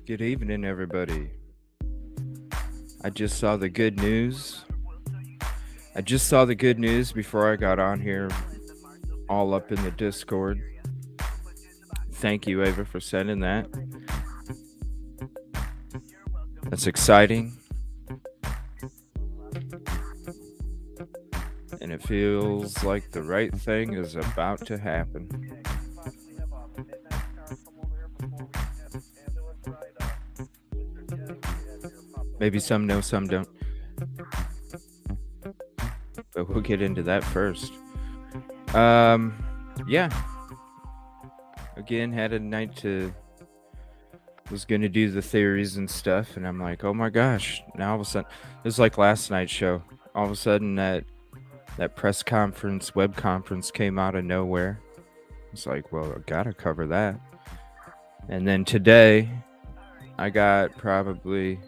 Good evening, everybody. I just saw the good news. Before I got on here, all up in the Discord. Thank you, Ava, for sending that. That's exciting. And it feels like the right thing is about to happen. Maybe some know, some don't. But we'll get into that first. Yeah. Again, had a night was going to do the theories and stuff, and I'm like, oh my gosh. Now all of a sudden, it was like last night's show. All of a sudden, that press conference, web conference came out of nowhere. It's like, well, I gotta cover that. And then today, I got probably...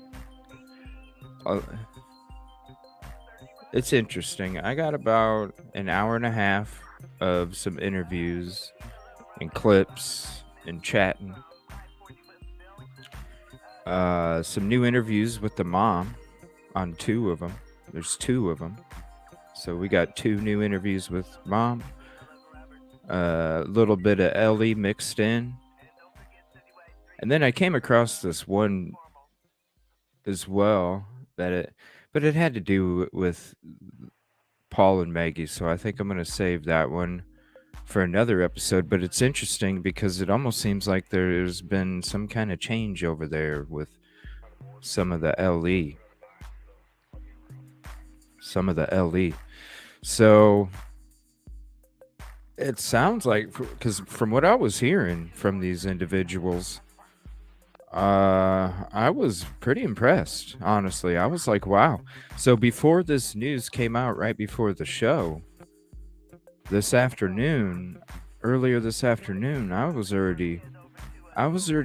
it's interesting. I got about an hour and a half of some interviews and clips and chatting. Some new interviews with the mom on 2 of them. There's 2 of them. So we got 2 new interviews with mom. A little bit of Ellie mixed in. And then I came across this one as well but it had to do with Paul and Maggie. So I think I'm going to save that one for another episode. But it's interesting because it almost seems like there's been some kind of change over there with some of the LE. So it sounds like, because from what I was hearing from these individuals, I was pretty impressed, honestly. I was like, wow. So before this news came out, right before the show, earlier this afternoon, I was already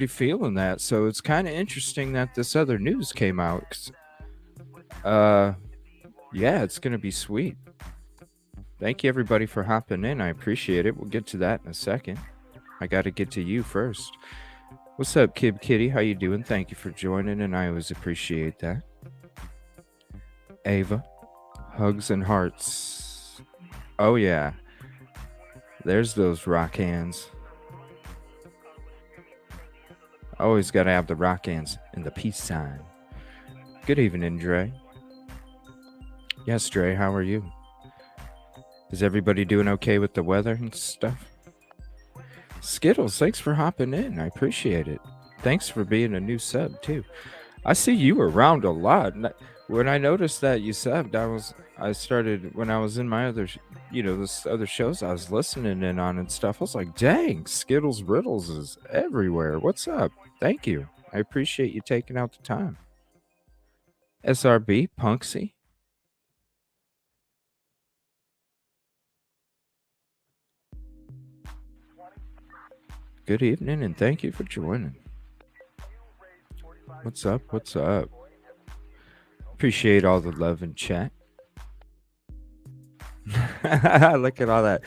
feeling that. So it's kind of interesting that this other news came out. Yeah, it's going to be sweet. Thank you, everybody, for hopping in. I appreciate it. We'll get to that in a second. I got to get to you first. What's up, Kib Kitty? How you doing? Thank you for joining, and I always appreciate that. Ava, hugs and hearts. Oh, yeah. There's those rock hands. Always got to have the rock hands and the peace sign. Good evening, Dre. Yes, Dre, how are you? Is everybody doing okay with the weather and stuff? Skittles, thanks for hopping in. I appreciate it. Thanks for being a new sub, too. I see you around a lot. When I noticed that you subbed, I started, when I was in my other, this other shows I was listening in on and stuff, I was like, dang, Skittles Riddles is everywhere. What's up? Thank you. I appreciate you taking out the time. SRB, Punksy. Good evening, and thank you for joining. What's up? Appreciate all the love in chat. Look at all that.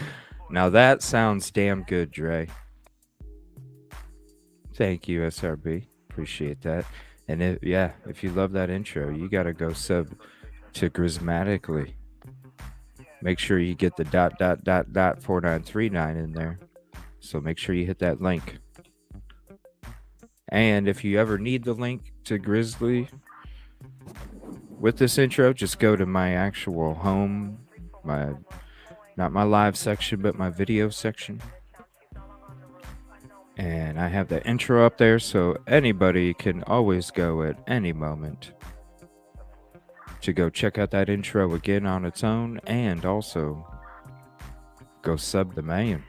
Now that sounds damn good, Dre. Thank you, SRB. Appreciate that. And if you love that intro, you got to go sub to Grismatically. make sure you get the .4939 in there. So make sure you hit that link. And if you ever need the link to Grizzly with this intro, just go to my actual home, my not my live section, but my video section. And I have the intro up there so anybody can always go at any moment to go check out that intro again on its own, and also go sub the man.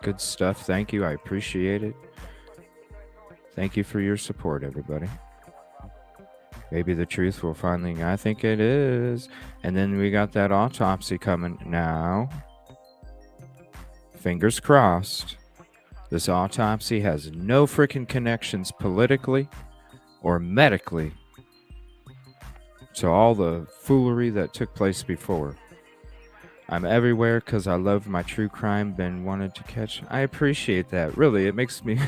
Good stuff. Thank you. I appreciate it. Thank you for your support, everybody. Maybe the truth will finally, I think it is. And then we got that autopsy coming now. Fingers crossed. This autopsy has no freaking connections politically or medically to all the foolery that took place before. I'm everywhere because I love my true crime, been wanted to catch. I appreciate that. Really, it makes me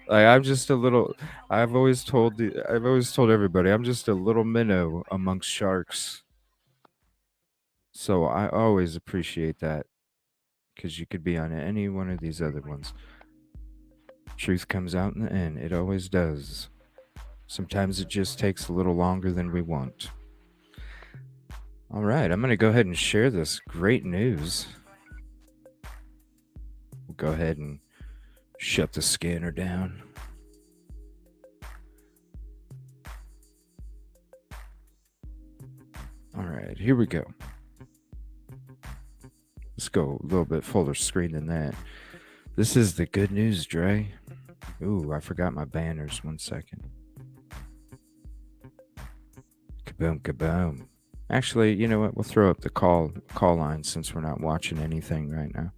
like I'm just a little. I've always told everybody I'm just a little minnow amongst sharks. So I always appreciate that because you could be on any one of these other ones. Truth comes out in the end. It always does. Sometimes it just takes a little longer than we want. All right, I'm going to go ahead and share this great news. We'll go ahead and shut the scanner down. All right, here we go. Let's go a little bit fuller screen than that. This is the good news, Dre. Ooh, I forgot my banners. 1 second. Kaboom, kaboom. Actually, you know what? We'll throw up the call line since we're not watching anything right now.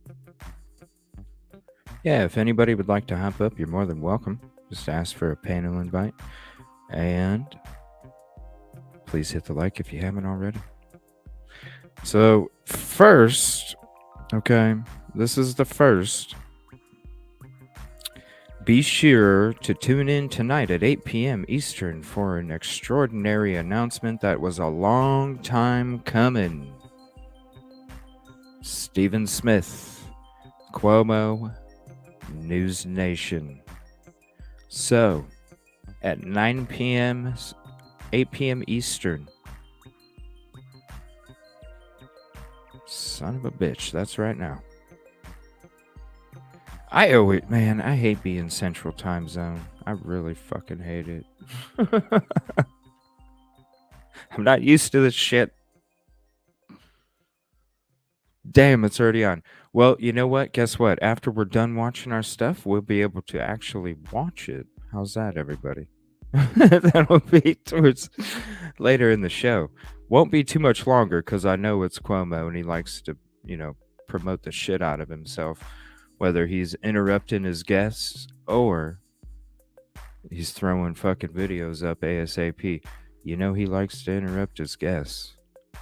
Yeah, if anybody would like to hop up, you're more than welcome. Just ask for a panel invite. And please hit the like if you haven't already. So first, okay, this is the first. Be sure to tune in tonight at 8 p.m. Eastern for an extraordinary announcement that was a long time coming. Stephen Smith, Cuomo, News Nation. So, at 9 p.m., 8 p.m. Eastern. Son of a bitch, that's right now. I owe it, man. I hate being Central Time Zone. I really fucking hate it. I'm not used to this shit. Damn, it's already on. Well, you know what? Guess what? After we're done watching our stuff, we'll be able to actually watch it. How's that, everybody? That'll be towards later in the show. Won't be too much longer because I know it's Cuomo and he likes to, promote the shit out of himself. Whether he's interrupting his guests or he's throwing fucking videos up ASAP. You know he likes to interrupt his guests.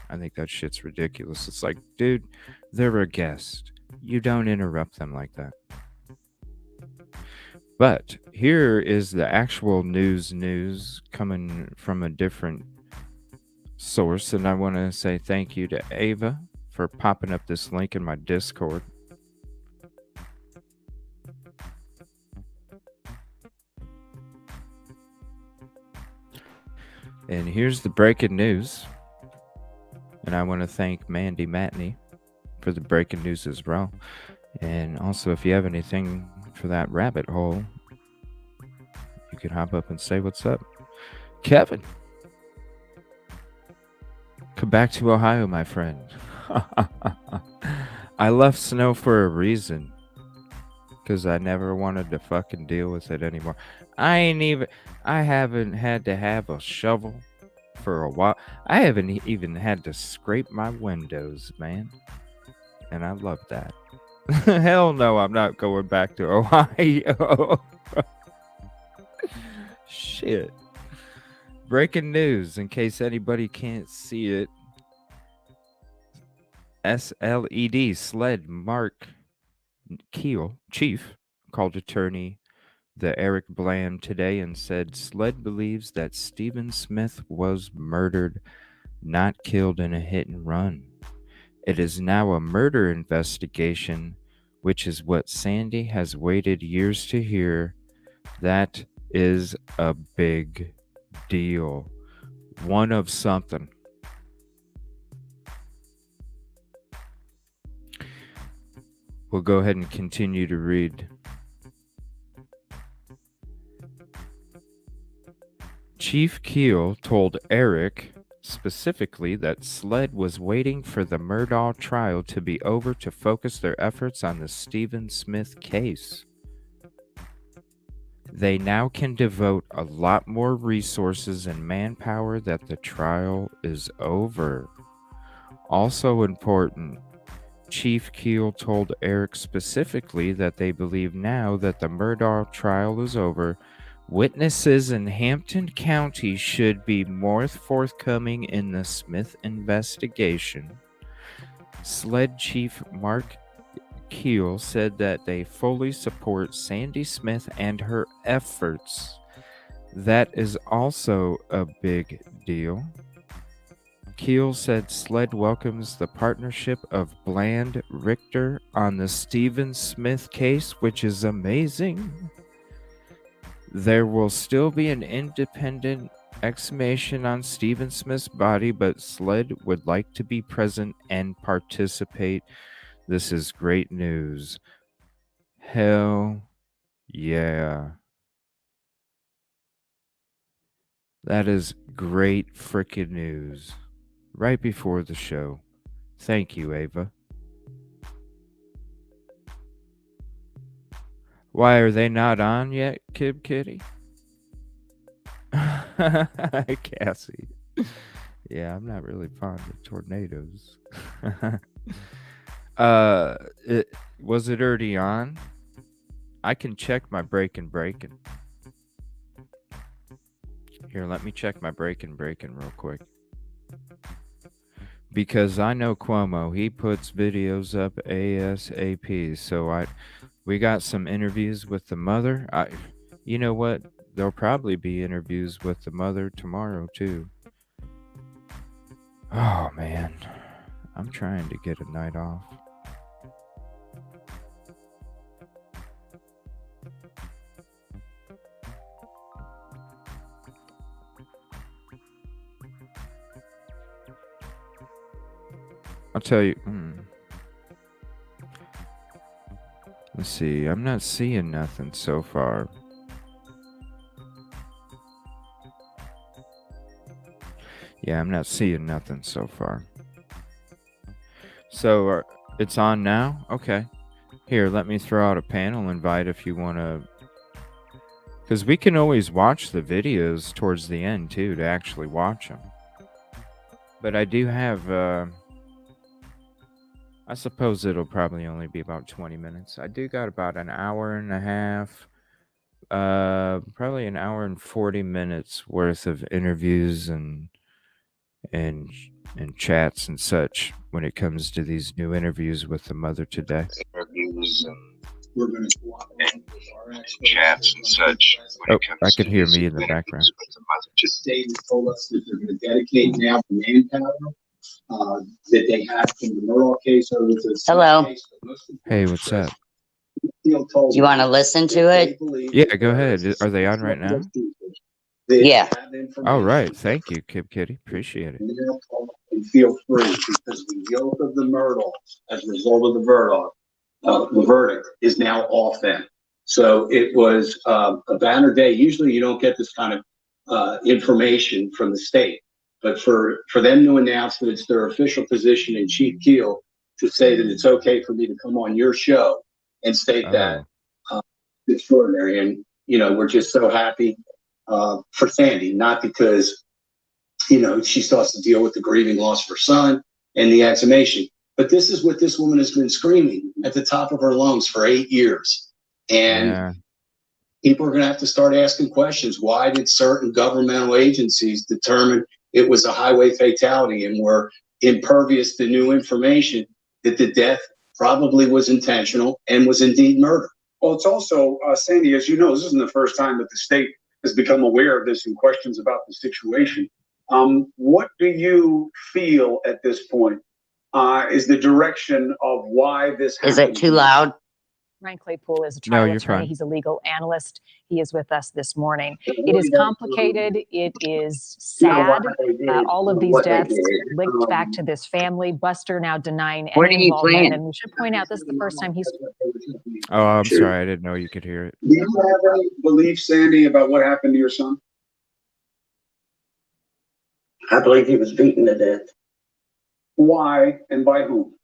I think that shit's ridiculous. It's like, dude, they're a guest. You don't interrupt them like that. But here is the actual news coming from a different source. And I want to say thank you to Ava for popping up this link in my Discord. And here's the breaking news. And I want to thank Mandy Matney for the breaking news as well. And also, if you have anything for that rabbit hole, you can hop up and say what's up. Kevin, come back to Ohio, my friend. I left snow for a reason. Because I never wanted to fucking deal with it anymore. I haven't had to have a shovel for a while. I haven't even had to scrape my windows, man. And I love that. Hell no, I'm not going back to Ohio. Shit. Breaking news, in case anybody can't see it. SLED Mark Keel, chief, called attorney the Eric Bland today and said SLED believes that Stephen Smith was murdered not killed in a hit and run. It is now a murder investigation, which is what Sandy has waited years to hear. That is a big deal. One of something. We'll go ahead and continue to read. Chief Keel told Eric specifically that SLED was waiting for the Murdaugh trial to be over to focus their efforts on the Stephen Smith case. They now can devote a lot more resources and manpower that the trial is over. Also important, Chief Keel told Eric specifically that they believe now that the Murdaugh trial is over, witnesses in Hampton County should be more forthcoming in the Smith investigation. SLED Chief Mark Keel said that they fully support Sandy Smith and her efforts. That is also a big deal. Keel said SLED welcomes the partnership of Bland Richter on the Stephen Smith case, which is amazing. There will still be an independent exhumation on Stephen Smith's body, but SLED would like to be present and participate. This is great news. Hell yeah. That is great frickin' news. Right before the show. Thank you, Ava. Why are they not on yet, Kib Kitty? Cassie. Yeah, I'm not really fond of tornadoes. Was it already on? I can check my breaking. Here, let me check my breaking real quick. Because I know Cuomo, he puts videos up ASAP. So we got some interviews with the mother. You know what? There'll probably be interviews with the mother tomorrow too. Oh man, I'm trying to get a night off. I'll tell you. Let's see. I'm not seeing nothing so far. Yeah, I'm not seeing nothing so far. So it's on now? Okay. Here, let me throw out a panel invite if you want to. Because we can always watch the videos towards the end too, to actually watch them. But I do have... I suppose it'll probably only be about 20 minutes. I do got about an hour and a half, probably an hour and 40 minutes worth of interviews and chats and such when it comes to these new interviews with the mother today. Interviews and we're going to chats and such. I can hear me in the background. Just told us that they're going to dedicate now the manpower that they have from the Murdaugh case over to the Hello. Case. Hey, what's up? You want to listen to it? Yeah, go ahead. Are they on right now? Yeah. All right. Thank you, Kib Kitty. Appreciate it. And feel free, because the guilt of the Murdaugh, as a result of the verdict, is now off them. So it was a banner day. Usually you don't get this kind of information from the state. But for them to announce that it's their official position in Chief Keel to say that it's okay for me to come on your show and state that, it's extraordinary. And, we're just so happy for Sandy, not because, she still has to deal with the grieving loss of her son and the exhumation. But this is what this woman has been screaming at the top of her lungs for 8 years. And people are going to have to start asking questions. Why did certain governmental agencies determine it was a highway fatality and were impervious to new information that the death probably was intentional and was indeed murder? Well, it's also, Sandy, as you know, this isn't the first time that the state has become aware of this and questions about the situation. What do you feel at this point is the direction of why this happened? Is it too loud? Ryan Claypool is a No, trial you're attorney. fine. He's a legal analyst. He is with us this morning. It is complicated. It is sad. All of these deaths linked back to this family. Buster now denying Where any do you involvement. plan? And we should point out this is the first time he's. Oh, I'm sorry. I didn't know you could hear it. Do you have any belief, Sandy, about what happened to your son? I believe he was beaten to death. Why and by whom?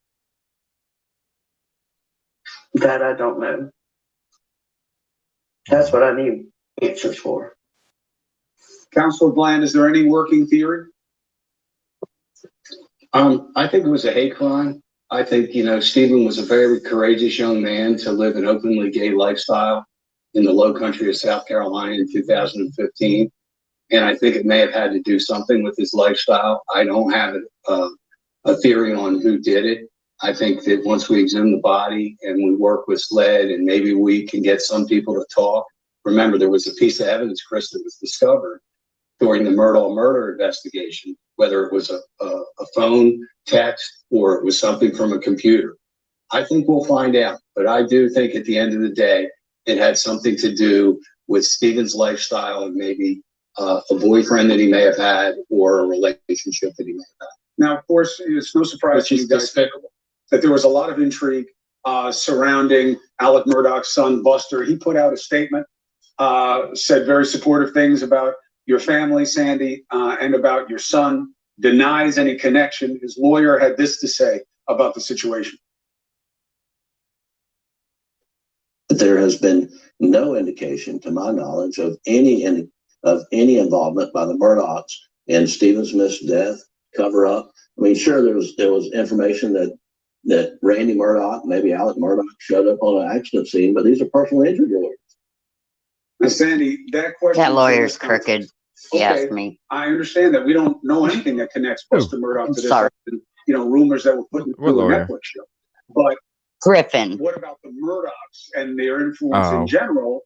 That I don't know. That's what I need answers for. Counselor Bland, is there any working theory? I think it was a hate crime. I think, Stephen was a very courageous young man to live an openly gay lifestyle in the low country of South Carolina in 2015. And I think it may have had to do something with his lifestyle. I don't have a theory on who did it. I think that once we exhume the body and we work with SLED and maybe we can get some people to talk. Remember, there was a piece of evidence, Chris, that was discovered during the Murdaugh murder investigation, whether it was a phone, text, or it was something from a computer. I think we'll find out, but I do think at the end of the day, it had something to do with Stephen's lifestyle and maybe a boyfriend that he may have had or a relationship that he may have had. Now, of course, it's no surprise to you guys Despicable. that there was a lot of intrigue surrounding Alec Murdaugh's son, Buster. He put out a statement, said very supportive things about your family, Sandy, and about your son, denies any connection. His lawyer had this to say about the situation. There has been no indication, to my knowledge, of any involvement by the Murdaughs in Stephen Smith's death, cover up. I mean, sure, there was information that Randy Murdaugh, maybe Alec Murdaugh, showed up on an accident scene, but these are personal injury lawyers. Now, Sandy, that question. That lawyer's crooked. Okay, Yes, me. I understand that we don't know anything that connects Buster Murdaugh to this. Sorry. Rumors that were put into a lawyer? Netflix show. But Griffin. what about the Murdaughs and their influence in general?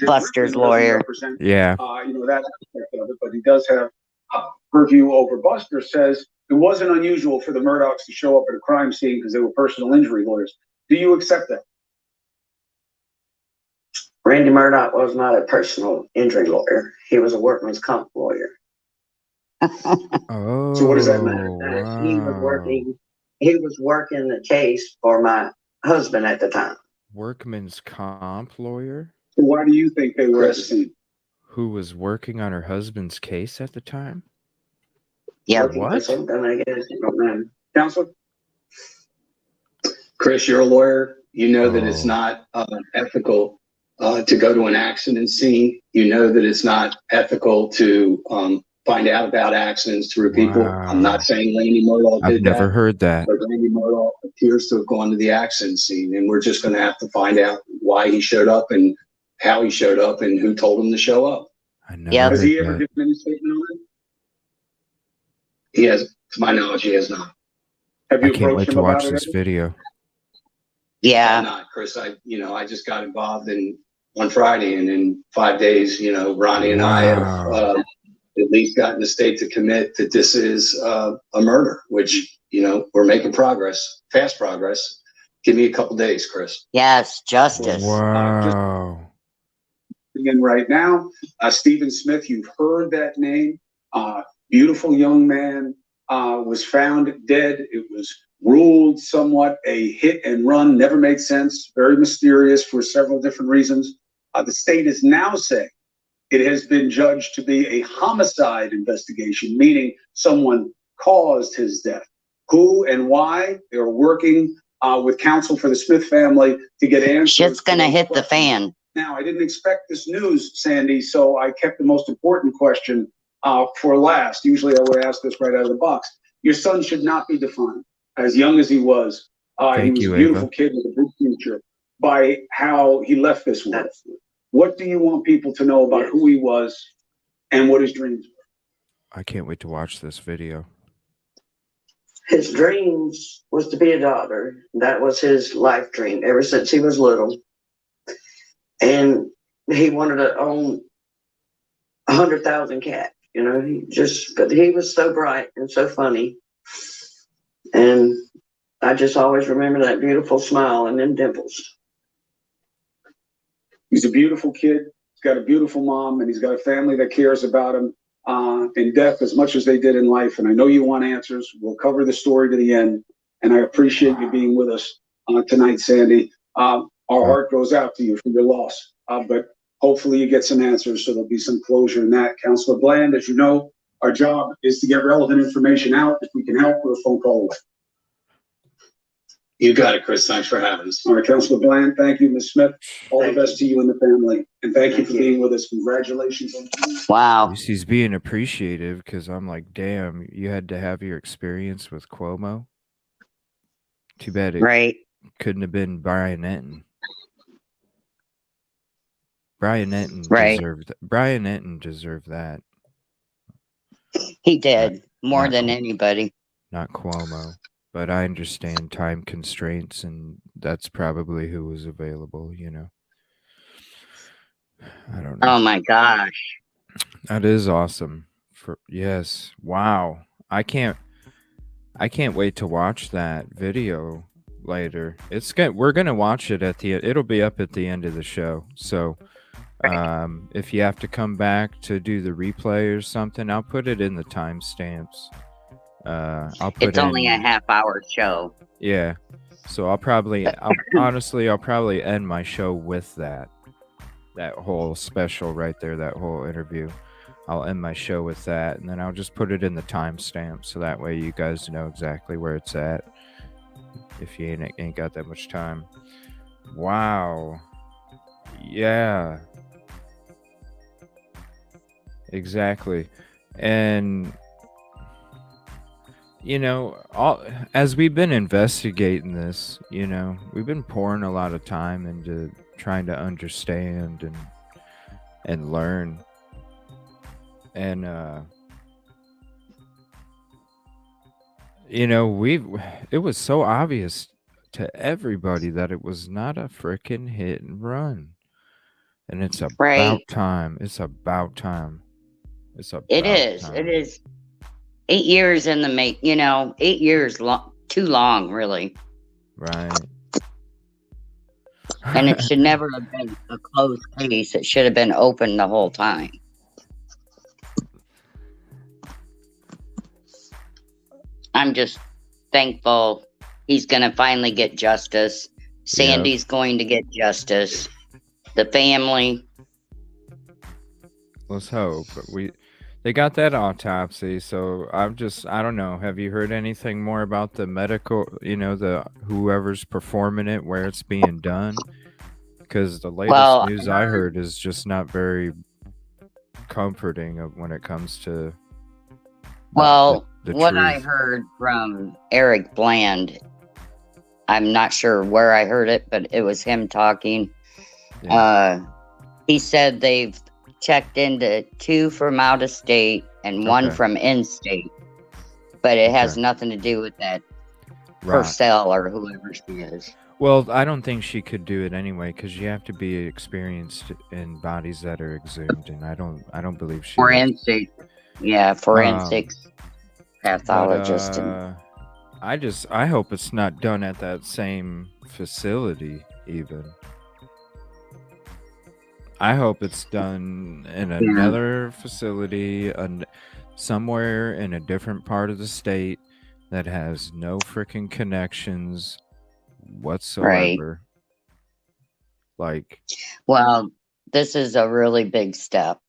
Buster's Griffin lawyer. represent, Yeah. that aspect of it, but he does have purview over Buster. Says it wasn't unusual for the Murdaughs to show up at a crime scene because they were personal injury lawyers. Do you accept that? Randy Murdaugh was not a personal injury lawyer. He was a workman's comp lawyer. Oh. So what does that matter? Wow. He was working the case for my husband at the time. Workman's comp lawyer? So why do you think they were at the scene? Who was working on her husband's case at the time? Yeah. Working for What? something, I guess. I don't know. Counselor? Chris, you're a lawyer. You know that it's not ethical to go to an accident scene. You know that it's not ethical to find out about accidents through people. Wow. I'm not saying Randy Murdaugh did I've never that, heard that. but Randy Murdaugh appears to have gone to the accident scene, and we're just going to have to find out why he showed up and how he showed up and who told him to show up. I never Yeah. Has he heard ever that. given any statement on it? He has, to my knowledge, he has not. Have I you can't approached wait him to watch about it? this video. Yeah. Not, Chris. I just got involved on Friday, and in 5 days, Ronnie and I have at least gotten the state to commit that this is a murder, which, we're making progress, fast progress. Give me a couple days, Chris. Yes. Justice. Wow. In right now, Stephen Smith, you've heard that name. Beautiful young man, was found dead. It was ruled somewhat a hit and run, never made sense, very mysterious for several different reasons. The state is now saying it has been judged to be a homicide investigation, meaning someone caused his death. Who and why? They're working with counsel for the Smith family to get answers. Shit's gonna hit the fan. Now, I didn't expect this news, Sandy, so I kept the most important question for last. Usually I would ask this right out of the box. Your son should not be defined, as young as he was. He Thank was you, a beautiful Ava. kid with a big future, by how he left this world. What do you want people to know about who he was and what his dreams were? I can't wait to watch this video. His dreams was to be a doctor. That was his life dream ever since he was little. And he wanted to own 100,000 cats. You know, but he was so bright and so funny. And I just always remember that beautiful smile and them dimples. He's a beautiful kid. He's got a beautiful mom, and he's got a family that cares about him in death as much as they did in life. And I know you want answers. We'll cover the story to the end. And I appreciate you being with us tonight, Sandy. Our heart goes out to you for your loss. But hopefully you get some answers so there'll be some closure in that. Councilor Bland, as you know, our job is to get relevant information out. If we can help, we're a phone call away. You got it, Chris. Thanks for having us. All right, Councilor Bland, thank you. Ms. Smith, all the best to you and the family. And thank you for being with us. Congratulations on Wow. He's being appreciative because I'm like, damn, you had to have your experience with Cuomo. Too bad it Right. couldn't have been Brian Enton. Brian Enton Right. deserved that. He did more not than cool. anybody. Not Cuomo. But I understand time constraints, and that's probably who was available, you know. I don't know. Oh my gosh. That is awesome. Yes. Wow. I can't wait to watch that video later. We're gonna watch it it'll be up at the end of the show. So if you have to come back to do the replay or something, I'll put it in the timestamps. It's only a half-hour show. Yeah. So I'll probably end my show with that whole special right there, that whole interview. I'll end my show with that, and then I'll just put it in the timestamp so that way you guys know exactly where it's at if you ain't got that much time. Wow. Yeah. Exactly. And you know, as we've been investigating this, you know, we've been pouring a lot of time into trying to understand and learn. And you know, it was so obvious to everybody that it was not a freaking hit and run. And it's about time. It's about time. It is 8 years in the 8 years too long, really. Right. And it should never have been a closed case. It should have been open the whole time. I'm just thankful he's going to finally get justice. Sandy's going to get justice. The family. Let's hope. They got that autopsy, so I don't know. Have you heard anything more about the medical, you know, whoever's performing it, where it's being done? Because the latest news I heard is just not very comforting when it comes to the what truth. I heard from Eric Bland, I'm not sure where I heard it, but it was him talking. Yeah. He said they've checked into 2 from out of state and 1 from in-state, but it has nothing to do with that Purcell or whoever she is. Well, I don't think she could do it anyway because you have to be experienced in bodies that are exhumed, and I don't believe she. Forensic, forensics pathologist. I hope it's not done at that same facility even. I hope it's done in another facility, somewhere in a different part of the state that has no freaking connections whatsoever. Well, this is a really big step,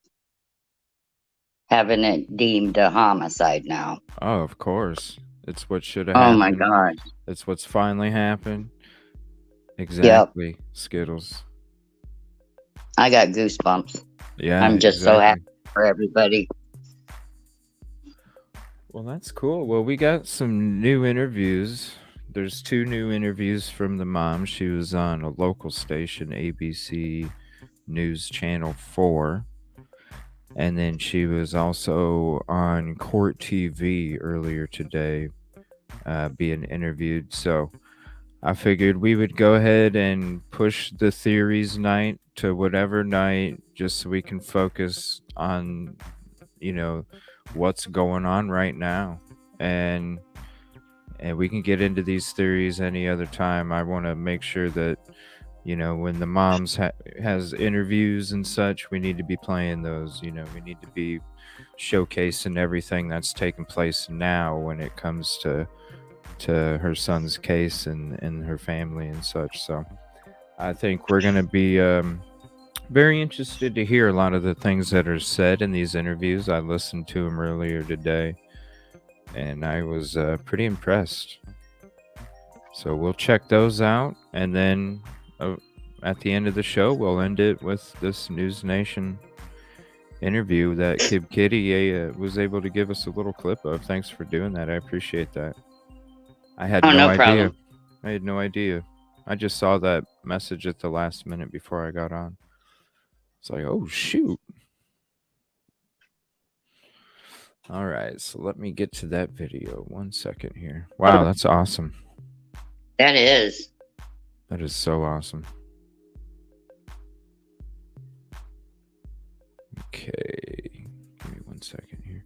having it deemed a homicide now. Oh, of course. It's what should have happened. Oh my God. It's what's finally happened. Exactly. Yep. Skittles. I got goosebumps. Yeah. I'm just so happy for everybody. Well, that's cool. Well, we got some new interviews. There's 2 new interviews from the mom. She was on a local station, ABC News Channel 4. And then she was also on Court TV earlier today, being interviewed. So I figured we would go ahead and push the theories night to whatever night, just so we can focus on what's going on right now. And we can get into these theories any other time. I want to make sure that, when the moms has interviews and such, we need to be playing those. We need to be showcasing everything that's taking place now when it comes to her son's case and her family and such. So I think we're going to be very interested to hear a lot of the things that are said in these interviews. I listened to them earlier today, and I was pretty impressed. So we'll check those out, and then at the end of the show, we'll end it with this News Nation interview that Kid Kitty was able to give us a little clip of. Thanks for doing that. I appreciate that. I had no idea. Problem. I had no idea. I just saw that message at the last minute before I got on. It's like, oh, shoot. All right, so let me get to that video. 1 second here. Wow, that's awesome. That is. That is so awesome. Okay, give me 1 second here.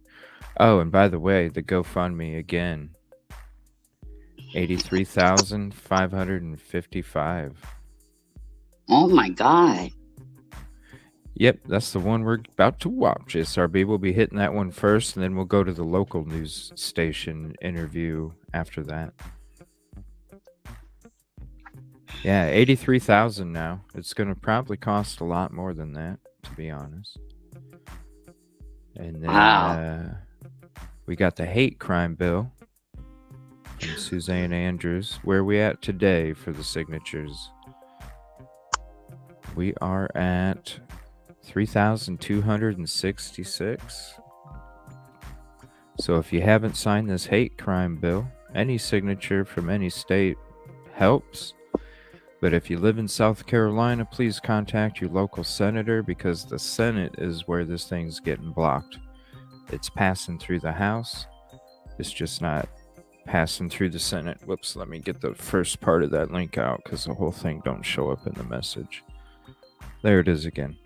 Oh, and by the way, the GoFundMe again, 83,555. Oh my God. Yep, that's the one we're about to watch. SRB will be hitting that one first, and then we'll go to the local news station interview after that. Yeah, 83,000 now. It's going to probably cost a lot more than that, to be honest. And then we got the hate crime bill from Suzanne Andrews. Where are we at today for the signatures? We are at 3,266. So if you haven't signed this hate crime bill, any signature from any state helps. But if you live in South Carolina, please contact your local senator, because the Senate is where this thing's getting blocked. It's passing through the House. It's just not passing through the Senate. Whoops, let me get the first part of that link out because the whole thing don't show up in the message. There it is again.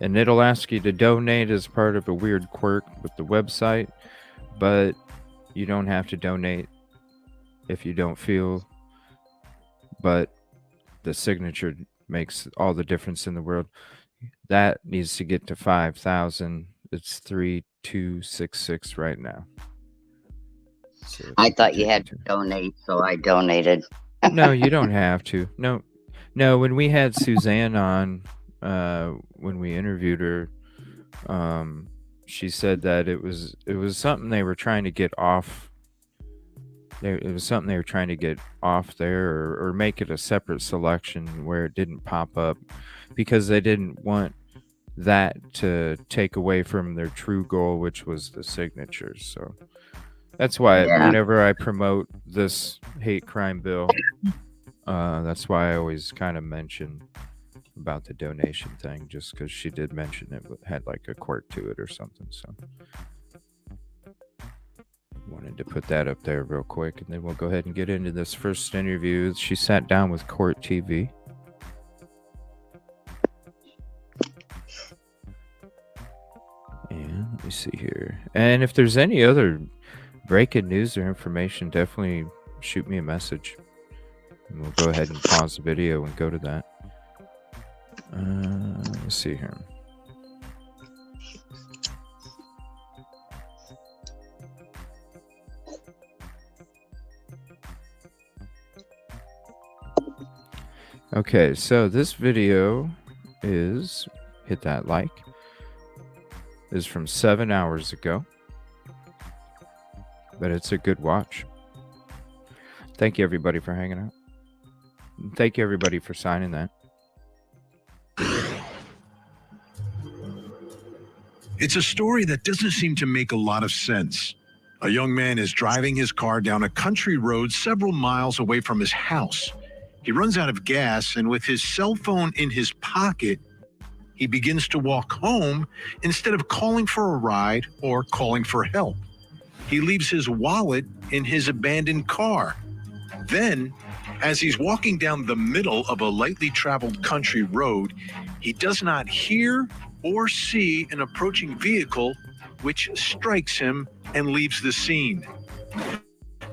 And it'll ask you to donate as part of a weird quirk with the website, but you don't have to donate if you don't feel. But the signature makes all the difference in the world. That needs to get to 5,000. It's 3,266 right now. So I thought you had to donate, so I donated. No, you don't have to. No. When we had Suzanne on, when we interviewed her, she said that it was something they were trying to get off. It was something they were trying to get off there, or make it a separate selection where it didn't pop up, because they didn't want that to take away from their true goal, which was the signatures. So that's why whenever I promote this hate crime bill, that's why I always kind of mention about the donation thing, just because she did mention it had like a quirk to it or something. So wanted to put that up there real quick, and then we'll go ahead and get into this first interview. She sat down with Court TV. And let me see here. And if there's any other breaking news or information, definitely shoot me a message. And we'll go ahead and pause the video and go to that. Let's see here. Okay, so this video is, hit that like, is from 7 hours ago, but it's a good watch. Thank you everybody for hanging out. Thank you everybody for signing that. It's a story that doesn't seem to make a lot of sense. A young man is driving his car down a country road several miles away from his house. He runs out of gas, and with his cell phone in his pocket, he begins to walk home instead of calling for a ride or calling for help. He leaves his wallet in his abandoned car. Then As he's walking down the middle of a lightly traveled country road, he does not hear or see an approaching vehicle, which strikes him and leaves the scene.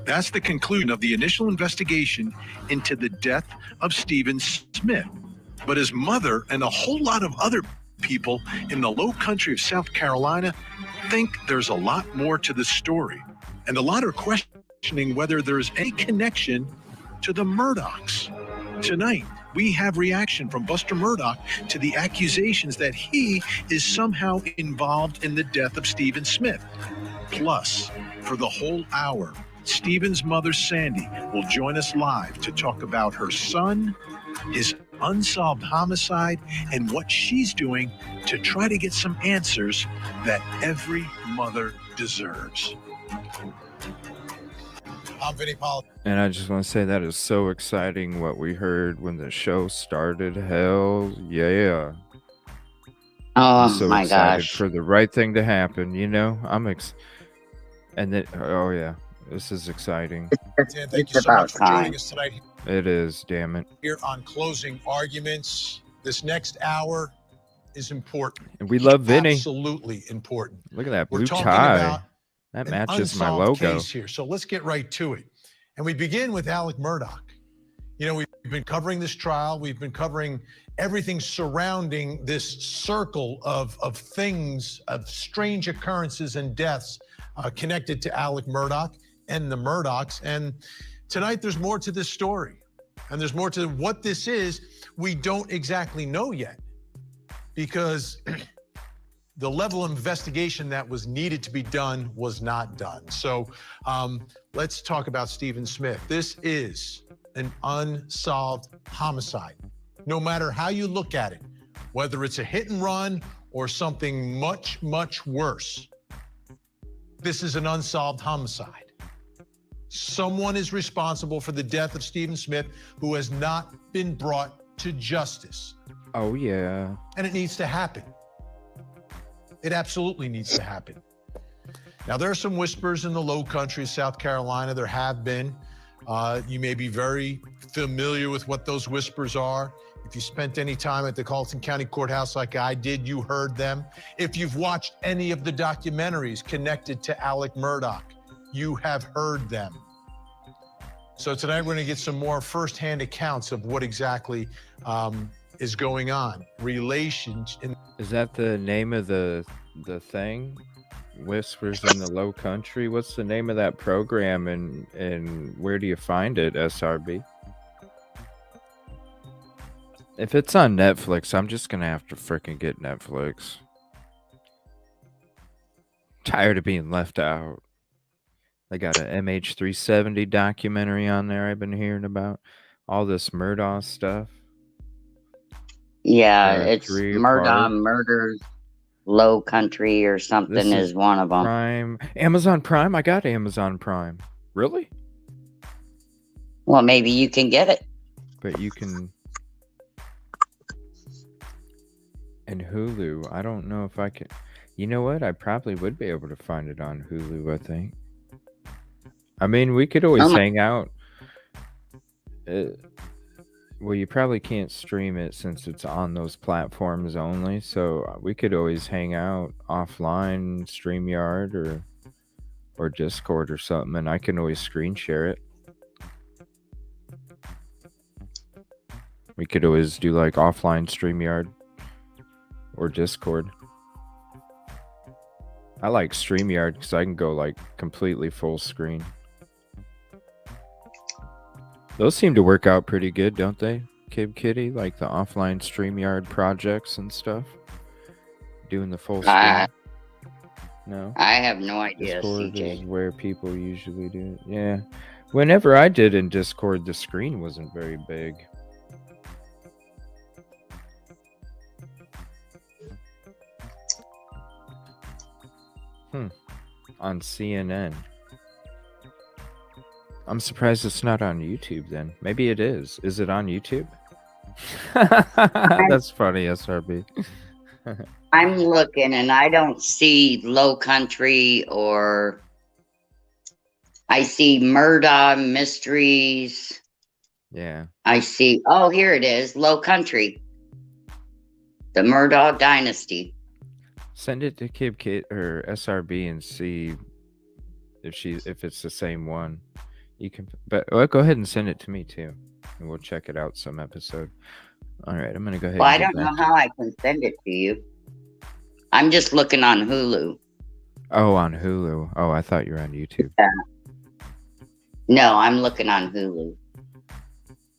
That's the conclusion of the initial investigation into the death of Stephen Smith. But his mother and a whole lot of other people in the low country of South Carolina think there's a lot more to the story. And a lot are questioning whether there's any connection to the Murdaughs. Tonight, we have reaction from Buster Murdaugh to the accusations that he is somehow involved in the death of Stephen Smith. Plus, for the whole hour, Stephen's mother, Sandy, will join us live to talk about her son, his unsolved homicide, and what she's doing to try to get some answers that every mother deserves. I'm Vinny Paul. And I just want to say that is so exciting what we heard when the show started. Hell yeah. Oh I'm so my excited gosh. for the right thing to happen, you know? And then, oh yeah, this is exciting. Dan, thank you so much for joining us tonight It is, damn it. here on Closing Arguments. This next hour is important. And we love Vinny. Absolutely important. Look at that We're blue talking tie. about That an matches my unsolved logo. case here. So let's get right to it. And we begin with Alec Murdaugh. You know, we've been covering this trial. We've been covering everything surrounding this circle of things, of strange occurrences and deaths connected to Alec Murdaugh and the Murdaughs. And tonight there's more to this story. And there's more to what this is. We don't exactly know yet because the level of investigation that was needed to be done was not done. So let's talk about Stephen Smith. This is an unsolved homicide. No matter how you look at it, whether it's a hit and run or something much, much worse, this is an unsolved homicide. Someone is responsible for the death of Stephen Smith who has not been brought to justice. Oh, yeah. And it needs to happen. It absolutely needs to happen. Now, there are some whispers in the low country of South Carolina. There have been. You may be very familiar with what those whispers are. If you spent any time at the Colleton County Courthouse like I did, you heard them. If you've watched any of the documentaries connected to Alec Murdaugh, you have heard them. So tonight we're going to get some more firsthand accounts of what exactly is going on. Is that the name of the thing? Whispers in the Low Country? What's the name of that program and where do you find it, SRB? If it's on Netflix, I'm just gonna have to freaking get Netflix. Tired of being left out. They got an MH370 documentary on there I've been hearing about. All this Murdaugh stuff. Yeah, it's Murdaugh Murders Low Country or something is one of them. Prime. Amazon Prime? I got Amazon Prime. Really? Well, maybe you can get it. But you can... And Hulu. I don't know if I can... You know what? I probably would be able to find it on Hulu, I think. I mean, we could always hang out. Well, you probably can't stream it since it's on those platforms only. So we could always hang out offline, StreamYard or Discord or something, and I can always screen share it. We could always do like offline StreamYard or Discord. I like StreamYard because I can go like completely full screen. Those seem to work out pretty good, don't they, Kid Kitty? Like the offline StreamYard projects and stuff? Doing the full screen? No? I have no idea, Discord CJ. is where people usually do it. Yeah. Whenever I did in Discord, the screen wasn't very big. On CNN. I'm surprised it's not on YouTube then. Maybe it is. Is it on YouTube? That's funny, SRB. I'm looking and I don't see Low Country or I see Murdaugh Mysteries. Yeah. I see. Oh, here it is. Low Country. The Murdaugh Dynasty. Send it to KibKit or SRB and see if it's the same one. You can, but go ahead and send it to me too, and we'll check it out some episode. All right, I'm gonna go ahead. Well, and I don't know how I can send it to you. I'm just looking on Hulu. Oh, on Hulu. Oh, I thought you were on YouTube. Yeah. No, I'm looking on Hulu.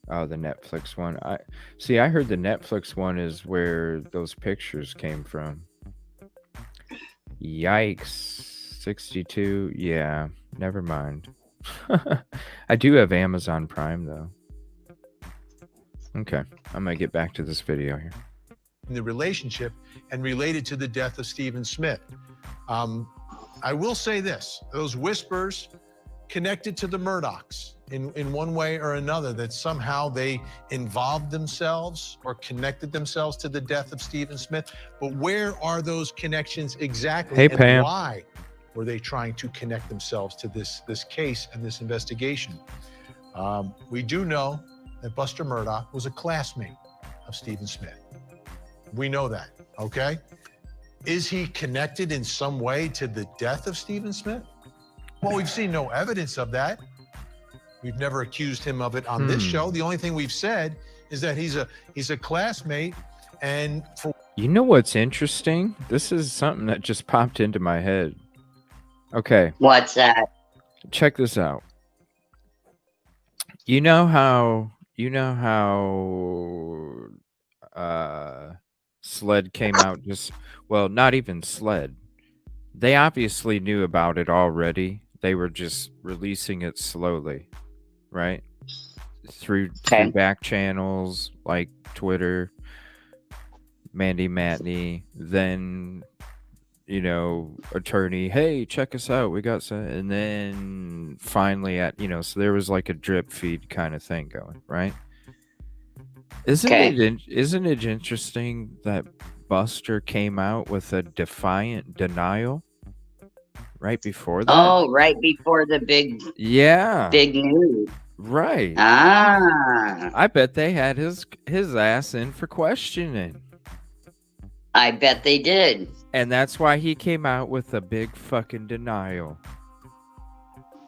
Oh, the Netflix one. I heard the Netflix one is where those pictures came from. Yikes. 62. Yeah, never mind. I do have Amazon Prime though. Okay, I'm gonna get back to this video here. In the relationship and related to the death of Stephen Smith. I will say this, those whispers connected to the Murdaughs in one way or another, that somehow they involved themselves or connected themselves to the death of Stephen Smith. But where are those connections exactly? Hey, and Pam. why were they trying to connect themselves to this case and this investigation? We do know that Buster Murdaugh was a classmate of Stephen Smith. We know that, okay? Is he connected in some way to the death of Stephen Smith? Well, we've seen no evidence of that. We've never accused him of it on this show. The only thing we've said is that he's a classmate, and for You know what's interesting? This is something that just popped into my head. Okay. What's that? Check this out. You know how Sled came out not even Sled. They obviously knew about it already. They were just releasing it slowly, right? Through back channels like Twitter, Mandy Matney, then attorney, hey, check us out, we got some, and then finally so there was like a drip feed kind of thing going, right? Isn't it interesting that Buster came out with a defiant denial right before that? Oh, right before the big news. Right. Ah. I bet they had his ass in for questioning. I bet they did. And that's why he came out with a big fucking denial.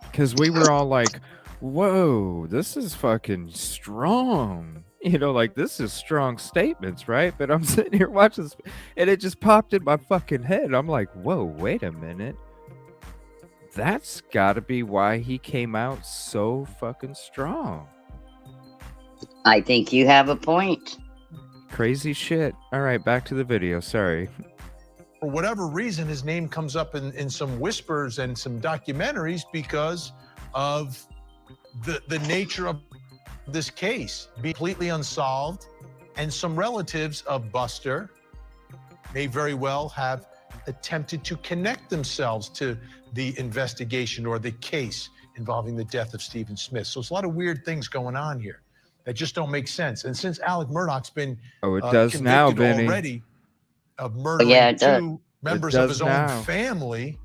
Because we were all like, whoa, this is fucking strong. This is strong statements, right? But I'm sitting here watching this, and it just popped in my fucking head. I'm like, whoa, wait a minute. That's gotta be why he came out so fucking strong. I think you have a point. Crazy shit. All right, back to the video. Sorry. For whatever reason, his name comes up in some whispers and some documentaries because of the nature of this case being completely unsolved, and some relatives of Buster may very well have attempted to connect themselves to the investigation or the case involving the death of Stephen Smith. So it's a lot of weird things going on here that just don't make sense. And since Alec Murdaugh's been does now, Vinny, already of murdering two members of his now. own family,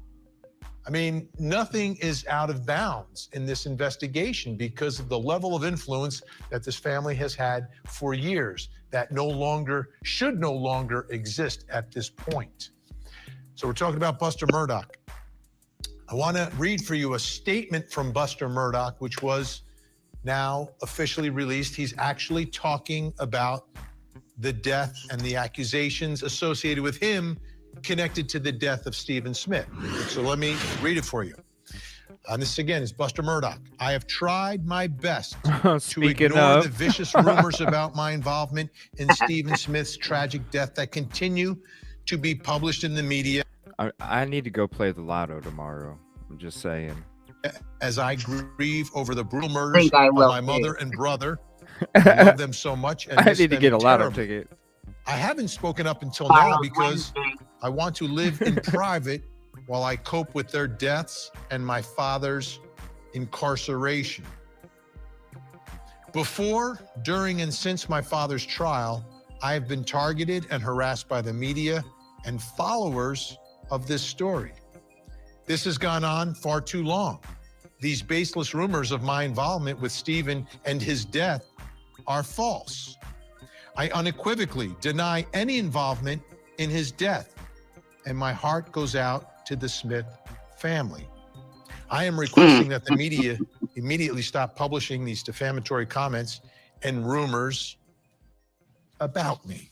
I mean, nothing is out of bounds in this investigation because of the level of influence that this family has had for years that should no longer exist at this point. So we're talking about Buster Murdaugh. I want to read for you a statement from Buster Murdaugh, which was now officially released. He's actually talking about the death and the accusations associated with him connected to the death of Stephen Smith. So let me read it for you. This again is Buster Murdaugh. I have tried my best to ignore the vicious rumors about my involvement in Stephen Smith's tragic death that continue to be published in the media. I need to go play the lotto tomorrow. I'm just saying. As I grieve over the brutal murders of my mother and brother. I love them so much. And I need to get a lotto ticket. I haven't spoken up until now because I want to live in private while I cope with their deaths and my father's incarceration. Before, during, and since my father's trial, I have been targeted and harassed by the media and followers of this story. This has gone on far too long. these baseless rumors of my involvement with Stephen and his death are false. I unequivocally deny any involvement in his death, and my heart goes out to the Smith family. I am requesting that the media immediately stop publishing these defamatory comments and rumors about me.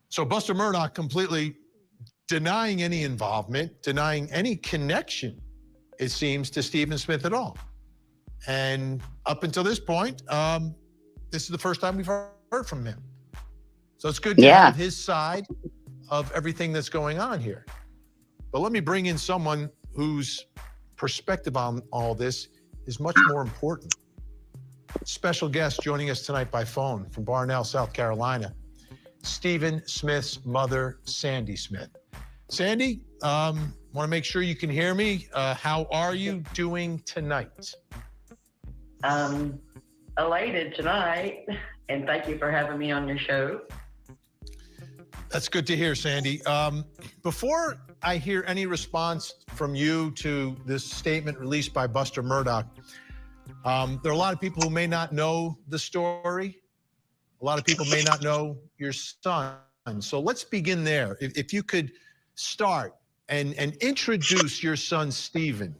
So Buster Murdaugh completely denying any involvement, denying any connection, it seems, to Stephen Smith at all. And up until this point, this is the first time we've heard from him. So it's good to have his side of everything that's going on here. But let me bring in someone whose perspective on all this is much more important. Special guest joining us tonight by phone from Barnell, South Carolina, Stephen Smith's mother, Sandy Smith. Sandy, want to make sure you can hear me. How are you doing tonight? Elated tonight, and thank you for having me on your show. That's good to hear, Sandy. Before I hear any response from you to this statement released by Buster Murdaugh, there are a lot of people who may not know the story. A lot of people may not know your son. So let's begin there. If you could start and introduce your son, Stephen,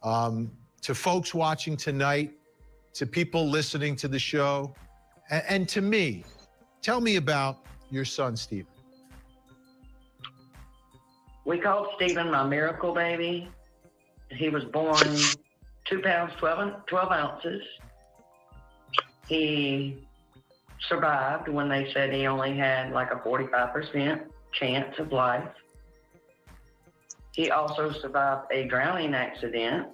to folks watching tonight, to people listening to the show, and to me. Tell me about your son, Stephen. We called Stephen my miracle baby. He was born 2 pounds, 12 ounces. He survived when they said he only had like a 45% chance of life. He also survived a drowning accident.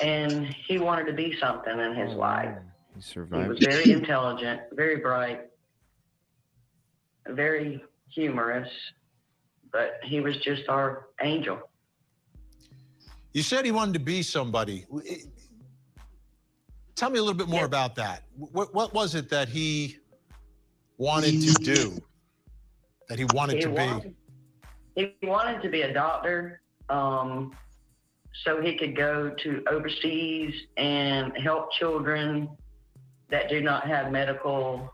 And he wanted to be something in his life. He survived. He was very intelligent, very bright, very humorous, but he was just our angel. You said he wanted to be somebody. Tell me a little bit more about that. What was it that he wanted to do, that he wanted to be? He wanted to be a doctor, so he could go to overseas and help children that do not have medical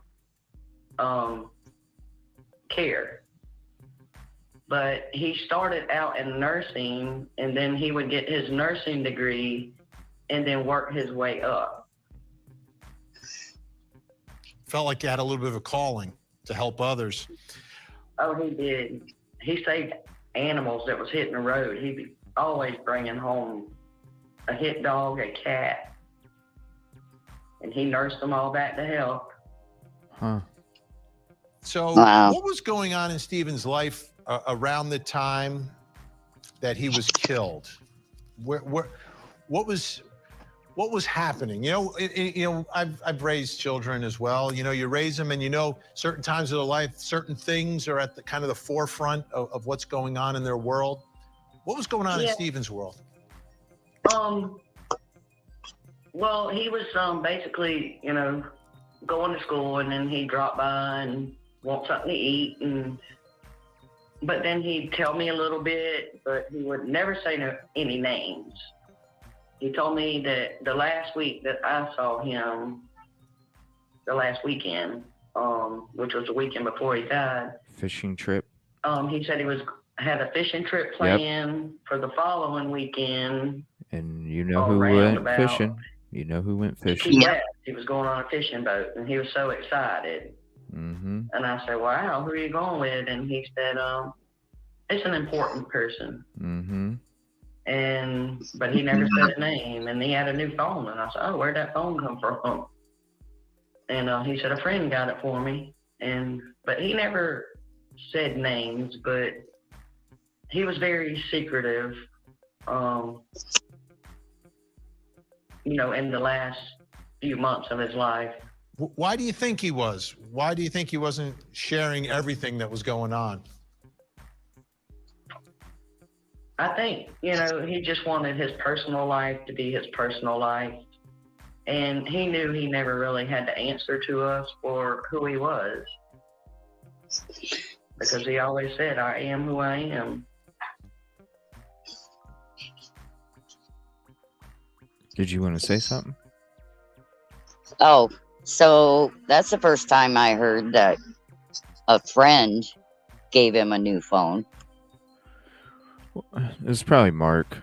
care. But he started out in nursing, and then he would get his nursing degree and then work his way up. Felt like he had a little bit of a calling to help others. Oh, he did. He saved animals that was hitting the road. He'd be always bringing home a hit dog, a cat, and he nursed them all back to health. Huh. So what was going on in Stephen's life around the time that he was killed? What was happening? I've raised children as well. You raise them, and certain times of their life, certain things are at the kind of the forefront of what's going on in their world. What was going on in Stephen's world? Well, he was basically, going to school, and then he'd drop by and want something to eat, but then he'd tell me a little bit, but he would never say any names. He told me that the last week that I saw him, the last weekend, which was the weekend before he died. Fishing trip. He said he had a fishing trip planned for the following weekend. And you know who went fishing? You know who went fishing? He was going on a fishing boat, and he was so excited. Mm-hmm. And I said, wow, who are you going with? And he said, it's an important person. Mm-hmm. But he never said a name, and he had a new phone. And I said, oh, where'd that phone come from? And he said, a friend got it for me. But he never said names, but he was very secretive, in the last few months of his life. Why do you think he was? Why do you think he wasn't sharing everything that was going on? I think, he just wanted his personal life to be his personal life. And he knew he never really had to answer to us for who he was. Because he always said, I am who I am. Did you want to say something? Oh, so that's the first time I heard that a friend gave him a new phone. It's probably Mark.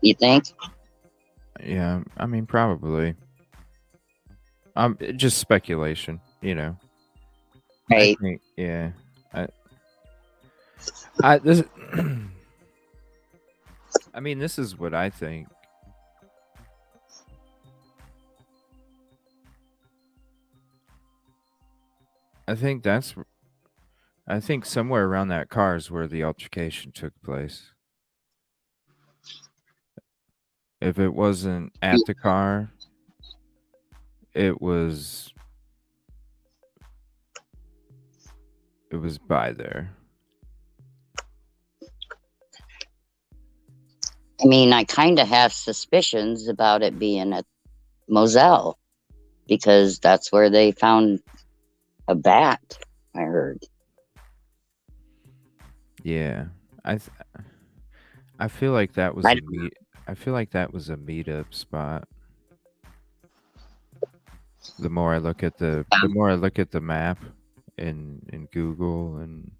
You think? Yeah, I mean, probably. Just speculation, you know. Right. I think, yeah. This. I mean, this is what I think. I think somewhere around that car is where the altercation took place. If it wasn't at the car, it was by there. I mean, I kind of have suspicions about it being at Moselle because that's where they found a bat, I heard. Yeah. I feel like that was I feel like that was a meetup spot. The more I look at the map in Google, and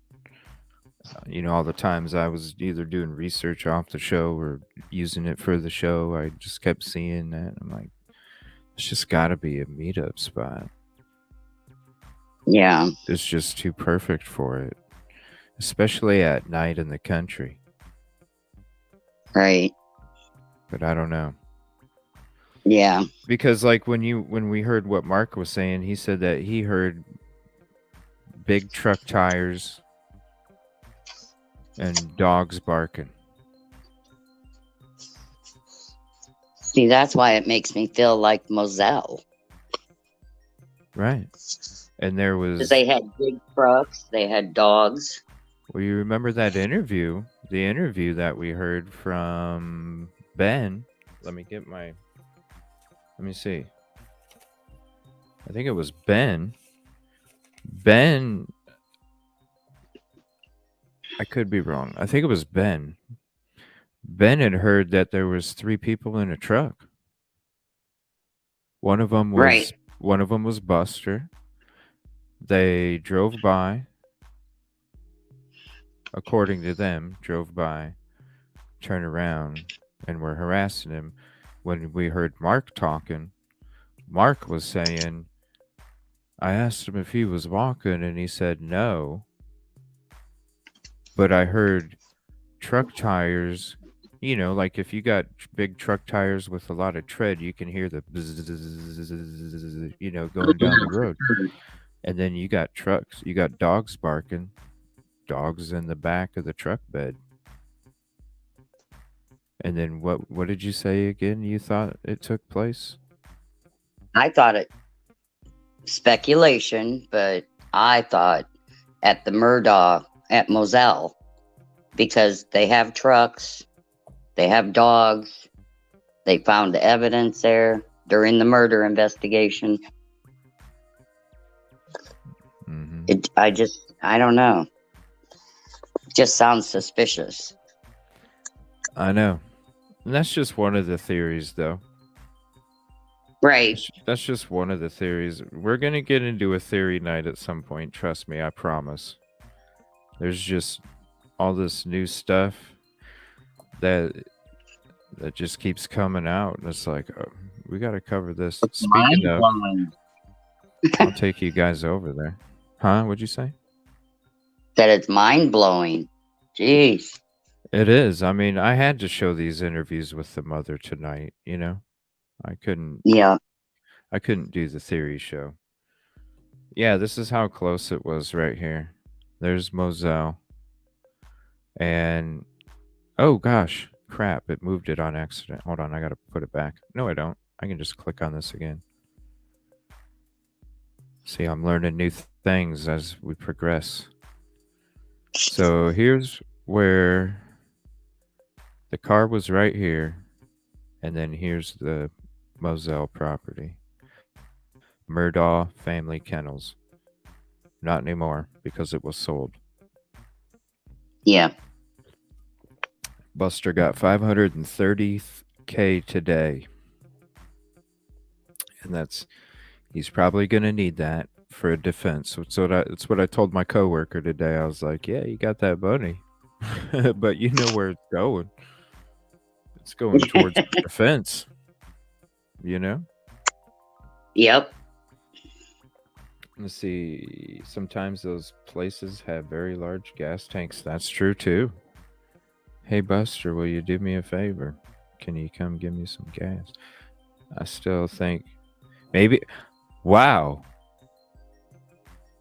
all the times I was either doing research off the show or using it for the show, I just kept seeing that. I'm like, it's just got to be a meetup spot. Yeah. It's just too perfect for it, especially at night in the country. Right. But I don't know. Yeah. Because like when we heard what Mark was saying, he said that he heard big truck tires and dogs barking. See, that's why it makes me feel like Moselle. Right. And there was... Because they had big trucks, they had dogs. Well, you remember that interview? The interview that we heard from Ben. Let me see. I think it was Ben. Ben... I could be wrong. I think it was Ben. Ben had heard that there was 3 people in a truck. One of them was Buster. They drove by. According to them, drove by, turned around, and were harassing him. When we heard Mark talking, Mark was saying, I asked him if he was walking, and he said no. But I heard truck tires, like if you got big truck tires with a lot of tread, you can hear the bzzz, going down the road. And then you got trucks, you got dogs barking, dogs in the back of the truck bed. And then what did you say again? You thought it took place? I thought it speculation, but I thought at the Murdaugh at Moselle, because they have trucks, they have dogs, they found evidence there during the murder investigation. Mm-hmm. I don't know. It just sounds suspicious. I know. And that's just one of the theories, though. Right. That's just one of the theories. We're going to get into a theory night at some point. Trust me, I promise. There's just all this new stuff that just keeps coming out. And it's like, we got to cover this. Speaking of, I'll take you guys over there. Huh? What'd you say? That it's mind-blowing. Jeez. It is. I mean, I had to show these interviews with the mother tonight, I couldn't. Yeah. I couldn't do the theory show. Yeah, this is how close it was right here. There's Moselle. And, oh gosh, crap, it moved it on accident. Hold on, I gotta put it back. No, I don't. I can just click on this again. See, I'm learning new things as we progress. So here's where the car was right here. And then here's the Moselle property. Murdaugh Family Kennels. Not anymore because it was sold. Yeah. Buster got $530 $4K today. And he's probably going to need that for a defense. So it's what I told my coworker today. I was like, yeah, you got that money, but you know where it's going. It's going towards defense, you know? Yep. Let's see. Sometimes those places have very large gas tanks. That's true too. Hey, Buster, will you do me a favor? Can you come give me some gas? I still think maybe. Wow.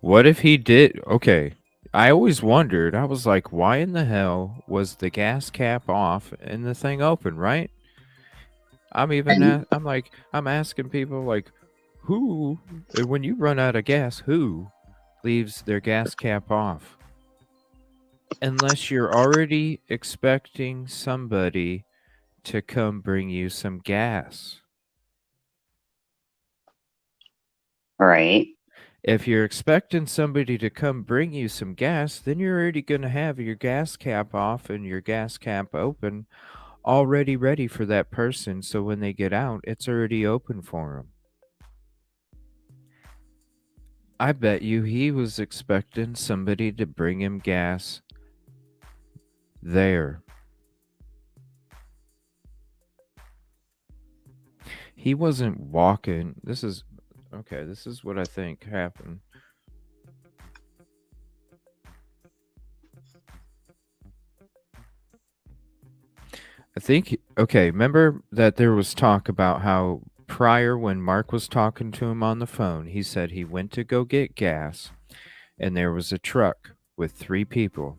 What if he did? Okay. I always wondered. I was like, why in the hell was the gas cap off and the thing open, right? I'm asking people like, who, when you run out of gas, who leaves their gas cap off? Unless you're already expecting somebody to come bring you some gas. Right. If you're expecting somebody to come bring you some gas, then you're already going to have your gas cap off and your gas cap open, already ready for that person. So when they get out, it's already open for them. I bet you he was expecting somebody to bring him gas there. He wasn't walking. This is what I think happened. I think, remember that there was talk about how prior, when Mark was talking to him on the phone, he said he went to go get gas and there was a truck with 3 people.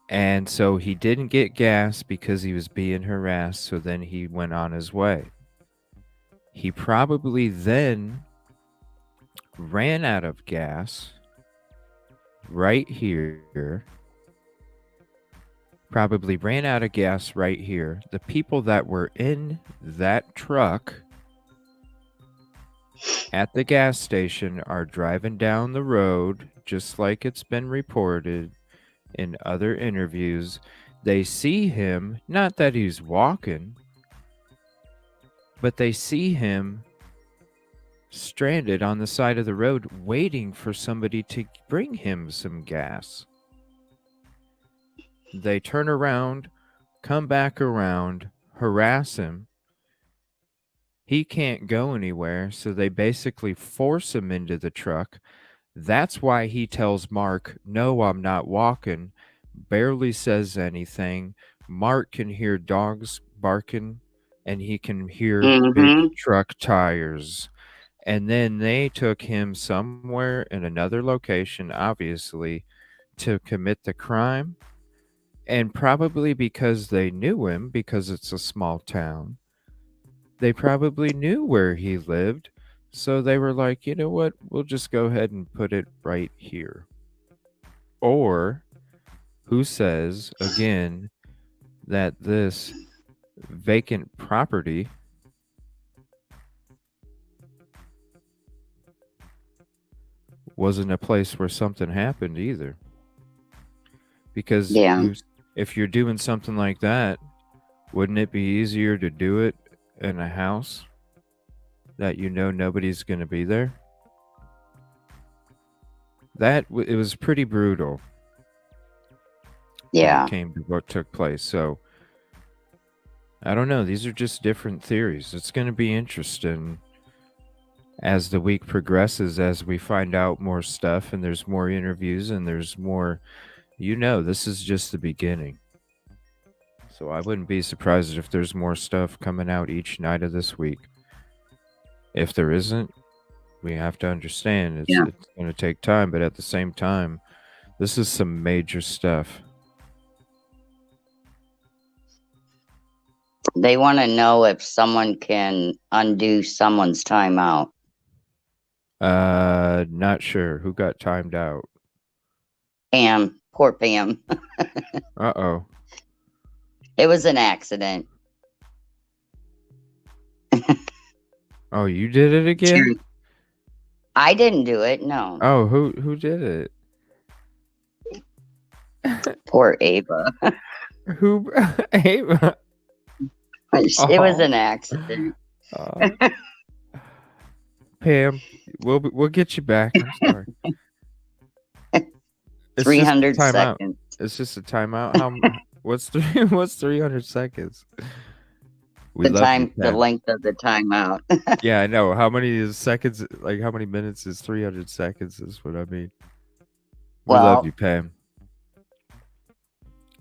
And so he didn't get gas because he was being harassed. So then he went on his way. He probably then ran out of gas right here. Probably ran out of gas right here. The people that were in that truck at the gas station are driving down the road, just like it's been reported in other interviews. They see him, not that he's walking, but they see him stranded on the side of the road waiting for somebody to bring him some gas. They turn around, come back around, harass him. He can't go anywhere, so they basically force him into the truck. That's why he tells Mark, no, I'm not walking. Barely says anything. Mark can hear dogs barking, and he can hear big truck tires. And then they took him somewhere in another location, obviously, to commit the crime. And probably because they knew him, because it's a small town, they probably knew where he lived. So they were like, you know what? We'll just go ahead and put it right here. Or who says, again, that this vacant property wasn't a place where something happened either? Because if you're doing something like that, wouldn't it be easier to do it in a house that you know nobody's going to be there? It was pretty brutal. Yeah. When it came to what took place. So I don't know. These are just different theories. It's going to be interesting as the week progresses, as we find out more stuff and there's more interviews and there's more, this is just the beginning. So I wouldn't be surprised if there's more stuff coming out each night of this week. If there isn't, we have to understand it's going to take time, but at the same time, this is some major stuff. They want to know if someone can undo someone's timeout. Not sure. Who got timed out? Pam. Poor Pam. Uh-oh. It was an accident. Oh, you did it again? I didn't do it, no. Oh, who did it? Poor Ava. Who? Ava. It was Oh. an accident. Pam, we'll get you back. I'm sorry. It's just a 300 timeout. seconds. It's just a timeout. What's 300 seconds? We The love you, time, the Pam. length of the timeout. Yeah, I know. How many is seconds? Like how many minutes is 300 seconds? Is what I mean. We love you, Pam.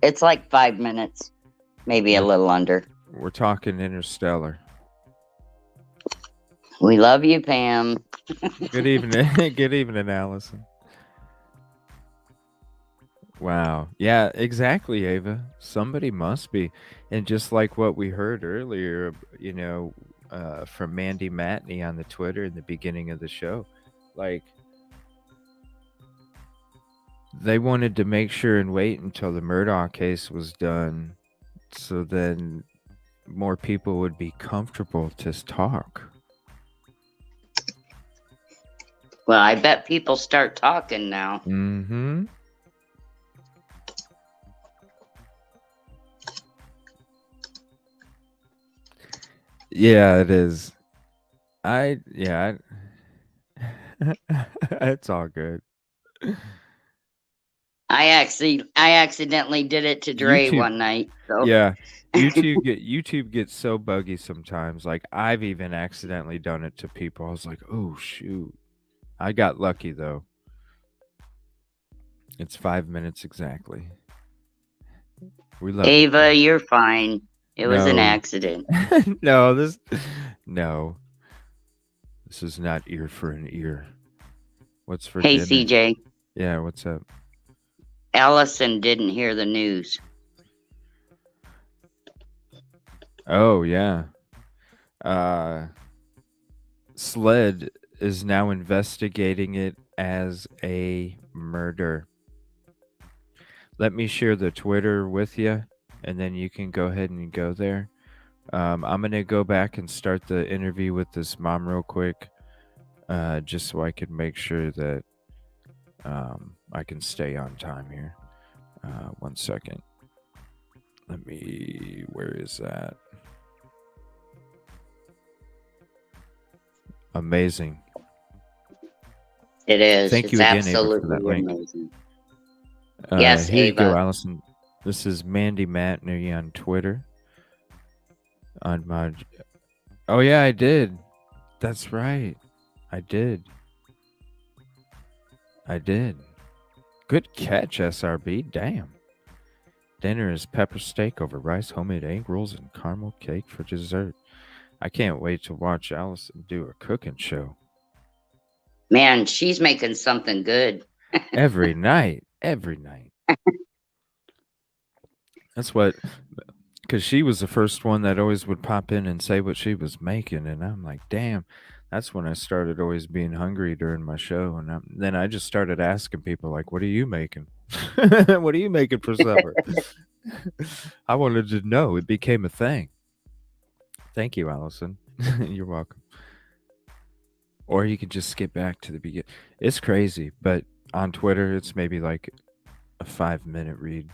It's like 5 minutes, maybe a little under. We're talking Interstellar. We love you, Pam. Good evening. Good evening, Allison. Wow. Yeah, exactly, Ava. Somebody must be. And just like what we heard earlier, from Mandy Matney on the Twitter in the beginning of the show, like they wanted to make sure and wait until the Murdaugh case was done so then more people would be comfortable to talk. Well, I bet people start talking now. Mm-hmm. Yeah, it is. It's all good. I accidentally did it to Dre YouTube, one night. So. yeah, YouTube gets so buggy sometimes. Like I've even accidentally done it to people. I was like, oh shoot. I got lucky though. It's 5 minutes exactly. We love Ava, you're fine. It was an accident. No, this is not ear for an ear. What's for Hey, dinner? CJ. Yeah, what's up? Allison didn't hear the news. Oh, yeah. SLED is now investigating it as a murder. Let me share the Twitter with you, and then you can go ahead and go there. I'm going to go back and start the interview with this mom real quick, just so I can make sure that I can stay on time here. 1 second. Where is that? Amazing. It is. Thank you again, Ava, for that link. Amazing. Yes, here Ava. you go, Allison. This is Mandy Matney on Twitter. Oh yeah, I did. That's right. I did. Good catch, SRB. Damn. Dinner is pepper steak over rice, homemade egg rolls, and caramel cake for dessert. I can't wait to watch Allison do a cooking show. Man, she's making something good. Every night. That's what, because she was the first one that always would pop in and say what she was making. And I'm like, damn, that's when I started always being hungry during my show. And then I just started asking people, like, what are you making? What are you making for supper? I wanted to know. It became a thing. Thank you, Allison. You're welcome. Or you can just skip back to the beginning. It's crazy, but on Twitter, it's maybe like a 5-minute read.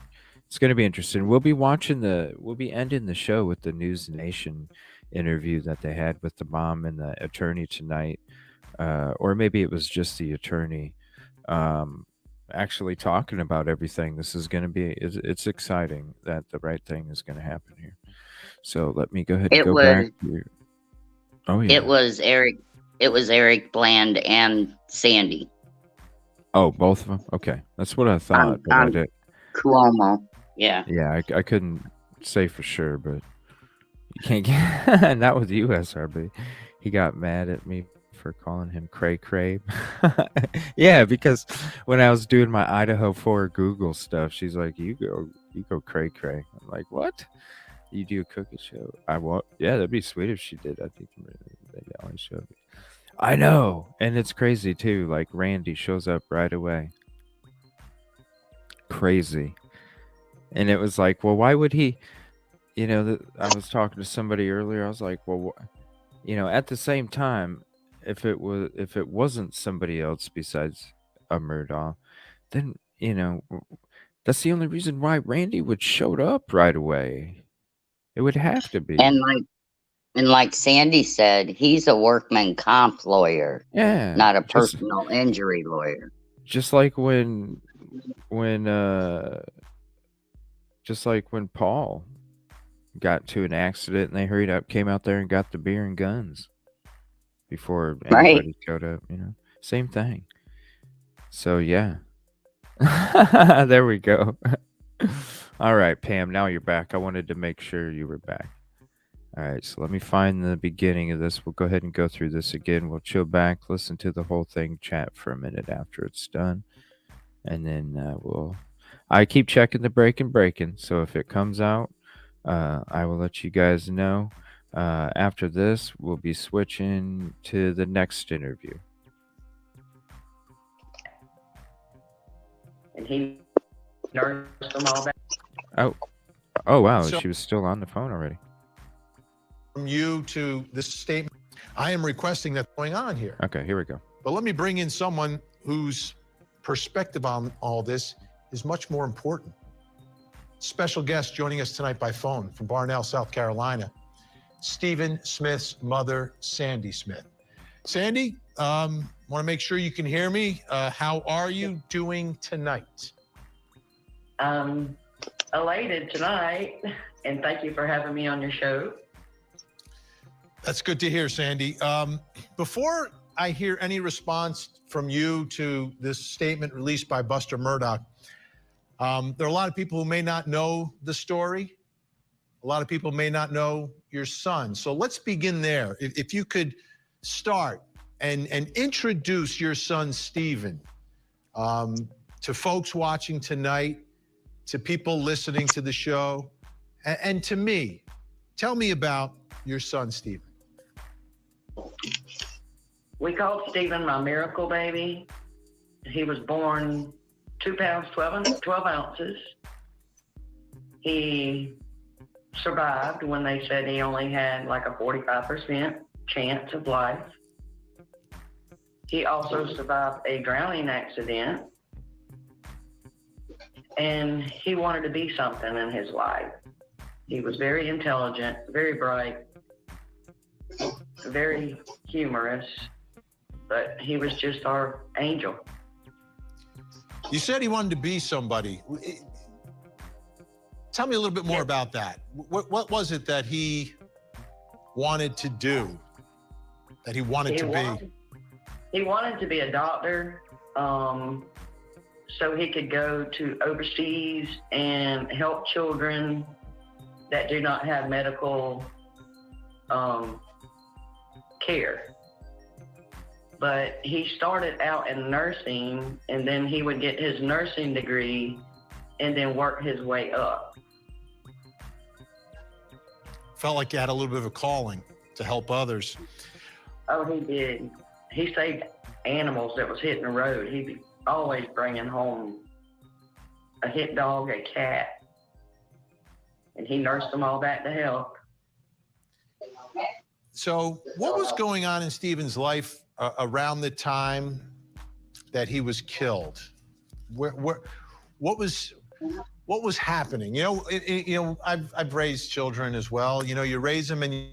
It's going to be interesting. We'll be ending the show with the News Nation interview that they had with the mom and the attorney tonight. Or maybe it was just the attorney actually talking about everything. This is going to be, it's exciting that the right thing is going to happen here. So let me go ahead and go back to, oh yeah. It was Eric Bland and Sandy. Oh, both of them? Okay. That's what I thought. But I did. Cuomo. Yeah. Yeah, I couldn't say for sure, but you can't get not with you, SRB. He got mad at me for calling him Cray Cray. Yeah, because when I was doing my Idaho 4 Google stuff, she's like, you go Cray Cray. I'm like, what? You do a cooking show? I want. Yeah, that'd be sweet if she did. I think they always showed me. I know, and it's crazy too. Like Randy shows up right away. Crazy. And it was like, well, why would he? I was talking to somebody earlier. I was like, well, at the same time, if it wasn't somebody else besides a Murdaugh, then That's the only reason why Randy would showed up right away. It would have to be. And like Sandy said, he's a workman comp lawyer, Yeah. not a personal injury lawyer. Just like when Paul got to an accident and they hurried up, came out there and got the beer and guns before anybody showed up, Same thing. So yeah. There we go. All right, Pam, now you're back. I wanted to make sure you were back. All right, so let me find the beginning of this. We'll go ahead and go through this again. We'll chill back, listen to the whole thing, chat for a minute after it's done. And then I keep checking the breaking. So if it comes out, I will let you guys know. After this, we'll be switching to the next interview. And he nursed them all back. Oh wow, So- she was still on the phone already. From you to this statement, I am requesting that's going on here. Okay, here we go. But let me bring in someone whose perspective on all this is much more important. Special guest joining us tonight by phone from Barnell, South Carolina, Stephen Smith's mother, Sandy Smith. Sandy, want to make sure you can hear me. How are you doing tonight? Elated tonight, and thank you for having me on your show. That's good to hear, Sandy. Before I hear any response from you to this statement released by Buster Murdoch, there are a lot of people who may not know the story. A lot of people may not know your son. So let's begin there. If you could start and introduce your son, Stephen, to folks watching tonight, to people listening to the show, and to me. Tell me about your son, Stephen. We called Stephen my miracle baby. He was born 2 pounds, 12 ounces. He survived when they said he only had like a 45% chance of life. He also survived a drowning accident. And he wanted to be something in his life. He was very intelligent, very bright, very humorous, but he was just our angel. You said he wanted to be somebody. Tell me a little bit more about that. What was it that he wanted to do, that he wanted to be? He wanted to be a doctor, so he could go to overseas and help children that do not have medical care. But he started out in nursing, and then he would get his nursing degree and then work his way up. Felt like you had a little bit of a calling to help others. Oh, he did. He saved animals that was hitting the road. He'd be always bringing home a hit dog, a cat, and he nursed them all back to health. So what was going on in Stephen's life around the time that he was killed? What was happening? I've raised children as well. You raise them, and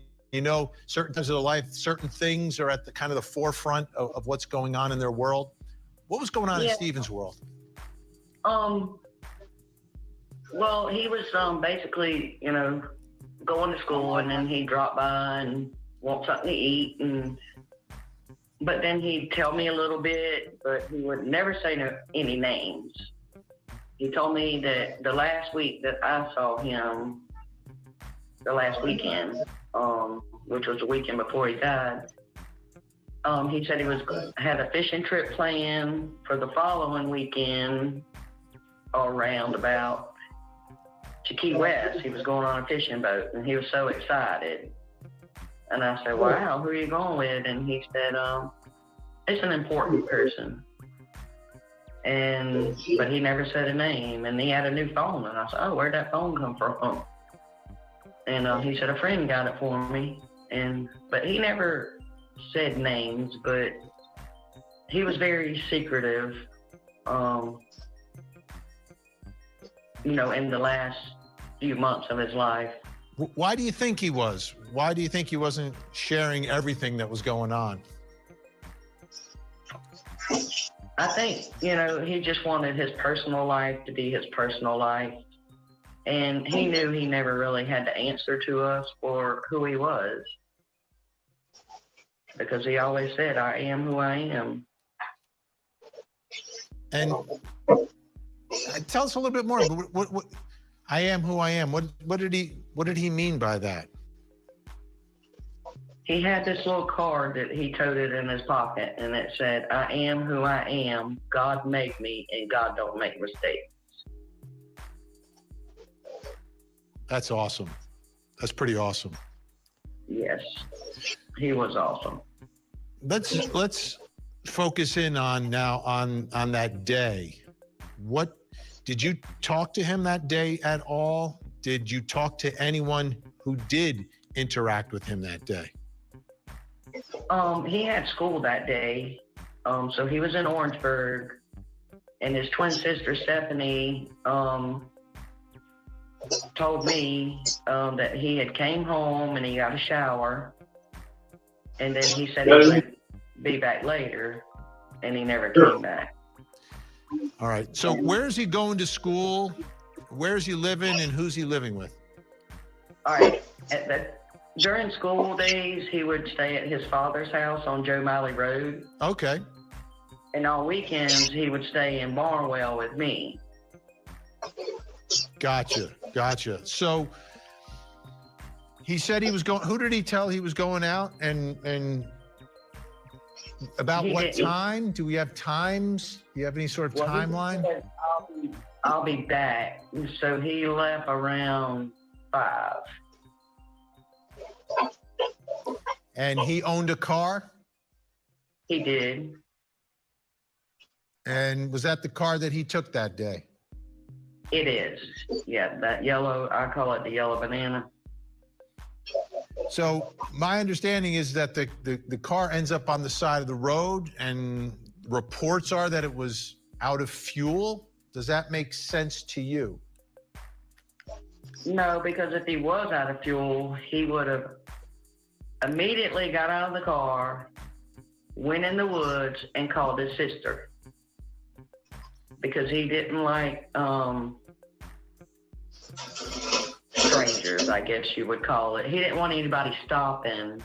certain times of their life, certain things are at the kind of the forefront of what's going on in their world. What was going on in Stephen's world? Well, he was basically, going to school, and then he'd drop by and want something to eat, but then he'd tell me a little bit, but he would never say any names. He told me that the last week that I saw him, the last weekend, which was the weekend before he died, he said he had a fishing trip planned for the following weekend, or roundabout, to Key West. He was going on a fishing boat, and he was so excited. And I said, wow, who are you going with? And he said, it's an important person. But he never said a name, and he had a new phone. And I said, oh, where'd that phone come from? And he said, a friend got it for me. But he never said names, but he was very secretive. in the last few months of his life. Why do you think he was? Why do you think he wasn't sharing everything that was going on? I think, he just wanted his personal life to be his personal life. And he knew he never really had to answer to us for who he was. Because he always said, I am who I am. And tell us a little bit more. What I am who I am. What did he mean by that? He had this little card that he toted in his pocket, and it said, I am who I am. God made me, and God don't make mistakes. That's awesome. That's pretty awesome. Yes, he was awesome. Let's focus in on that day. What did you talk to him that day at all? Did you talk to anyone who did interact with him that day? He had school that day. So he was in Orangeburg, and his twin sister Stephanie told me that he had came home and he got a shower, and then he said he would be back later, and he never came back. All right. So where is he going to school? Where is he living, and who's he living with? All right. During school days, he would stay at his father's house on Joe Malley Road. Okay. And on weekends, he would stay in Barnwell with me. Gotcha. So he said he was going. Who did he tell he was going out, and about what time? Do we have times? Do you have any sort of timeline? He said, I'll be back. So he left around 5. And he owned a car? He did. And was that the car that he took that day? It is. Yeah, that yellow, I call it the yellow banana. So my understanding is that the car ends up on the side of the road, and reports are that it was out of fuel. Does that make sense to you? No, because if he was out of fuel, he would have immediately got out of the car, went in the woods, and called his sister. Because he didn't like strangers, I guess you would call it. He didn't want anybody stopping.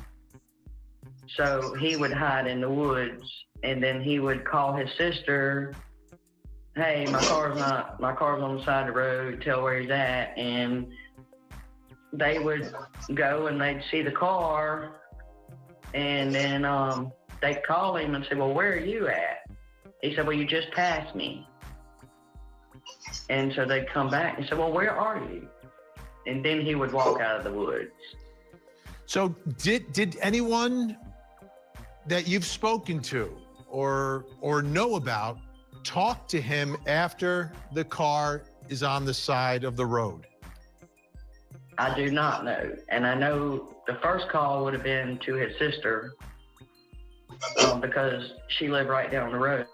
So he would hide in the woods, and then he would call his sister, hey, my car's on the side of the road, tell where he's at. And they would go and they'd see the car, and then they'd call him and say, well, where are you at? He said, well, you just passed me. And so they'd come back and say, well, where are you? And then he would walk out of the woods. So did anyone that you've spoken to or know about talk to him after the car is on the side of the road? I do not know. And I know the first call would have been to his sister because she lived right down the road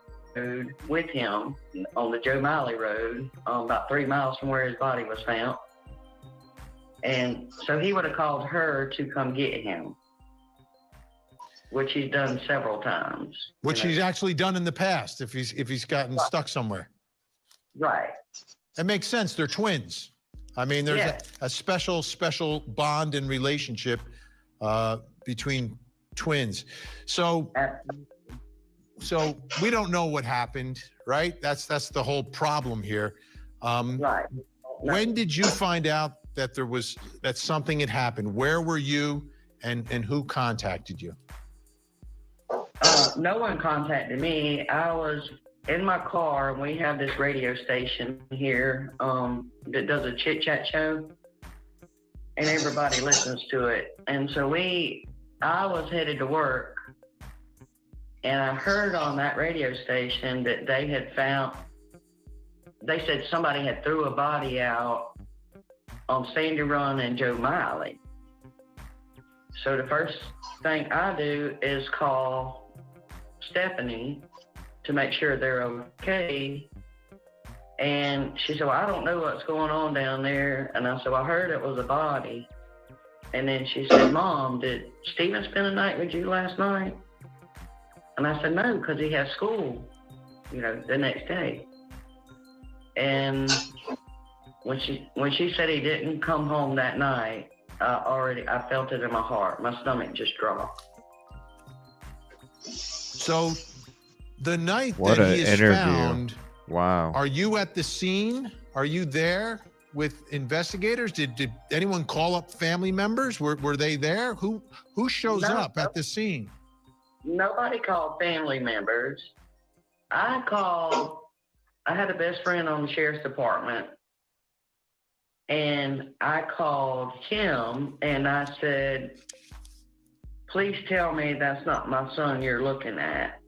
with him on the Joe Malley Road, about 3 miles from where his body was found. And so he would have called her to come get him, which he's done several times. Which he's actually done in the past if he's gotten stuck somewhere. Right. That makes sense. They're twins. I mean, there's a special bond and relationship between twins. So we don't know what happened, right? That's the whole problem here. Right. When did you find out that something had happened? Where were you, and who contacted you? No one contacted me. I was in my car, and we have this radio station here that does a chit-chat show, and everybody listens to it. And so I was headed to work, and I heard on that radio station that they said somebody had threw a body out on Sandy Run and Joe Malley. So the first thing I do is call Stephanie to make sure they're okay. And she said, well, I don't know what's going on down there. And I said, well, I heard it was a body. And then she said, Mom, did Stephen spend the night with you last night? And I said, no, because he has school, the next day. And when she said he didn't come home that night, I felt it in my heart. My stomach just dropped. So the night What that an he is interview. found, Wow. are you at the scene? Are you there with investigators? Did anyone call up family members? Were they there? Who shows up at the scene? Nobody called family members. I had a best friend on the sheriff's department, and I called him and I said, please tell me that's not my son you're looking at.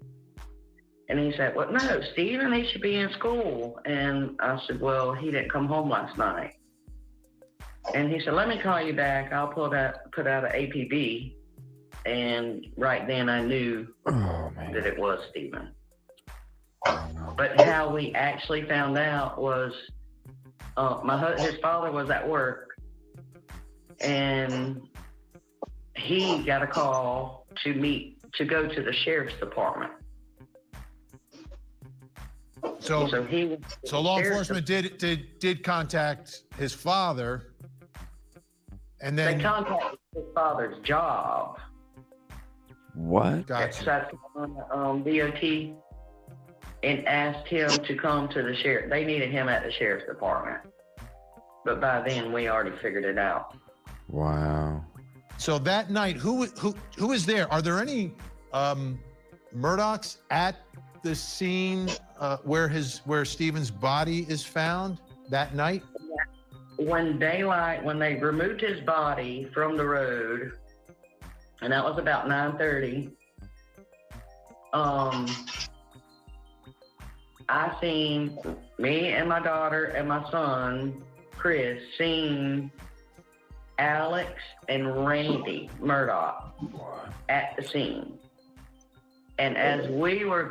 And he said, well, no, Stephen, he should be in school. And I said, well, he didn't come home last night. And he said, let me call you back. I'll put out an APB. And right then I knew that it was Stephen. But how we actually found out was his father was at work, and he got a call to go to the sheriff's department. So law enforcement did contact his father, and then they contacted his father's job. What? Gotcha. On DOT, and asked him to come to the sheriff. They needed him at the sheriff's department, but by then we already figured it out. Wow. So that night, who is there? Are there any Murdochs at the scene where Stephen's body is found that night? When they removed his body from the road, and that was about 9:30. I seen me and my daughter and my son, Chris, seen Alex and Randy Murdoch at the scene. And as we were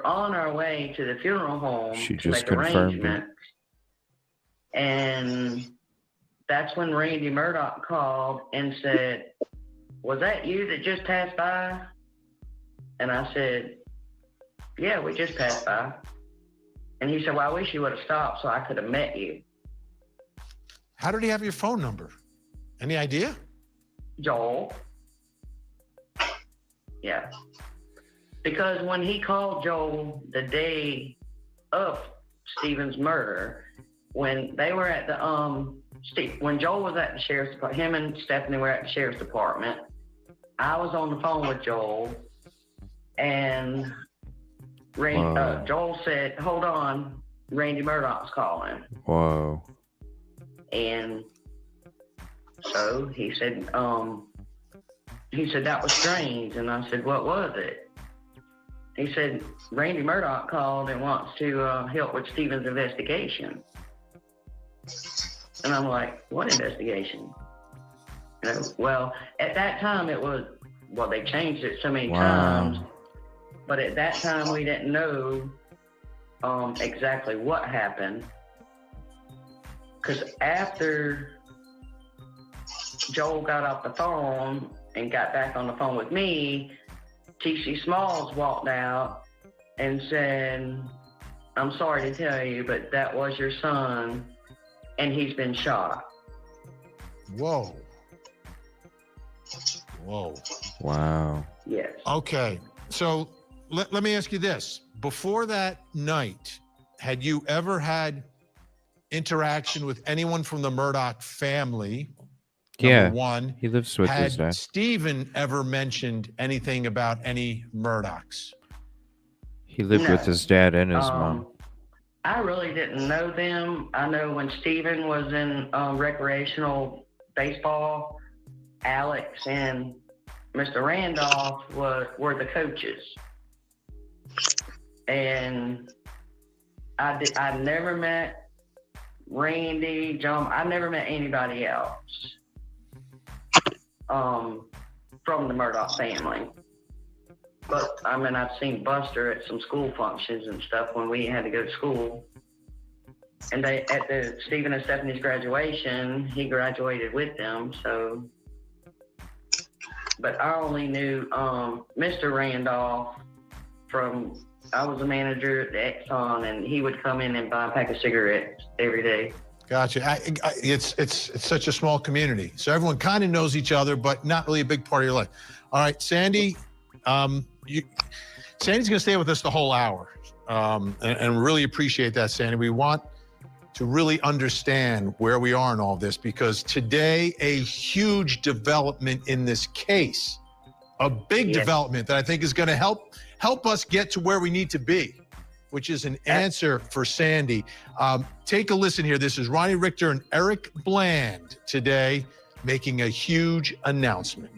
on our way to the funeral home to make arrangements. And that's when Randy Murdoch called and said, was that you that just passed by? And I said, yeah, we just passed by. And he said, well, I wish you would have stopped so I could have met you. How did he have your phone number? Any idea? Joel. Yeah. Because when he called Joel the day of Stephen's murder, when they were at the when Joel was at the sheriff's department, him and Stephanie were at the sheriff's department, I was on the phone with Joel, and Joel said, hold on, Randy Murdoch's calling. Whoa. And so he said that was strange. And I said, what was it? He said, Randy Murdoch called and wants to help with Stephen's investigation. And I'm like, what investigation? Well, at that time they changed it so many times. But at that time, we didn't know exactly what happened. Because after Joel got off the phone and got back on the phone with me, T.C. Smalls walked out and said, I'm sorry to tell you, but that was your son, and he's been shot. Whoa. Wow. Yes. Okay. So let me ask you this. Before that night, had you ever had interaction with anyone from the Murdoch family? Number one. He lives with his dad. Had Stephen ever mentioned anything about any Murdochs? He lived with his dad and his mom. I really didn't know them. I know when Stephen was in recreational baseball, Alex and Mr. Randolph were the coaches. And I never met Randy, John. I never met anybody else from the Murdoch family. But I mean, I've seen Buster at some school functions and stuff when we had to go to school. And they, at the Stephen and Stephanie's graduation, he graduated with them. So, but I only knew Mr. Randolph from, I was a manager at the Exxon, and he would come in and buy a pack of cigarettes every day. Gotcha. It's such a small community, so everyone kind of knows each other, but not really a big part of your life. All right, Sandy, Sandy's going to stay with us the whole hour, and really appreciate that, Sandy. We want to really understand where we are in all this, because today a huge development in this case, a big development that I think is going to help us get to where we need to be, which is an answer for Sandy. Take a listen here. This is Ronnie Richter and Eric Bland today making a huge announcement.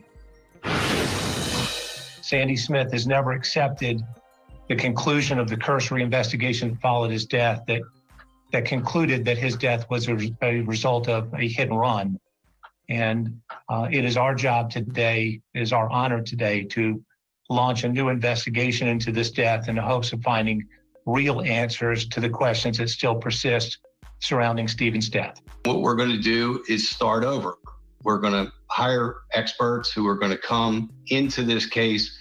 Sandy Smith has never accepted the conclusion of the cursory investigation that followed his death that concluded that his death was a result of a hit and run. And it is our job today, it is our honor today to launch a new investigation into this death in the hopes of finding real answers to the questions that still persist surrounding Stephen's death. What we're going to do is start over. We're going to hire experts who are going to come into this case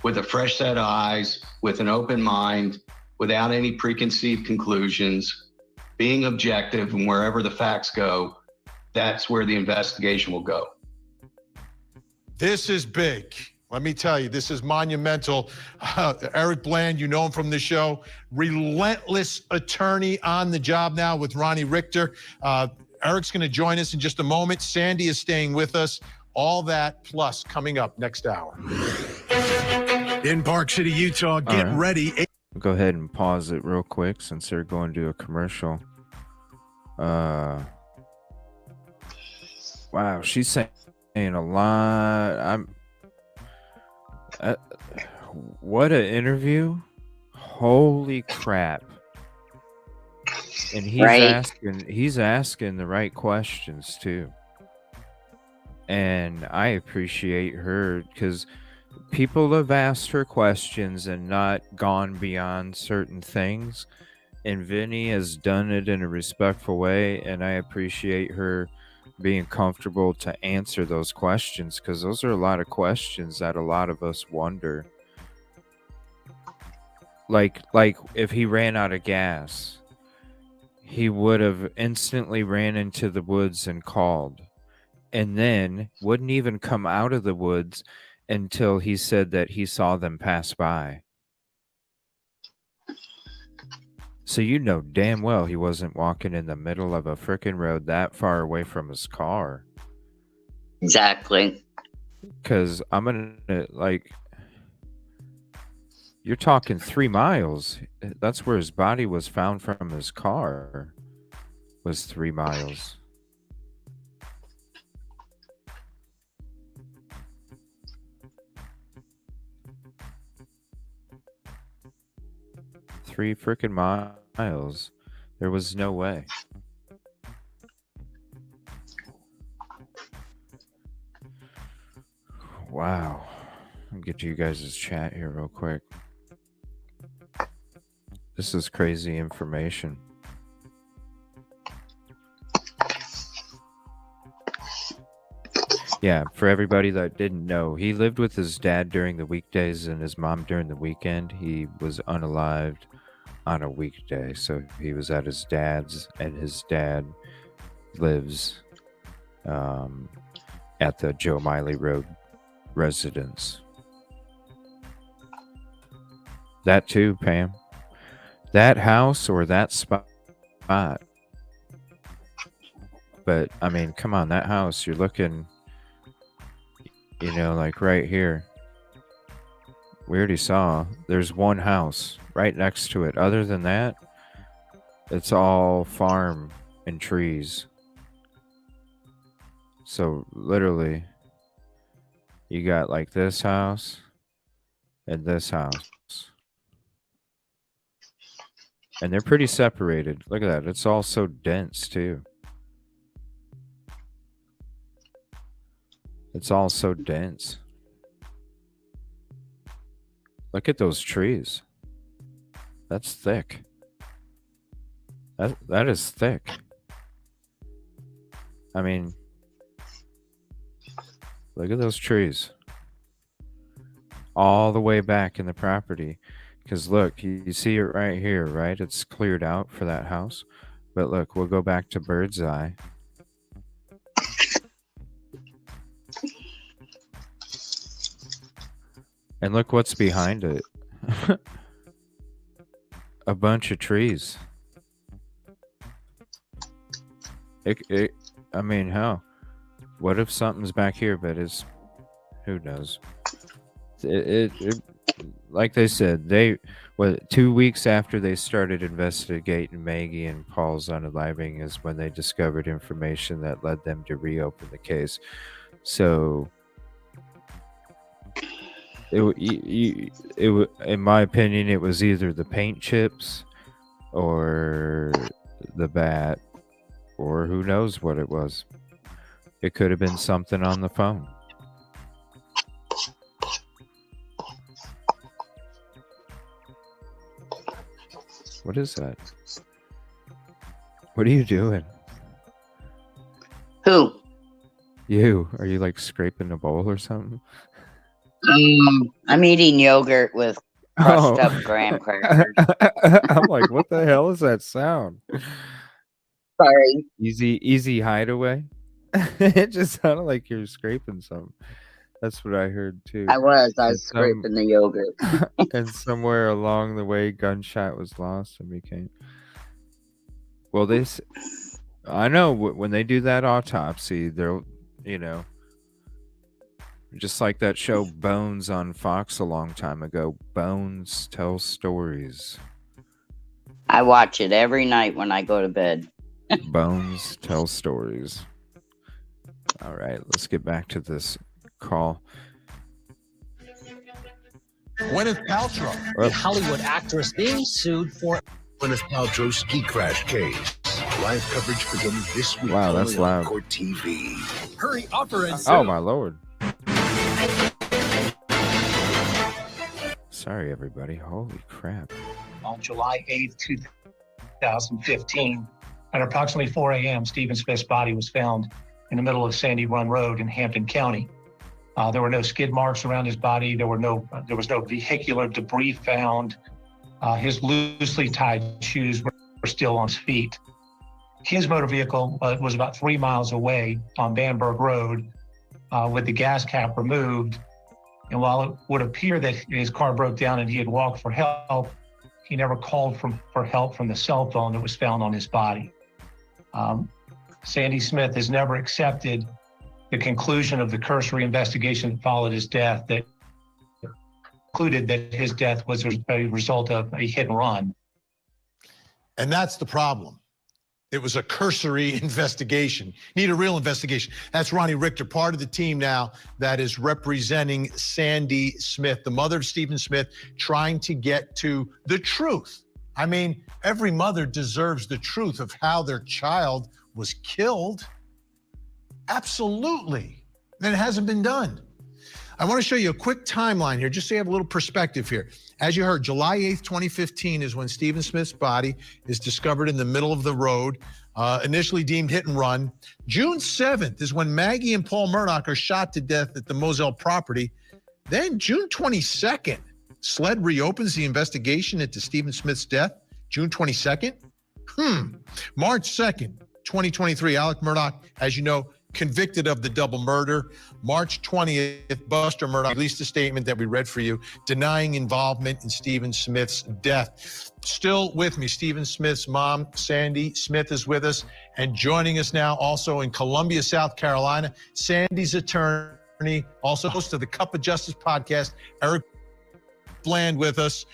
with a fresh set of eyes, with an open mind, without any preconceived conclusions, being objective, and wherever the facts go, that's where the investigation will go. This is big. Let me tell you, this is monumental. Eric Bland, you know him from the show, relentless attorney on the job now with Ronnie Richter. Eric's going to join us in just a moment. Sandy is staying with us. All that plus coming up next hour. In Park City, Utah, get ready. Go ahead and pause it real quick since they're going to a commercial. Wow, she's saying a lot. What an interview. Holy crap. And he's asking the right questions too. And I appreciate her, because people have asked her questions and not gone beyond certain things. And Vinny has done it in a respectful way. And I appreciate her being comfortable to answer those questions, because those are a lot of questions that a lot of us wonder. Like if he ran out of gas, he would have instantly ran into the woods and called, and then wouldn't even come out of the woods until he said that he saw them pass by. So you know damn well he wasn't walking in the middle of a frickin' road that far away from his car. Exactly. Because I'm gonna, like, you're talking 3 miles. That's where his body was found from his car, was 3 miles. Three freaking miles. There was no way. Wow. I'll get to you guys' chat here real quick. This is crazy information. Yeah, for everybody that didn't know, he lived with his dad during the weekdays and his mom during the weekend. He was unalived on a weekday, so he was at his dad's, and his dad lives at the Joe Miley Road residence. That too, Pam. That house or that spot. But, I mean, come on, that house, you're looking, you know, like right here. We already saw there's one house right next to it. Other than that, it's all farm and trees. So literally, you got like this house and this house. And they're pretty separated. Look at that. It's all so dense too. It's all so dense. Look at those trees. That's thick. That is thick. I mean, look at those trees. All the way back in the property. Because look, you see it right here, right? It's cleared out for that house. But look, we'll go back to bird's eye. And look what's behind it. A bunch of trees. I mean, hell, what if something's back here, but who knows? Like they said, 2 weeks after they started investigating Maggie and Paul's unaliving is when they discovered information that led them to reopen the case. So, in my opinion, it was either the paint chips or the bat, or who knows what it was. It could have been something on the phone. What is that? What are you doing? Who? You. Are you like scraping a bowl or something? I'm eating yogurt with crushed up graham crackers. I'm like, what the hell is that sound? Sorry. Easy hideaway. It just sounded like you're scraping something. That's what I heard too. I was scraping the yogurt. And somewhere along the way, gunshot was lost and became. Well, I know when they do that autopsy, they'll, just like that show Bones on Fox a long time ago. Bones tell stories. I watch it every night when I go to bed. Bones tell stories. All right, let's get back to this call. Gwyneth Paltrow, the Hollywood actress, being sued for Gwyneth Paltrow's ski crash case. Live coverage begins this week. Wow, that's loud. Court TV. Hurry, offer and Oh my lord! Sorry, everybody. Holy crap! On July 8th, 2015, at approximately 4 a.m., Stephen Smith's body was found in the middle of Sandy Run Road in Hampton County. There were no skid marks around his body. There was no vehicular debris found. His loosely tied shoes were still on his feet. His motor vehicle was about 3 miles away on Bamberg Road with the gas cap removed. And while it would appear that his car broke down and he had walked for help, he never called for help from the cell phone that was found on his body. Sandy Smith has never accepted the conclusion of the cursory investigation that followed his death that concluded that his death was a result of a hit and run. And that's the problem. It was a cursory investigation. Need a real investigation. That's Ronnie Richter, part of the team now that is representing Sandy Smith, the mother of Stephen Smith, trying to get to the truth. I mean, every mother deserves the truth of how their child was killed. Absolutely. And it hasn't been done. I want to show you a quick timeline here, just so you have a little perspective here. As you heard, July 8th, 2015 is when Stephen Smith's body is discovered in the middle of the road, initially deemed hit and run. June 7th is when Maggie and Paul Murdaugh are shot to death at the Moselle property. Then June 22nd, SLED reopens the investigation into Stephen Smith's death. June 22nd. March 2nd, 2023, Alec Murdaugh, as you know, convicted of the double murder. March 20th, Buster Murdaugh released a statement that we read for you, denying involvement in Stephen Smith's death. Still with me, Stephen Smith's mom, Sandy Smith, is with us, and joining us now also in Columbia, South Carolina, Sandy's attorney, also host of the Cup of Justice podcast, Eric Bland, with us.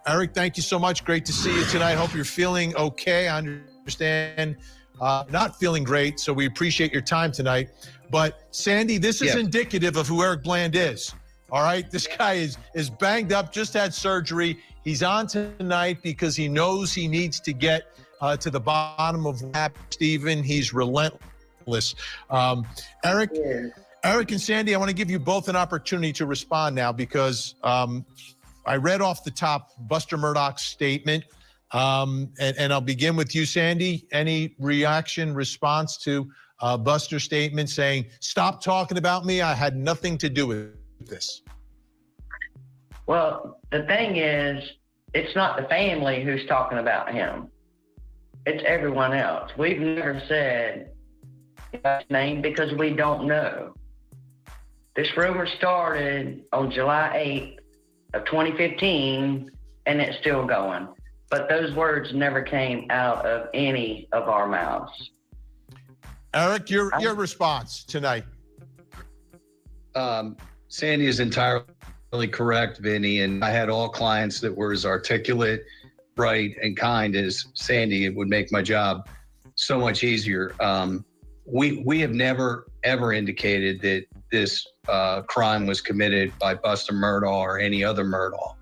Eric, thank you so much. Great to see you tonight. Hope you're feeling okay. I understand not feeling great, so we appreciate your time tonight. But Sandy, this is indicative of who Eric Bland is. All right, this guy is banged up, just had surgery. He's on tonight because he knows he needs to get to the bottom of what happened. Stephen, he's relentless. Eric and Sandy, I want to give you both an opportunity to respond now because I read off the top Buster Murdaugh's statement. And I'll begin with you, Sandy. Any reaction, response to Buster's statement saying, "Stop talking about me. I had nothing to do with this"? Well, the thing is, it's not the family who's talking about him. It's everyone else. We've never said his name because we don't know. This rumor started on July 8th of 2015, and it's still going. But those words never came out of any of our mouths. Eric, your response tonight. Sandy is entirely correct, Vinny, and I had all clients that were as articulate, bright, and kind as Sandy. It would make my job so much easier. We have never, ever indicated that this crime was committed by Buster Murdaugh or any other Murdaugh.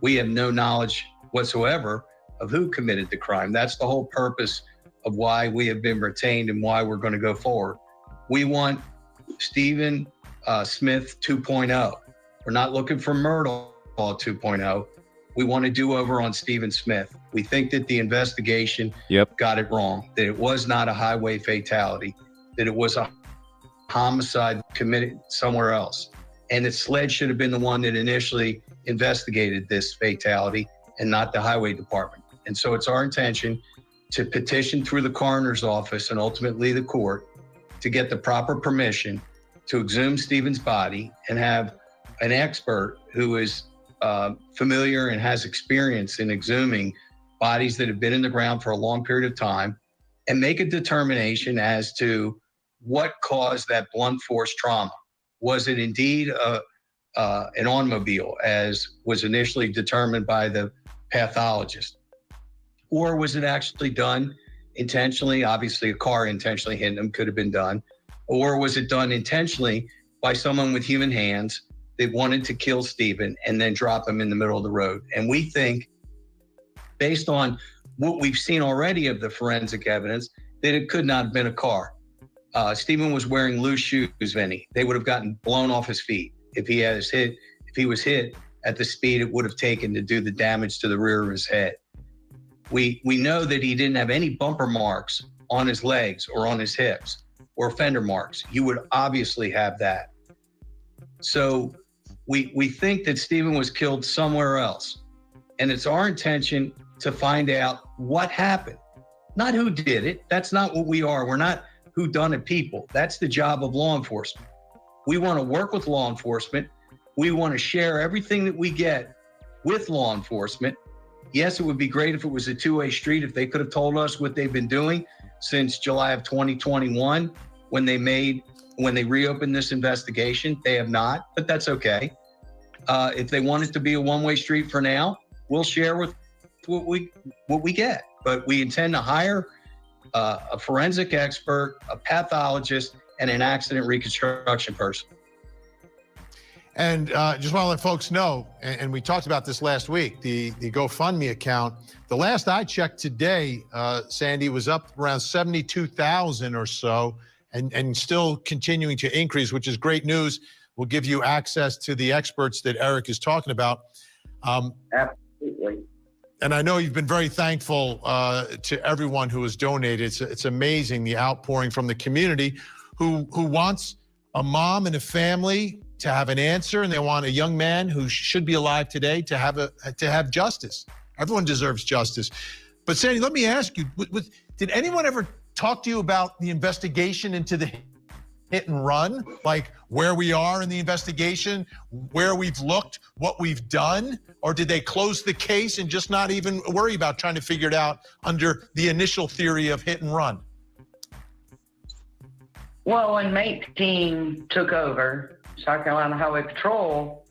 We have no knowledge whatsoever of who committed the crime. That's the whole purpose of why we have been retained and why we're going to go forward. We want Stephen Smith 2.0. We're not looking for Murdaugh 2.0. We want to do over on Stephen Smith. We think that the investigation got it wrong, that it was not a highway fatality, that it was a homicide committed somewhere else. And that SLED should have been the one that initially investigated this fatality and not the highway department. And so it's our intention to petition through the coroner's office and ultimately the court to get the proper permission to exhume Stephen's body and have an expert who is familiar and has experience in exhuming bodies that have been in the ground for a long period of time and make a determination as to what caused that blunt force trauma. Was it indeed an automobile, as was initially determined by the pathologist? Or was it actually done intentionally? Obviously, a car intentionally hitting him could have been done. Or was it done intentionally by someone with human hands that wanted to kill Stephen and then drop him in the middle of the road? And we think, based on what we've seen already of the forensic evidence, that it could not have been a car. Stephen was wearing loose shoes, Vinny. They would have gotten blown off his feet if he was hit at the speed it would have taken to do the damage to the rear of his head. We know that he didn't have any bumper marks on his legs or on his hips or fender marks. You would obviously have that. So we think that Stephen was killed somewhere else. And it's our intention to find out what happened, not who did it. That's not what we are. We're not whodunit people. That's the job of law enforcement. We want to work with law enforcement. We want to share everything that we get with law enforcement. Yes, it would be great if it was a two-way street, if they could have told us what they've been doing since July of 2021 when they reopened this investigation. They have not, but that's okay. If they want it to be a one-way street for now, we'll share with what we get. But we intend to hire a forensic expert, a pathologist, and an accident reconstruction person. And just want to let folks know, and we talked about this last week, the GoFundMe account. The last I checked today, Sandy, was up around 72,000 or so, and still continuing to increase, which is great news. We'll give you access to the experts that Eric is talking about. Absolutely. And I know you've been very thankful to everyone who has donated. It's amazing, the outpouring from the community who wants a mom and a family to have an answer, and they want a young man who should be alive today to have justice. Everyone deserves justice. But Sandy, let me ask you, did anyone ever talk to you about the investigation into the hit and run? Like where we are in the investigation, where we've looked, what we've done? Or did they close the case and just not even worry about trying to figure it out under the initial theory of hit and run? Well, when Mate's team took over South Carolina Highway Patrol,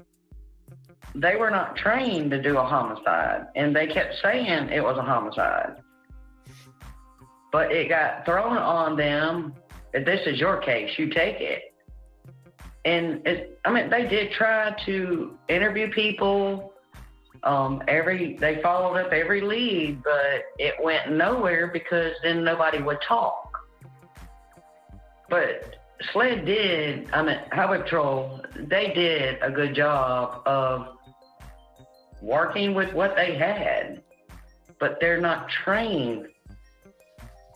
they were not trained to do a homicide, and they kept saying it was a homicide. But it got thrown on them, this is your case, you take it. And they did try to interview people. They followed up every lead, but it went nowhere because then nobody would talk. But SLED did, Highway Patrol, they did a good job of working with what they had. but they're not trained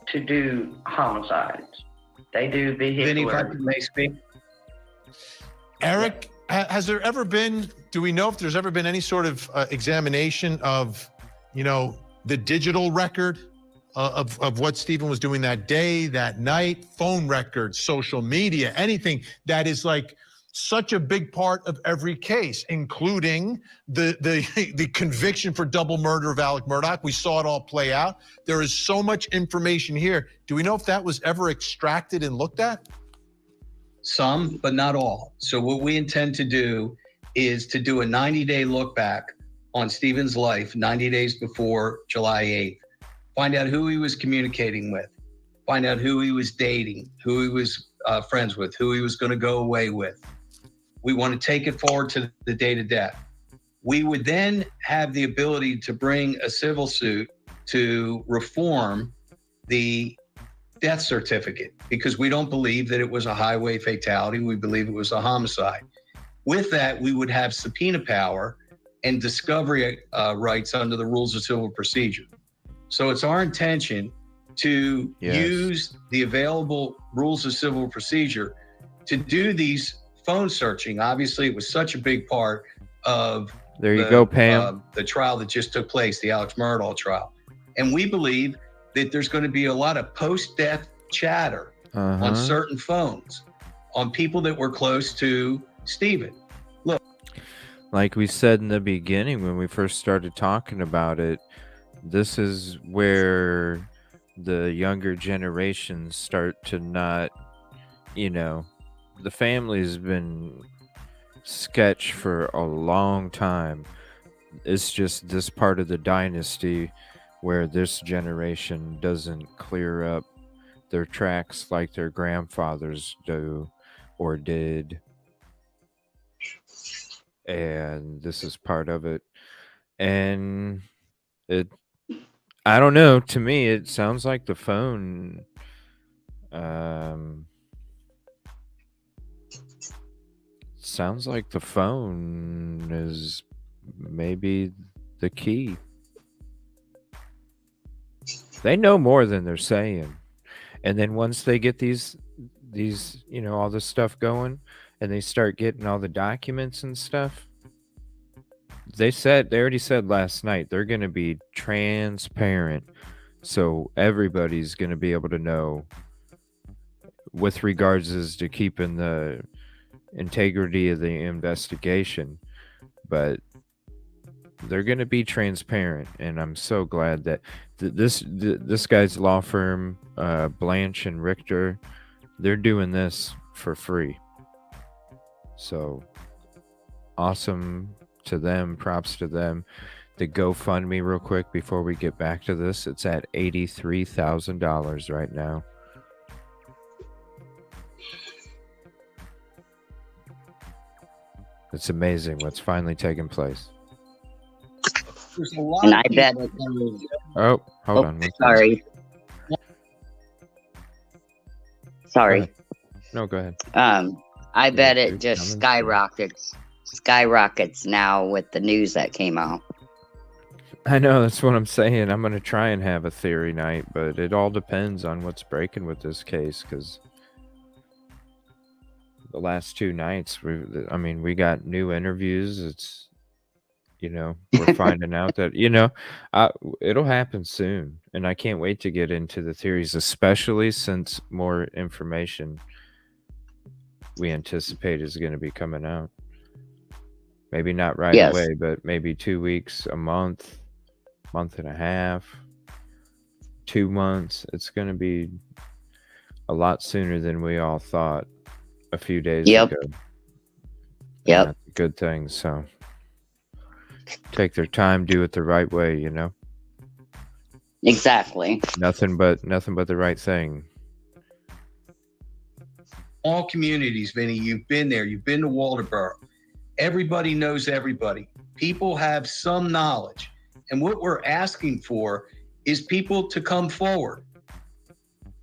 to do homicides. They do vehicular. Vinny, if I may speak. Eric, has there ever been, do we know if there's ever been any sort of examination of, the digital record of what Stephen was doing that day, that night, phone records, social media, anything that is like such a big part of every case, including the conviction for double murder of Alec Murdaugh? We saw it all play out. There is so much information here. Do we know if that was ever extracted and looked at? Some, but not all. So what we intend to do is to do a 90-day look back on Stephen's life, 90 days before July 8th. Find out who he was communicating with, find out who he was dating, who he was friends with, who he was going to go away with. We want to take it forward to the date of death. We would then have the ability to bring a civil suit to reform the death certificate, because we don't believe that it was a highway fatality. We believe it was a homicide. With that, we would have subpoena power and discovery rights under the rules of civil procedure. So it's our intention to use the available rules of civil procedure to do these phone searching. Obviously, it was such a big part of Pam. The trial that just took place, the Alex Murdaugh trial. And we believe that there's going to be a lot of post-death chatter on certain phones, on people that were close to Stephen. Look. Like we said in the beginning when we first started talking about it, this is where the younger generations start to not, the family's been sketched for a long time. It's just this part of the dynasty where this generation doesn't clear up their tracks like their grandfathers do or did. And this is part of it. And I don't know, to me it sounds like the phone is maybe the key. They know more than they're saying. And then once they get these all this stuff going and they start getting all the documents and stuff, they already said last night they're going to be transparent. So everybody's going to be able to know with regards as to keeping the integrity of the investigation. But they're going to be transparent, and I'm so glad that this guy's law firm, Blanche and Richter, they're doing this for free. So awesome to them, props to them. The GoFundMe real quick before we get back to this, it's at $83,000 right now. It's amazing what's finally taking place. And I bet. Oh, hold on. Sorry. Sorry. No, go ahead. I bet it just skyrockets now with the news that came out. I know, that's what I'm saying. I'm going to try and have a theory night, but it all depends on what's breaking with this case, because the last two nights, we got new interviews. It's, we're finding out that, it'll happen soon. And I can't wait to get into the theories, especially since more information we anticipate is going to be coming out. Maybe not right away, but maybe 2 weeks, a month and a half, 2 months. It's going to be a lot sooner than we all thought a few days ago. Yep. That's a good thing. So take their time, do it the right way, Exactly. Nothing but the right thing. All communities, Vinny, you've been there. You've been to Waldeboro. Everybody knows everybody. People have some knowledge. And what we're asking for is people to come forward.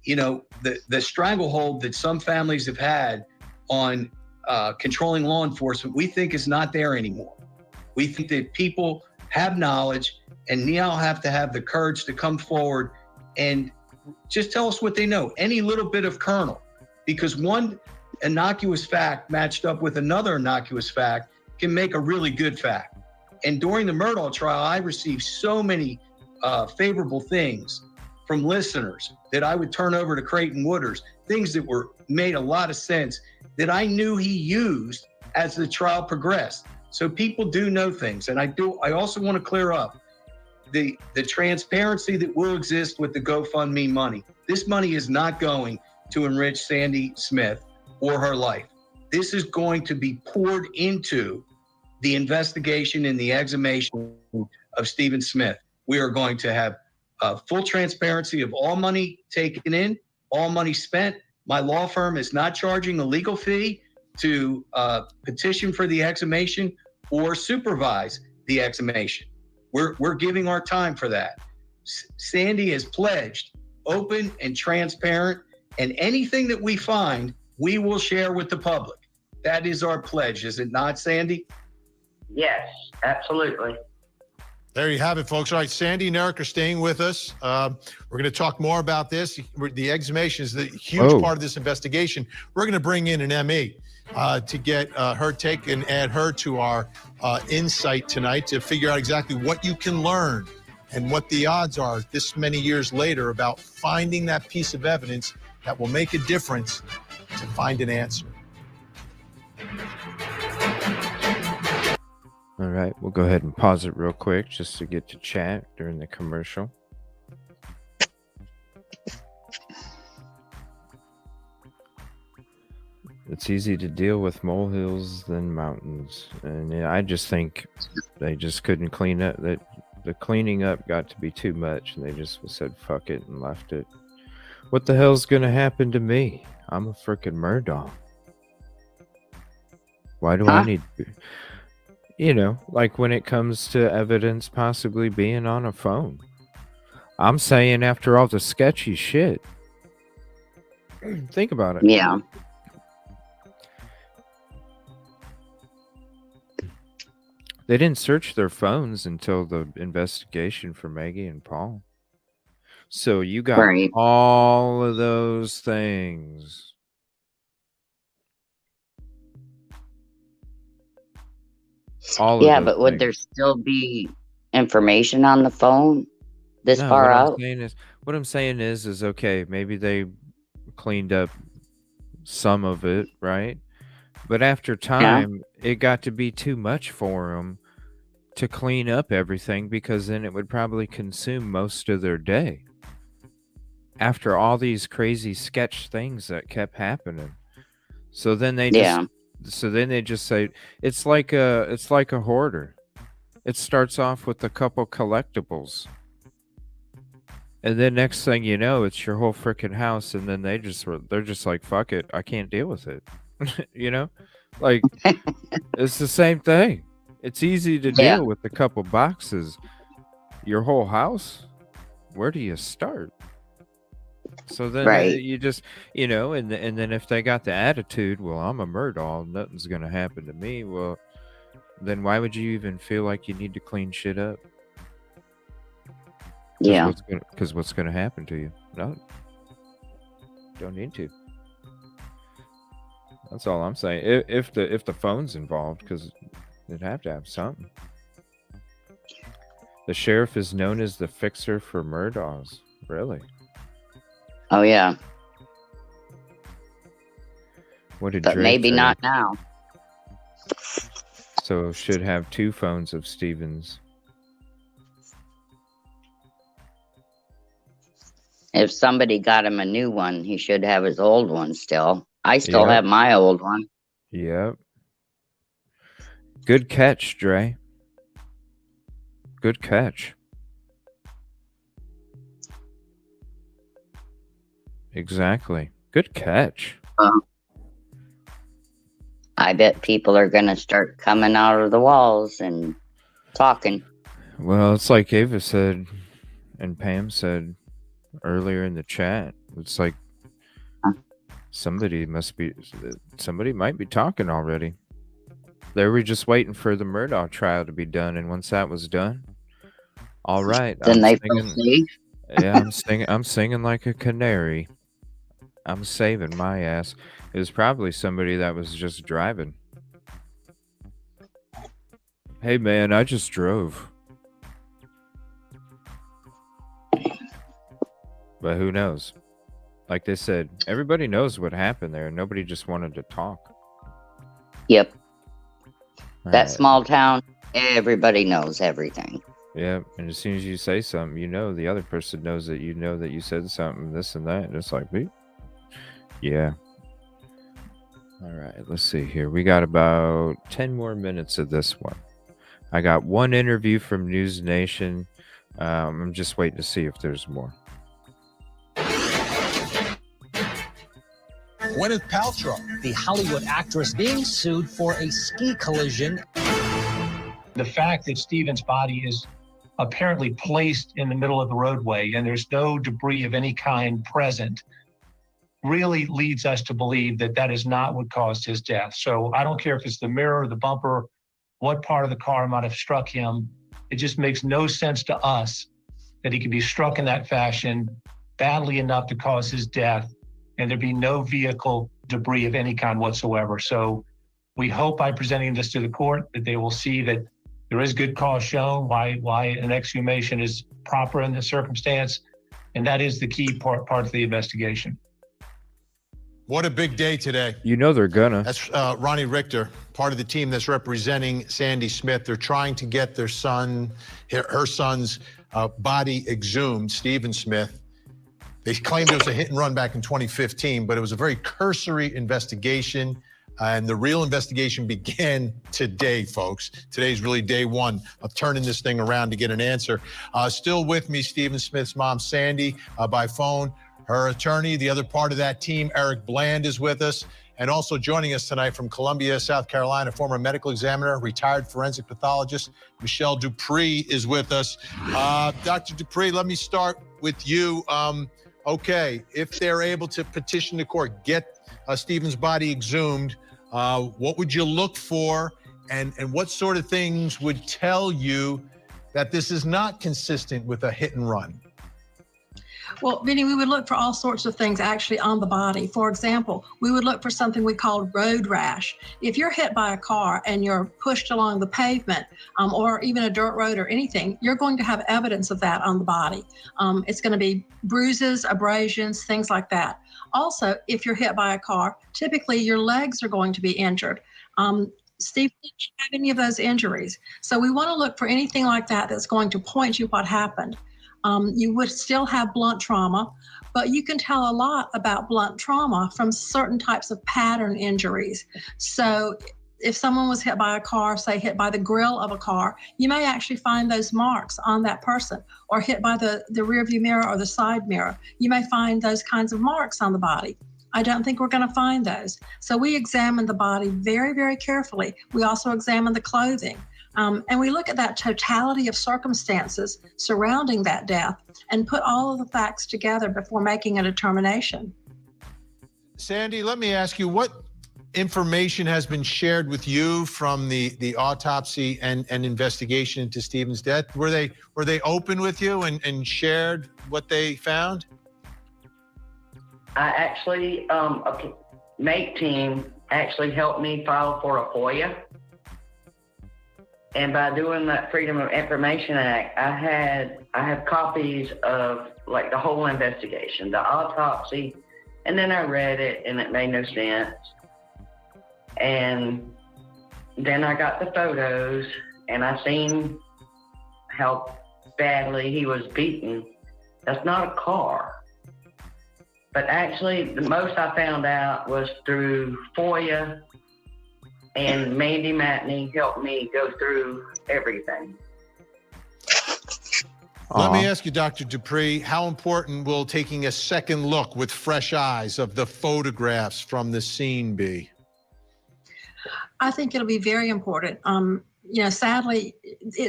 The stranglehold that some families have had on controlling law enforcement, we think is not there anymore. We think that people have knowledge and Neil have to have the courage to come forward and just tell us what they know, any little bit of kernel, because one innocuous fact matched up with another innocuous fact can make a really good fact. And during the Murdaugh trial, I received so many favorable things from listeners that I would turn over to Creighton Wooders, things that made a lot of sense that I knew he used as the trial progressed. So people do know things. And I also want to clear up the transparency that will exist with the GoFundMe money. This money is not going to enrich Sandy Smith or her life. This is going to be poured into the investigation and the exhumation of Stephen Smith. We are going to have full transparency of all money taken in, all money spent. My law firm is not charging a legal fee to petition for the exhumation or supervise the exhumation. We're giving our time for that. Sandy has pledged open and transparent, and anything that we find, we will share with the public. That is our pledge, is it not, Sandy? Yes, absolutely. There you have it, folks. All right, Sandy and Eric are staying with us. We're going to talk more about this. The exhumation is the huge part of this investigation. We're going to bring in an ME to get her take and add her to our insight tonight to figure out exactly what you can learn and what the odds are this many years later about finding that piece of evidence that will make a difference to find an answer. All right, we'll go ahead and pause it real quick just to get to chat during the commercial. It's easy to deal with molehills than mountains. And yeah, I just think they just couldn't clean up. That the cleaning up got to be too much, and they just said fuck it and left it. What the hell's gonna happen to me? I'm a freaking Murdaugh. Why do I need to? You know, like when it comes to evidence possibly being on a phone. I'm saying after all the sketchy shit. Think about it. Yeah. They didn't search their phones until the investigation for Maggie and Paul. So you got all of those things. Yeah, but would there still be information on the phone this far out? What I'm saying is okay, maybe they cleaned up some of it, right? But after time, it got to be too much for them to clean up everything, because then it would probably consume most of their day. After all these crazy sketch things that kept happening. So then they just say it's like a hoarder. It starts off with a couple collectibles. And then next thing you know, it's your whole freaking house, and then they're just like, fuck it, I can't deal with it. You know? Like it's the same thing. It's easy to deal with a couple boxes. Your whole house? Where do you start? So then you just, you know, and then if they got the attitude, well, I'm a Murdaugh, nothing's going to happen to me. Well, then why would you even feel like you need to clean shit up? Yeah. Because what's going to happen to you? No. Don't need to. That's all I'm saying. If the phone's involved, because they'd have to have something. The sheriff is known as the fixer for Murdaughs. Really? Oh yeah. What did but Drake maybe say? Not now. So should have 2 phones of Stevens. If somebody got him a new one, he should have his old one still. I still have my old one. Yep. Good catch, Dre. Good catch. Exactly. Good catch. I bet people are going to start coming out of the walls and talking. Well, it's like Ava said and Pam said earlier in the chat. It's like somebody might be talking already. They were just waiting for the Murdaugh trial to be done, and once that was done, All right. Then I'm they feel singing. safe. Yeah, I'm singing like a canary. I'm saving my ass. It was probably somebody that was just driving. Hey man, I just drove. But who knows? Like they said, everybody knows what happened there. Nobody just wanted to talk. Yep. That Alright. small town, everybody knows everything. Yeah, and as soon as you say something, you know the other person knows that you said something, this and that, and it's like, me? Yeah. All right, let's see here. We got about 10 more minutes of this one. I got one interview from News Nation. I'm just waiting to see if there's more. Gwyneth Paltrow, the Hollywood actress, being sued for a ski collision. The fact that Stephen's body is apparently placed in the middle of the roadway and there's no debris of any kind present really leads us to believe that that is not what caused his death. So I don't care if it's the mirror, the bumper, what part of the car might have struck him. It just makes no sense to us that he could be struck in that fashion badly enough to cause his death and there be no vehicle debris of any kind whatsoever. So we hope by presenting this to the court that they will see that there is good cause shown why an exhumation is proper in this circumstance. And that is the key part of the investigation. What a big day today. You know they're gonna. That's Ronnie Richter, part of the team that's representing Sandy Smith. They're trying to get their son, her son's body exhumed, Stephen Smith. They claimed it was a hit and run back in 2015, but it was a very cursory investigation. And the real investigation began today, folks. Today's really day one of turning this thing around to get an answer. Still with me, Stephen Smith's mom, Sandy, by phone. Her attorney, the other part of that team, Eric Bland, is with us. And also joining us tonight from Columbia, South Carolina, former medical examiner, retired forensic pathologist, Michelle Dupree is with us. Dr. Dupree, let me start with you. Okay, if they're able to petition the court, get Stephen's body exhumed, what would you look for? And what sort of things would tell you that this is not consistent with a hit and run? Well, Vinny, we would look for all sorts of things actually on the body. For example, we would look for something we call road rash. If you're hit by a car and you're pushed along the pavement or even a dirt road or anything, you're going to have evidence of that on the body. It's going to be bruises, abrasions, things like that. Also, if you're hit by a car, typically your legs are going to be injured. Steve didn't have any of those injuries. So we want to look for anything like that that's going to point you what happened. You would still have blunt trauma, but you can tell a lot about blunt trauma from certain types of pattern injuries. So if someone was hit by a car, say hit by the grill of a car, you may actually find those marks on that person, or hit by the rear view mirror or the side mirror. You may find those kinds of marks on the body. I don't think we're going to find those. So we examine the body very, very carefully. We also examine the clothing. And we look at that totality of circumstances surrounding that death and put all of the facts together before making a determination. Sandy, let me ask you, what information has been shared with you from the autopsy and investigation into Stephen's death? Were they open with you and shared what they found? I actually, a MAKE team actually helped me file for a FOIA. And by doing that Freedom of Information Act, I have copies of like the whole investigation, the autopsy, and then I read it and it made no sense. And then I got the photos and I seen how badly he was beaten. That's not a car. But actually, the most I found out was through FOIA, and Mandy Matney helped me go through everything. Let me ask you, Dr. Dupree, how important will taking a second look with fresh eyes of the photographs from the scene be? I think it'll be very important. Sadly,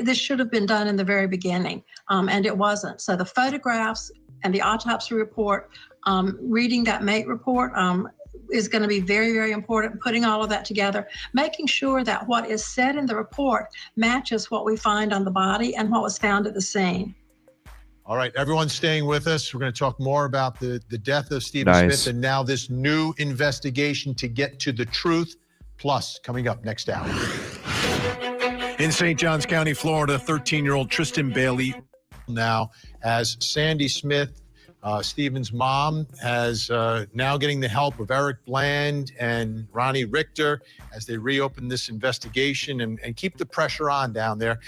this should have been done in the very beginning, and it wasn't. So the photographs and the autopsy report, reading that MAKE report, is going to be very, very important, putting all of that together, making sure that what is said in the report matches what we find on the body and what was found at the scene. All right, everyone's staying with us. We're going to talk more about the death of Stephen Smith and now this new investigation to get to the truth. Plus, coming up next hour. In St. Johns County, Florida, 13-year-old Tristan Bailey now as Sandy Smith, Stephen's mom, has now getting the help of Eric Bland and Ronnie Richter as they reopen this investigation and keep the pressure on down there.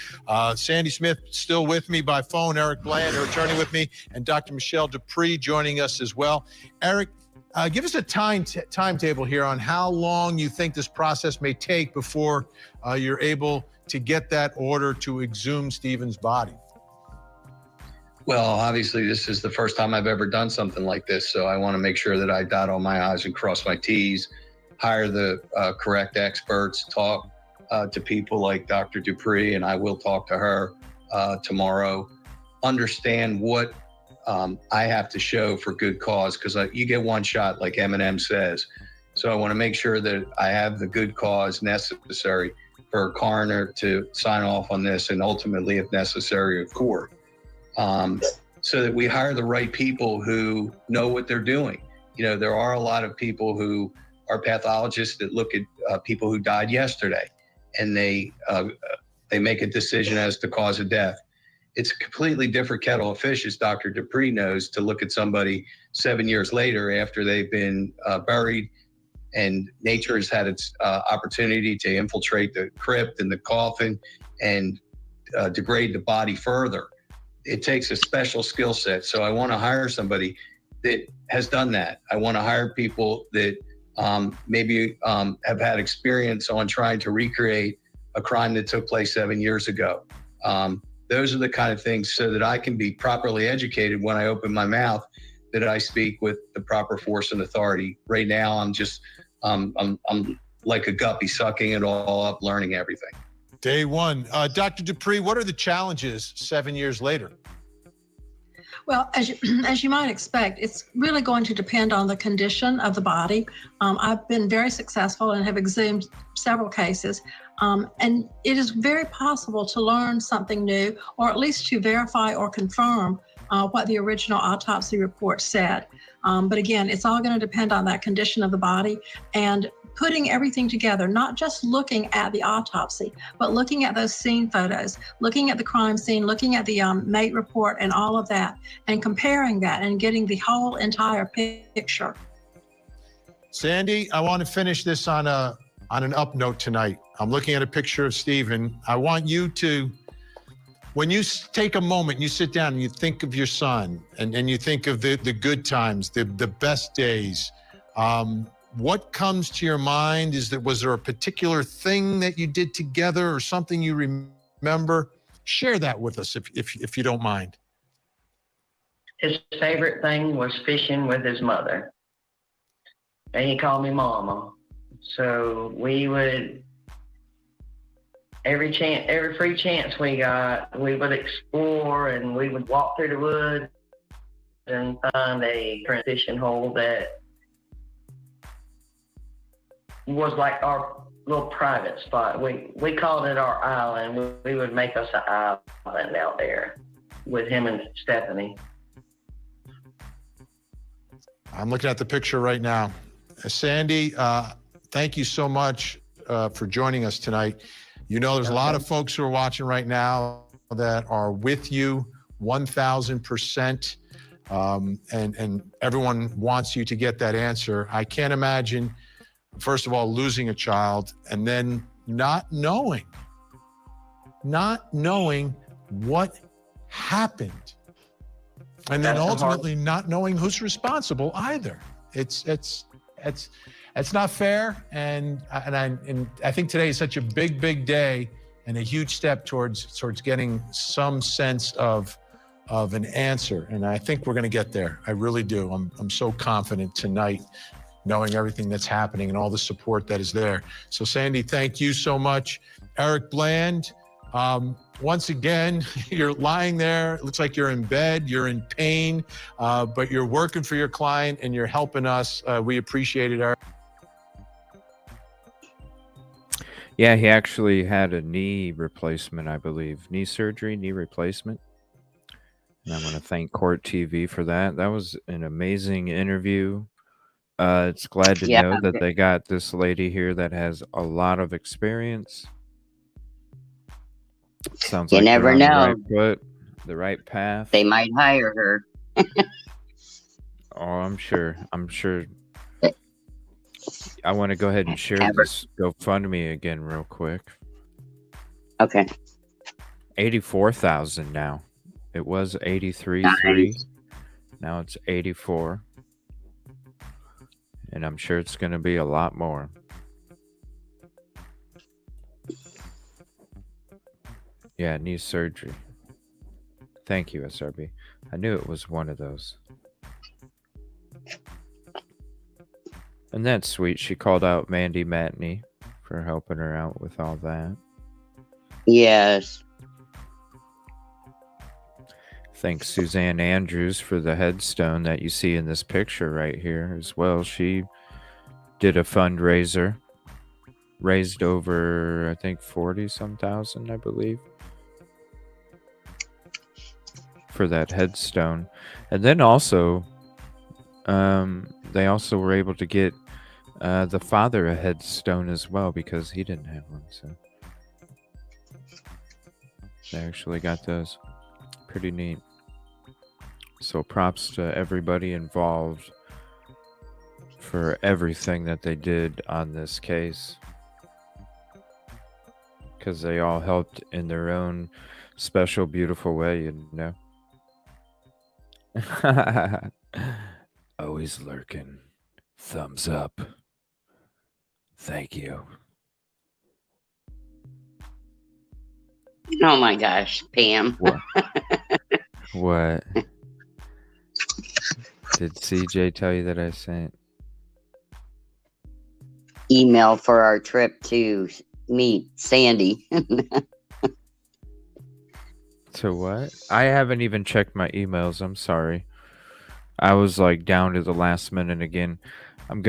Sandy Smith still with me by phone, Eric Bland, her attorney, with me, and Dr. Michelle Dupree joining us as well. Eric, give us a timetable here on how long you think this process may take before you're able to get that order to exhume Stephen's body. Well, obviously, this is the first time I've ever done something like this, so I want to make sure that I dot all my I's and cross my T's, hire the correct experts, talk to people like Dr. Dupree, and I will talk to her tomorrow, understand what I have to show for good cause, because you get one shot, like Eminem says. So I want to make sure that I have the good cause necessary for a coroner to sign off on this, and ultimately, if necessary, a court. So that we hire the right people who know what they're doing. You know, there are a lot of people who are pathologists that look at people who died yesterday, and they make a decision as to cause of death. It's a completely different kettle of fish, as Dr. Dupree knows, to look at somebody 7 years later after they've been buried, and nature has had its opportunity to infiltrate the crypt and the coffin and degrade the body further. It takes a special skill set. So I want to hire somebody that has done that. I want to hire people that maybe have had experience on trying to recreate a crime that took place 7 years ago. Those are the kind of things so that I can be properly educated when I open my mouth, that I speak with the proper force and authority. Right now, I'm just, I'm like a guppy, sucking it all up, learning everything. Day one. Dr. Dupree, what are the challenges 7 years later? Well, as you might expect, it's really going to depend on the condition of the body. I've been very successful and have exhumed several cases. And it is very possible to learn something new, or at least to verify or confirm what the original autopsy report said. But again, it's all going to depend on that condition of the body and putting everything together, not just looking at the autopsy, but looking at those scene photos, looking at the crime scene, looking at the mate report and all of that, and comparing that and getting the whole entire picture. Sandy, I want to finish this on an up note tonight. I'm looking at a picture of Stephen. I want you to, when you take a moment, you sit down and you think of your son, and you think of the good times, the best days, what comes to your mind? Was there a particular thing that you did together or something you remember? Share that with us if you don't mind. His favorite thing was fishing with his mother. And he called me Mama. So we would, every free chance we got, we would explore, and we would walk through the woods and find a fishing hole that was like our little private spot. We called it our island. We would make us an island out there with him and Stephanie. I'm looking at the picture right now. Sandy, thank you so much for joining us tonight. You know, there's a lot of folks who are watching right now that are with you 1,000%. And everyone wants you to get that answer. I can't imagine, first of all, losing a child and then not knowing what happened. And then ultimately not knowing who's responsible either. It's not fair. And I think today is such a big day and a huge step towards getting some sense of an answer. And I think we're going to get there. I really do. I'm so confident tonight, knowing everything that's happening and all the support that is there. So Sandy, thank you so much. Eric Bland, Once again, you're lying there. It looks like you're in bed. You're in pain, but you're working for your client and you're helping us. We appreciate it, Eric. Yeah, he actually had a knee replacement, I believe. Knee surgery, knee replacement. And I want to thank Court TV for that. That was an amazing interview. It's glad to know that they got this lady here that has a lot of experience. Sounds you like never they're on know. the right foot, the right path. They might hire her. Oh, I'm sure. I'm sure. I want to go ahead and share this GoFundMe again real quick. Okay. 84,000 now. It was 83.3. Nice. Now it's 84. And I'm sure it's going to be a lot more. Yeah, knee surgery. Thank you, SRB. I knew it was one of those. And that's sweet. She called out Mandy Matney for helping her out with all that. Yes. Thanks Suzanne Andrews for the headstone that you see in this picture right here as well. She did a fundraiser, raised over, I think, 40-some thousand, I believe, for that headstone. And then also, they also were able to get the father a headstone as well because he didn't have one. So they actually got those. Pretty neat. So props to everybody involved for everything that they did on this case, because they all helped in their own special, beautiful way, you know. Always lurking. Thumbs up. Thank you. Oh my gosh, Pam. What? Did CJ tell you that I sent email for our trip to meet Sandy? To what? I haven't even checked my emails. I'm sorry. I was like down to the last minute again. I'm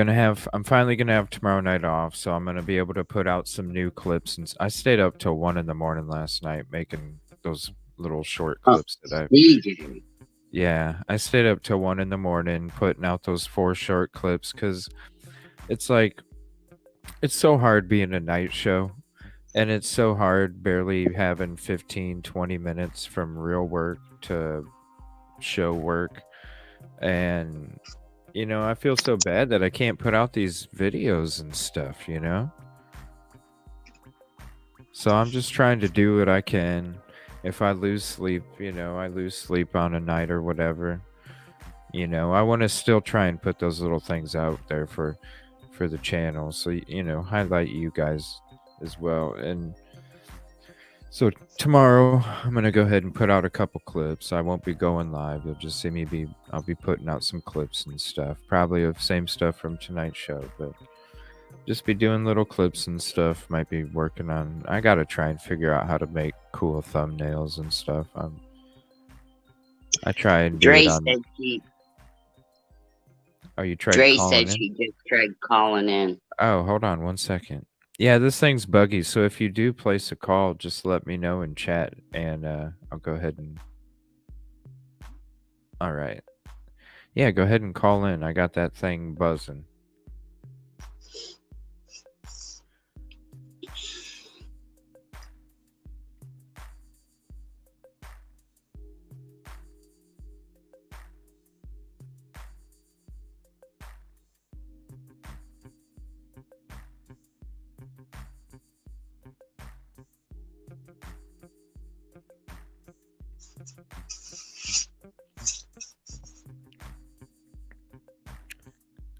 finally gonna have tomorrow night off, so I'm gonna be able to put out some new clips. And I stayed up till 1 a.m. last night making those little short clips that Yeah, I stayed up till 1 a.m. putting out those 4 short clips because it's like, it's so hard being a night show, and it's so hard barely having 15-20 minutes from real work to show work. And you know, I feel so bad that I can't put out these videos and stuff, you know? So I'm just trying to do what I can. If I lose sleep, you know, I lose sleep on a night or whatever. You know, I want to still try and put those little things out there for the channel. So, you know, highlight you guys as well. And so tomorrow I'm going to go ahead and put out a couple clips. I won't be going live. You'll just see me I'll be putting out some clips and stuff. Probably of same stuff from tonight's show, but just be doing little clips and stuff. Might be working on, I got to try and figure out how to make cool thumbnails and stuff. I try and do it on. Oh, you tried Dre calling said in? she just tried calling in. Oh, hold on 1 second. Yeah, this thing's buggy, so if you do place a call, just let me know in chat, and I'll go ahead and... All right. Yeah, go ahead and call in. I got that thing buzzing.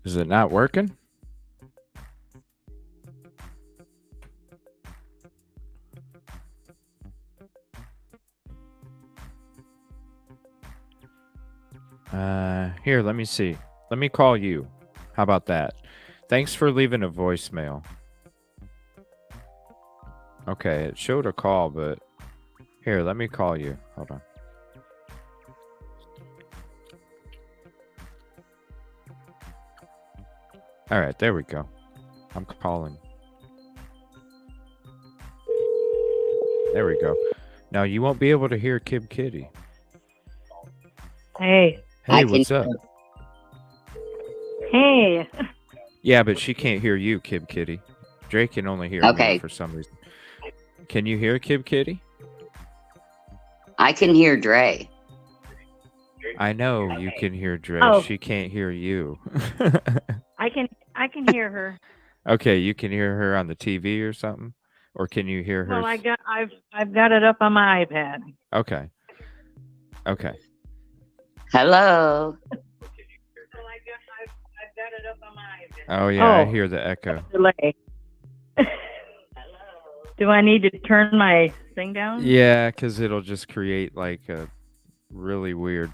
Is it not working? Here, let me see. Let me call you. How about that? Thanks for leaving a voicemail. Okay, it showed a call, but Here, let me call you. Hold on. All right, there we go. I'm calling. There we go. Now you won't be able to hear Kib Kitty. Hey. Hey, what's up? Hey. Yeah, but she can't hear you, Kib Kitty. Drake can only hear me for some reason. Can you hear Kib Kitty? I can hear Dre. I know you can hear Dre. Oh. She can't hear you. I can hear her. Okay, you can hear her on the TV or something, or can you hear her? Well, I've got it up on my iPad. Okay. Okay. Hello. Oh yeah, I hear the echo. Delay. Do I need to turn my thing down? Yeah, because it'll just create like a really weird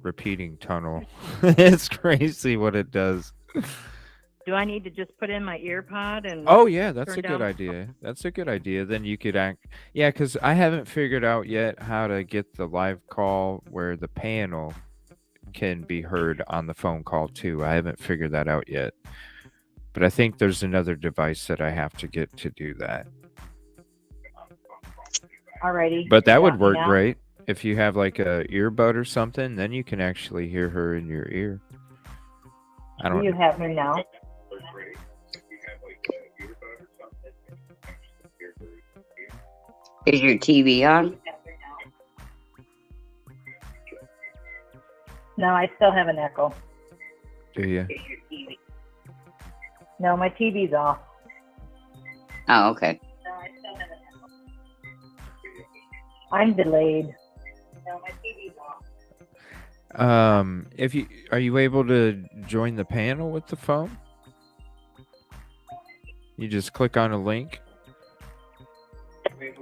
repeating tunnel. It's crazy what it does. Do I need to just put in my ear pod and? Oh yeah, that's turn a good down- idea. That's a good idea. Then you could act. Yeah, because I haven't figured out yet how to get the live call where the panel can be heard on the phone call too. I haven't figured that out yet. But I think there's another device that I have to get to do that. Alrighty. But that You would got me work now? great. If you have like a earbud or something, then you can actually hear her in your ear. I don't You have me now. Is your TV on? No, I still have an echo. do you? No, my TV's off. Oh, okay. I'm delayed. If you are you able to join the panel with the phone? You just click on a link.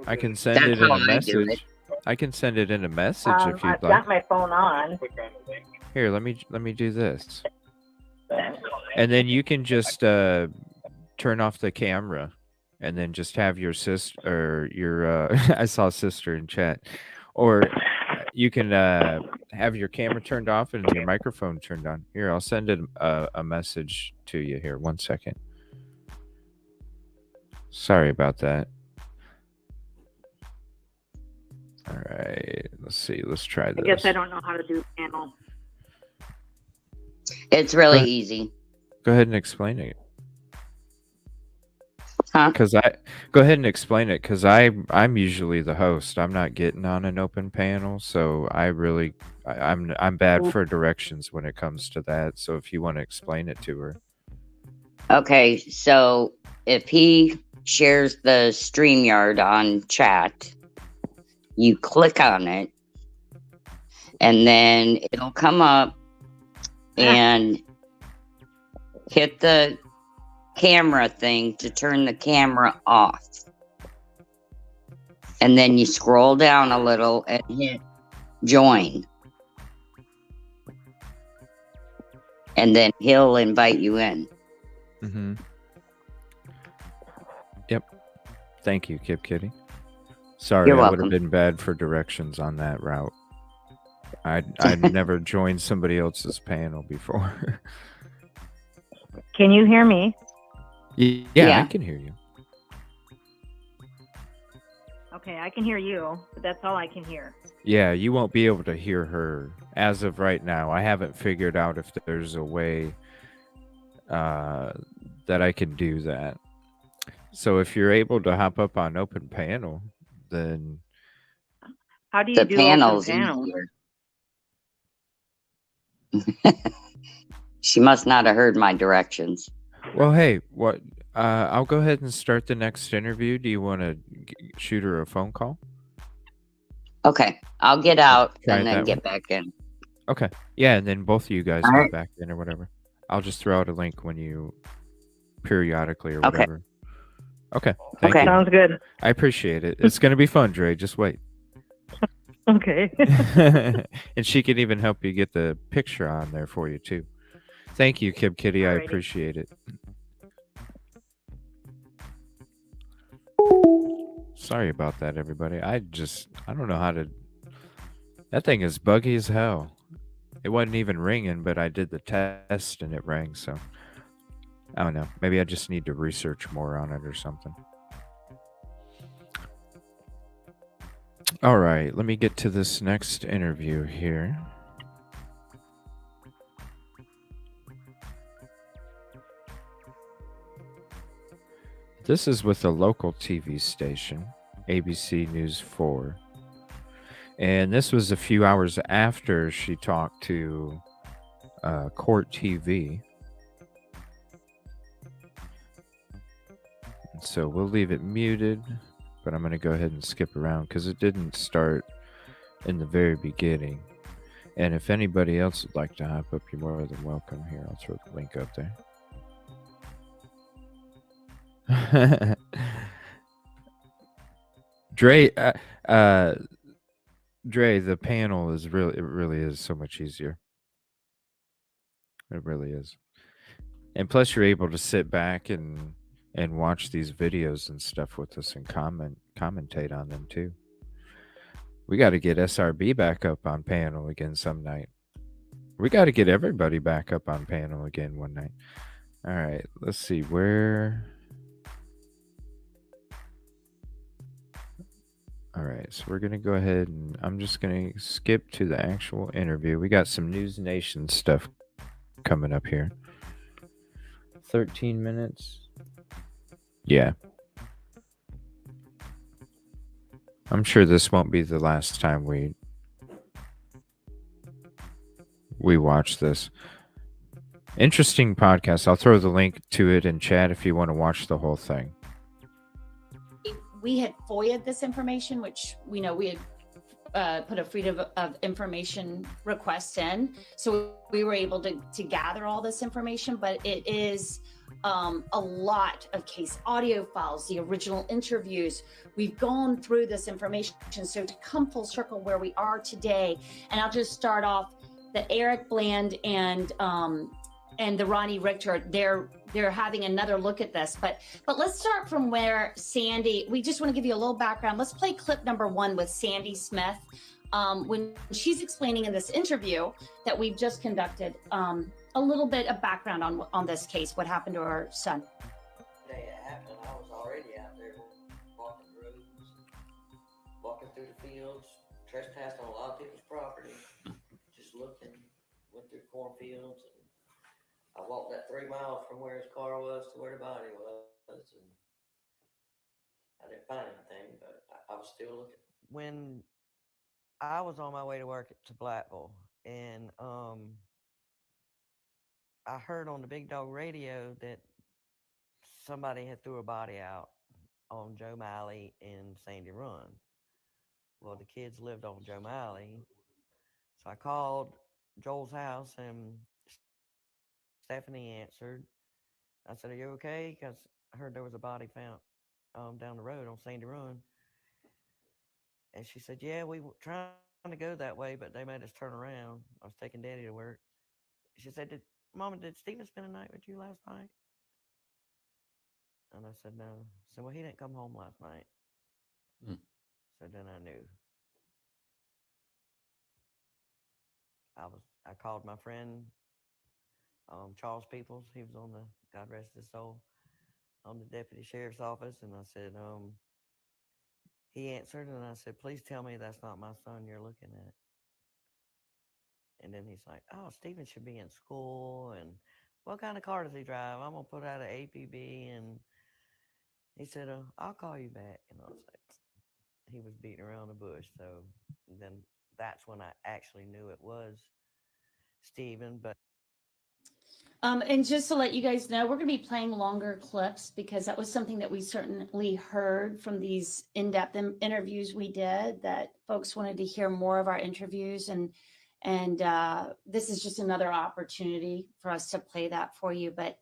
I can send That's it in how a I do it. message. I can send it in a message if you'd I've like. got my phone on. Here, let me do this. And then you can just turn off the camera and then just have your sister or your I saw sister in chat. Or you can have your camera turned off and your microphone turned on. Here, I'll send it a message to you here. 1 second. Sorry about that. All right, let's see. Let's try I this. guess I don't know how to do panel. It's really Go- easy. Go ahead and explain it. Huh? Go ahead and explain it because I'm usually the host. I'm not getting on an open panel, so I'm bad for directions when it comes to that. So if you want to explain it to her. Okay, so if he shares the StreamYard on chat, you click on it, and then it'll come up and hit the camera thing to turn the camera off. And then you scroll down a little and hit join. And then he'll invite you in. Mm-hmm. Yep. Thank you, Kip Kitty. Sorry, You're I would have welcome. been bad for directions on that route. I'd never joined somebody else's panel before. Can you hear me? Yeah, Yeah. I can hear you. Okay, I can hear you, but that's all I can hear. Yeah, you won't be able to hear her as of right now. I haven't figured out if there's a way that I can do that. So if you're able to hop up on open panel, then How do you The do panel's open panel? easier. She must not have heard my directions. well, hey, what? I'll go ahead and start the next interview. Do you want to shoot her a phone call? Okay, I'll get out Try it and then that get way. back in. Okay. Yeah, and then both of you guys All go right. back in or whatever. I'll just throw out a link when you periodically or Okay. whatever. Okay. Thank Okay. you. Sounds good. I appreciate it. It's going to be fun, Dre. Just wait. Okay. And she can even help you get the picture on there for you, too. Thank you, Kib Kitty. I Alrighty. appreciate it. Sorry about that, everybody. I don't know how to. That thing is buggy as hell. It wasn't even ringing, but I did the test and it rang. So I don't know. Maybe I just need to research more on it or something. All right, let me get to this next interview here. This is with a local TV station, ABC News 4. And this was a few hours after she talked to Court TV. And so we'll leave it muted, but I'm going to go ahead and skip around because it didn't start in the very beginning. And if anybody else would like to hop up, you're more than welcome. Here, I'll throw the link up there. Dre, the panel is it really is so much easier. It really is. And plus you're able to sit back and watch these videos and stuff with us and commentate on them too. We got to get SRB back up on panel again some night. We got to get everybody back up on panel again one night. All right, let's see where. All right, so we're going to go ahead and I'm just going to skip to the actual interview. We got some News Nation stuff coming up here. 13 minutes. Yeah. I'm sure this won't be the last time we watch this. Interesting podcast. I'll throw the link to it in chat if you want to watch the whole thing. We had FOIA'd this information, which we know we had put a freedom of information request in. So we were able to gather all this information, but it is a lot of case audio files, the original interviews. We've gone through this information. So to come full circle where we are today, and I'll just start off that Eric Bland and the Ronnie Richter, they're having another look at this. But let's start from where Sandy, we just want to give you a little background. Let's play clip number 1 with Sandy Smith. When she's explaining in this interview that we've just conducted, a little bit of background on this case, what happened to her son. The day it happened, I was already out there walking roads, walking through the fields, trespassed on a lot of people's property, just looking, went through cornfields, and I walked that 3 miles from where his car was to where the body was, and I didn't find anything, but I was still looking. When I was on my way to work to Blackville, and I heard on the Big Dog radio that somebody had threw a body out on Joe Malley and Sandy Run. Well, the kids lived on Joe Malley, so I called Joel's house, and Stephanie answered. I said, "Are you okay?" Because I heard there was a body found down the road on Sandy Run. And she said, "Yeah, we were trying to go that way, but they made us turn around. I was taking Daddy to work." She said, "Mama, did Steven spend a night with you last night?" And I said, "No." I said, "Well, he didn't come home last night." So then I knew. I called my friend, Charles Peoples. He was on the, God rest his soul, on the deputy sheriff's office. And I said, he answered, and I said, "Please tell me that's not my son you're looking at." And then he's like, "Oh, Steven should be in school. And what kind of car does he drive? I'm going to put out an APB." And he said, "I'll call you back." And I was like, he was beating around the bush. So then that's when I actually knew it was Steven. But and just to let you guys know, we're going to be playing longer clips because that was something that we certainly heard from these in-depth interviews we did, that folks wanted to hear more of our interviews. And this is just another opportunity for us to play that for you. But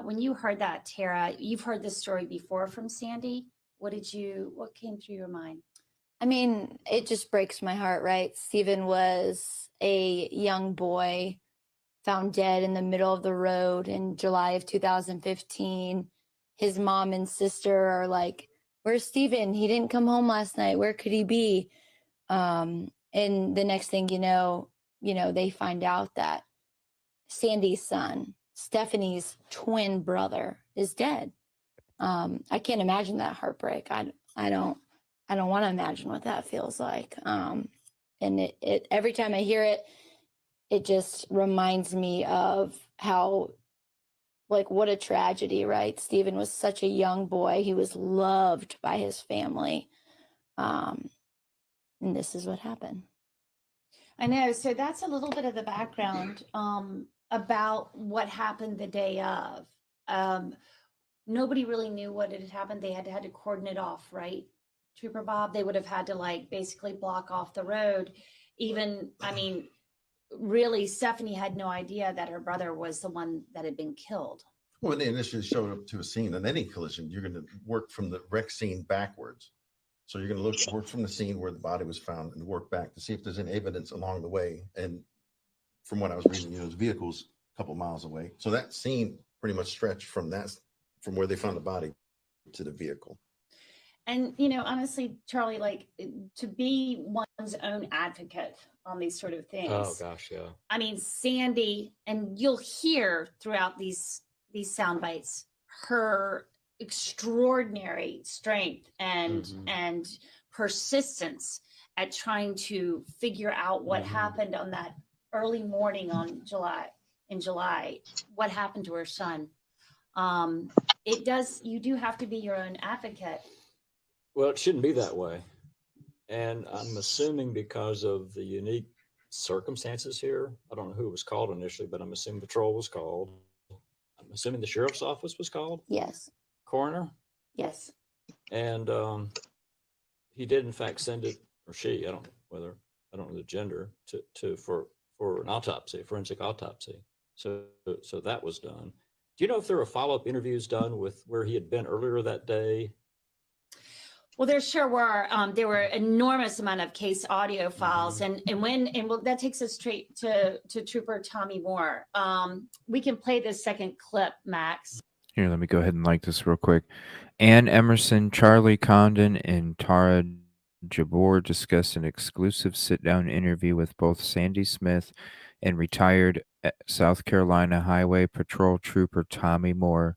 when you heard that, Tara, you've heard this story before from Sandy. What came through your mind? I mean, it just breaks my heart, right? Steven was a young boy found dead in the middle of the road in July of 2015. His mom and sister are like, where's Steven? He didn't come home last night. Where could he be? And the next thing you know, they find out that Sandy's son, Stephanie's twin brother, is dead. I can't imagine that heartbreak. I don't want to imagine what that feels like. And it every time I hear it, it just reminds me of how, like, what a tragedy, right? Stephen was such a young boy. He was loved by his family. And this is what happened. I know. So that's a little bit of the background about what happened the day of. Nobody really knew what had happened. They had to cordon it off, right? Trooper Bob, they would have had to like basically block off the road. Even, I mean, really, Stephanie had no idea that her brother was the one that had been killed. Well, when they initially showed up to a scene, in any collision, you're going to work from the wreck scene backwards. So you're going to work from the scene where the body was found and work back to see if there's any evidence along the way. And from what I was reading, the vehicle's a couple miles away. So that scene pretty much stretched from where they found the body to the vehicle. And, honestly, Charlie, like, to be one's own advocate on these sort of things. Oh, gosh, yeah. I mean, Sandy, and you'll hear throughout these sound bites, her extraordinary strength and persistence at trying to figure out what happened on that early morning in July, what happened to her son. You do have to be your own advocate. Well, it shouldn't be that way. And I'm assuming because of the unique circumstances here, I don't know who was called initially, but I'm assuming patrol was called. I'm assuming the sheriff's office was called? Yes. Coroner? Yes. And he did in fact send it, or she, I don't know the gender, for an autopsy, forensic autopsy. So that was done. Do you know if there were follow-up interviews done with where he had been earlier that day? Well, there sure were. There were enormous amount of case audio files, and that takes us straight to Trooper Tommy Moore. We can play this second clip, Max. Here, let me go ahead and like this real quick. Ann Emerson, Charlie Condon, and Tara Jabor discussed an exclusive sit-down interview with both Sandy Smith and retired South Carolina Highway Patrol Trooper Tommy Moore,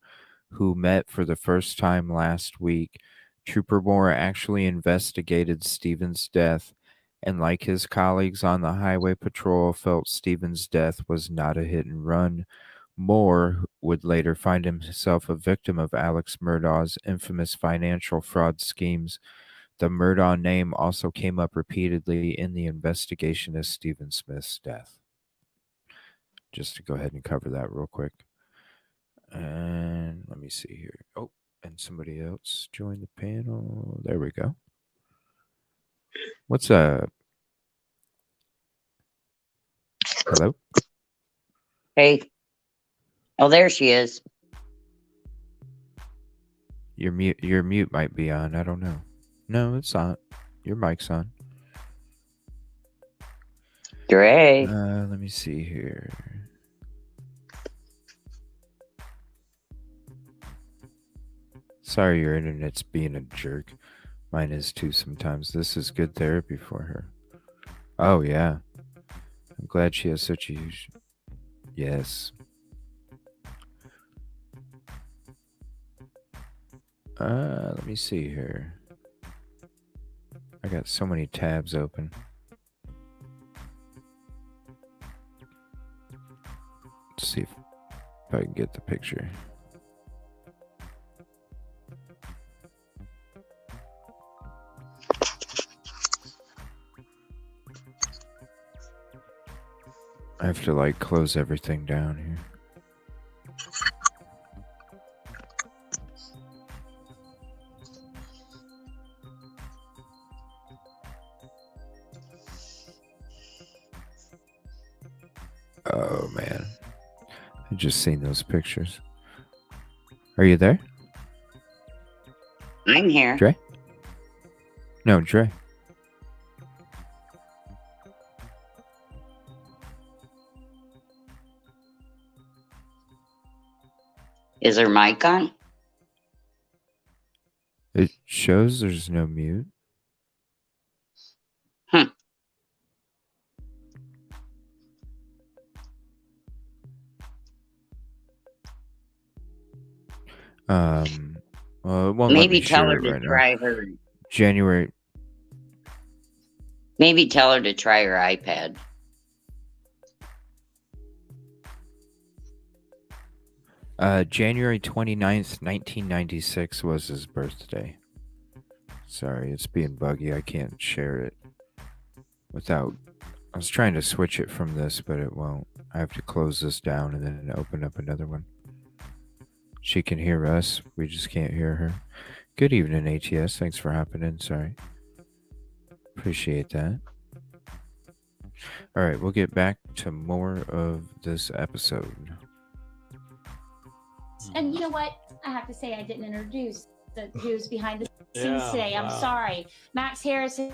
who met for the first time last week. Trooper Moore actually investigated Stephen's death, and like his colleagues on the Highway Patrol, felt Stephen's death was not a hit and run. Moore would later find himself a victim of Alex Murdaugh's infamous financial fraud schemes. The Murdaugh name also came up repeatedly in the investigation of Stephen Smith's death. Just to go ahead and cover that real quick. And let me see here. Oh, and somebody else joined the panel. There we go. What's up? Hello? Hey. Oh, there she is. Your mute might be on. I don't know. No, it's on. Your mic's on. Great. Let me see here. Sorry, your internet's being a jerk. Mine is too sometimes. This is good therapy for her. Oh, yeah. I'm glad she has such a huge... Yes. Let me see here. I got so many tabs open. Let's see if I can get the picture. I have to like close everything down here. Oh man, I just seen those pictures. Are you there? I'm here. Dre? No, Dre. Is her mic on? It shows there's no mute. Well, it won't let me Maybe tell share her it to right now. try her. January. Maybe tell her to try her iPad. January 29th, 1996 was his birthday. Sorry, it's being buggy. I can't share it without... I was trying to switch it from this, but it won't. I have to close this down and then open up another one. She can hear us. We just can't hear her. Good evening, ATS. Thanks for hopping in. Sorry. Appreciate that. All right, we'll get back to more of this episode. And you know what? I have to say, I didn't introduce who's behind the scenes today. I'm sorry. Max Harrison,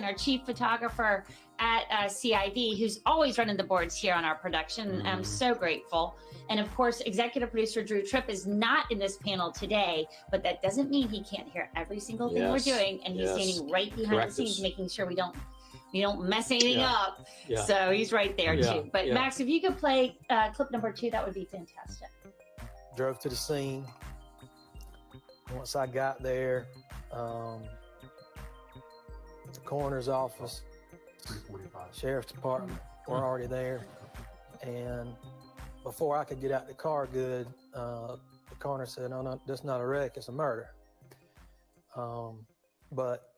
our chief photographer at CID, who's always running the boards here on our production. I'm so grateful. And of course, executive producer Drew Tripp is not in this panel today, but that doesn't mean he can't hear every single thing we're doing. And he's standing right behind the scenes, making sure we don't mess anything up. So he's right there too. But Max, if you could play clip number 2, that would be fantastic. Drove to the scene. Once I got there, the coroner's office, sheriff's department were already there. And before I could get out the car good, the coroner said, no, that's not a wreck, it's a murder. But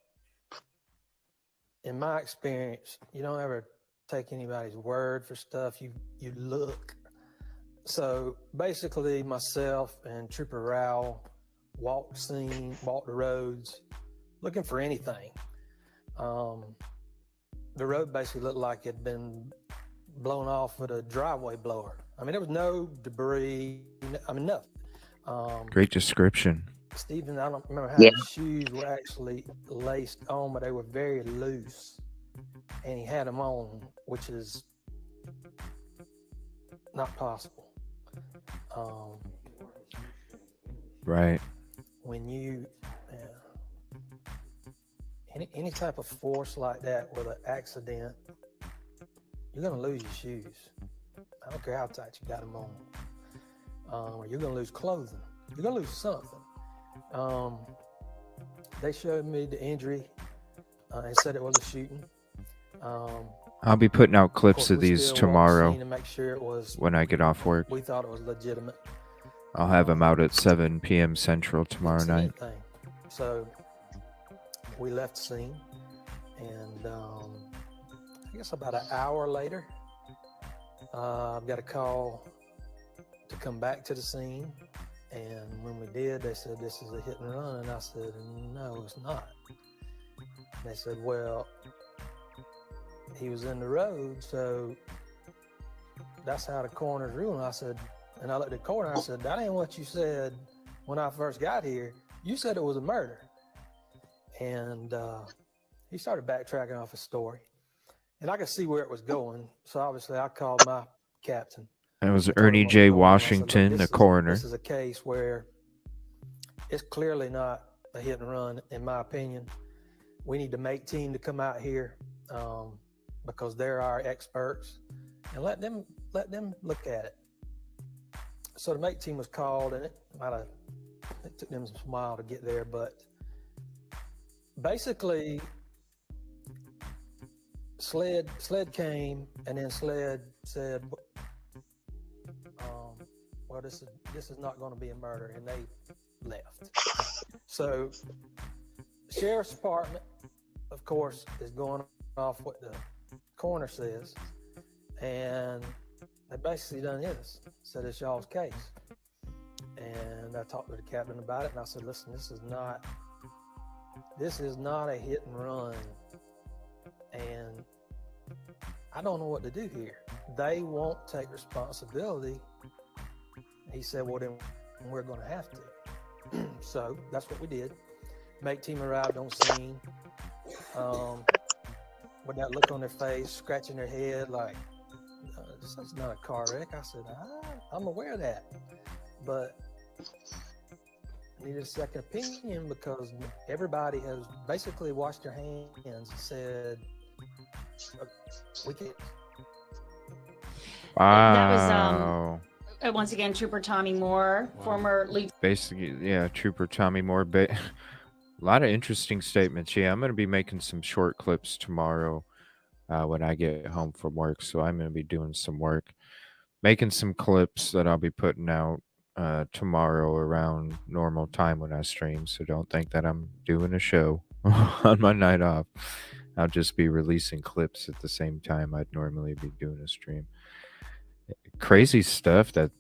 in my experience, you don't ever take anybody's word for stuff. You look. So basically myself and Trooper Rowell walked the scene, walked the roads, looking for anything. The road basically looked like it had been blown off with a driveway blower. I mean, there was no debris. I mean, nothing. Great description. Stephen, I don't remember how his shoes were actually laced on, but they were very loose. And he had them on, which is not possible. Right. When you, any type of force like that with an accident, you're going to lose your shoes. I don't care how tight you got them on. Or you're going to lose clothing. You're going to lose something. They showed me the injury and said it was a shooting. I'll be putting out clips of these tomorrow to make sure it was, when I get off work. We thought it was legitimate. I'll have them out at 7 p.m. Central tomorrow night. So we left the scene, and I guess about an hour later, I got a call to come back to the scene. And when we did, they said, this is a hit and run. And I said, no, it's not. And they said, well, he was in the road, so that's how the coroner's ruling. I said, and I looked at the coroner, I said, that ain't what you said when I first got here. You said it was a murder. And he started backtracking off his story. And I could see where it was going. So obviously I called my captain. That was Ernie J. Washington, the coroner. This is a case where it's clearly not a hit and run, in my opinion. We need the MAKE team to come out here because they're our experts, and let them look at it. So the MAKE team was called, and it took them a while to get there, but basically SLED came, and then SLED said, well, this is not going to be a murder, and they left. So the sheriff's department, of course, is going off what the coroner says, and they basically done this, said it's y'all's case. And I talked to the captain about it, and I said, listen, this is not a hit and run, and I don't know what to do here. They won't take responsibility. He said, well, then we're going to have to. So that's what we did. MAKE team arrived on scene with that look on their face, scratching their head like, this is not a car wreck. I said, I'm aware of that. But needed a second opinion because everybody has basically washed their hands and said, we can't. That was Wow. once again Trooper Tommy Moore, former Lieutenant. Basically, yeah, Trooper Tommy Moore. A lot of interesting statements. Yeah, I'm going to be making some short clips tomorrow when I get home from work. So I'm going to be doing some work, making some clips that I'll be putting out tomorrow around normal time when I stream. So don't think that I'm doing a show on my night off. I'll just be releasing clips at the same time I'd normally be doing a stream. Crazy stuff that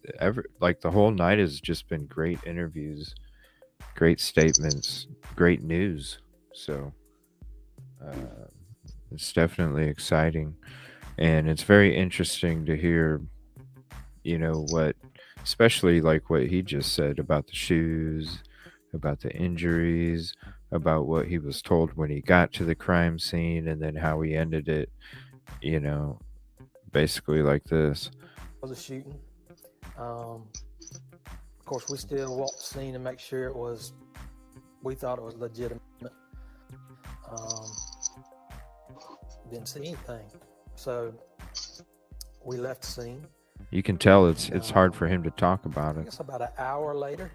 like the whole night has just been great interviews, great statements, great news. So it's definitely exciting, and it's very interesting to hear, what, especially like what he just said about the shoes, about the injuries, about what he was told when he got to the crime scene, and then how he ended it, basically like this. Was a shooting. Of course, we still walked the scene to make sure we thought it was legitimate. Didn't see anything. So we left the scene. You can tell it's hard for him to talk about I it. guess about an hour later,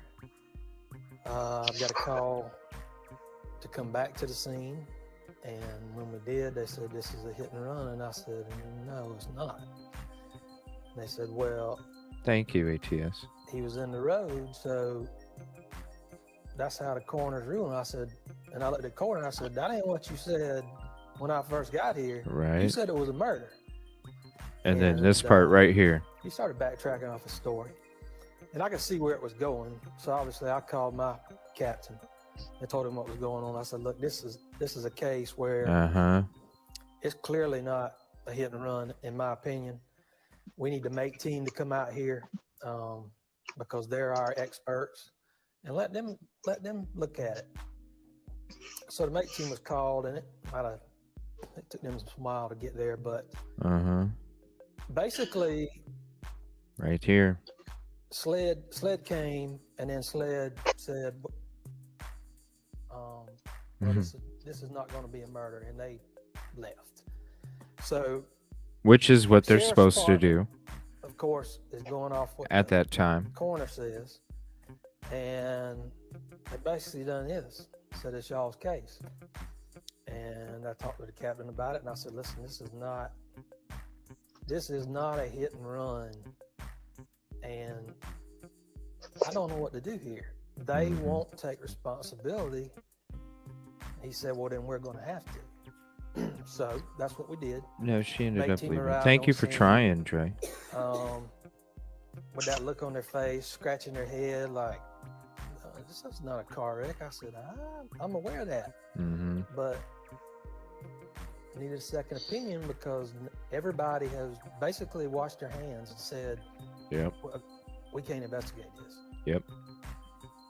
I've got a call to come back to the scene. And when we did, they said, this is a hit and run. And I said, no, it's not. And they said, well, Thank you, ATS. he was in the road, so that's how the coroner's ruling. I said, and I looked at the coroner and I said, that ain't what you said when I first got here. You Right. said it was a murder. And then this part right here. He started backtracking off his story. And I could see where it was going. So obviously I called my captain and told him what was going on. I said, look, this is a case where it's clearly not a hit and run, in my opinion. We need the MAKE team to come out here because they're our experts, and let them look at it. So the MAKE team was called, and it took them a while to get there, but basically, right here. Sled came, and then Sled said, well, this is not going to be a murder, and they left. So, Which is what they're Sheriff's supposed to do Department, of course, is going off what at the that time. coroner says, and they basically done this. Said it's y'all's case, and I talked to the captain about it, and I said, listen, this is not a hit and run, and I don't know what to do here. They won't take responsibility. He said, well, then we're going to have to. So that's what we did. No, she ended MAKE up team leaving. arrived Thank on you for scene, trying, Dre. with that look on their face, scratching their head like, this is not a car wreck. I said, I'm aware of that. But I needed a second opinion because everybody has basically washed their hands and said, Yep. we can't investigate this. Yep.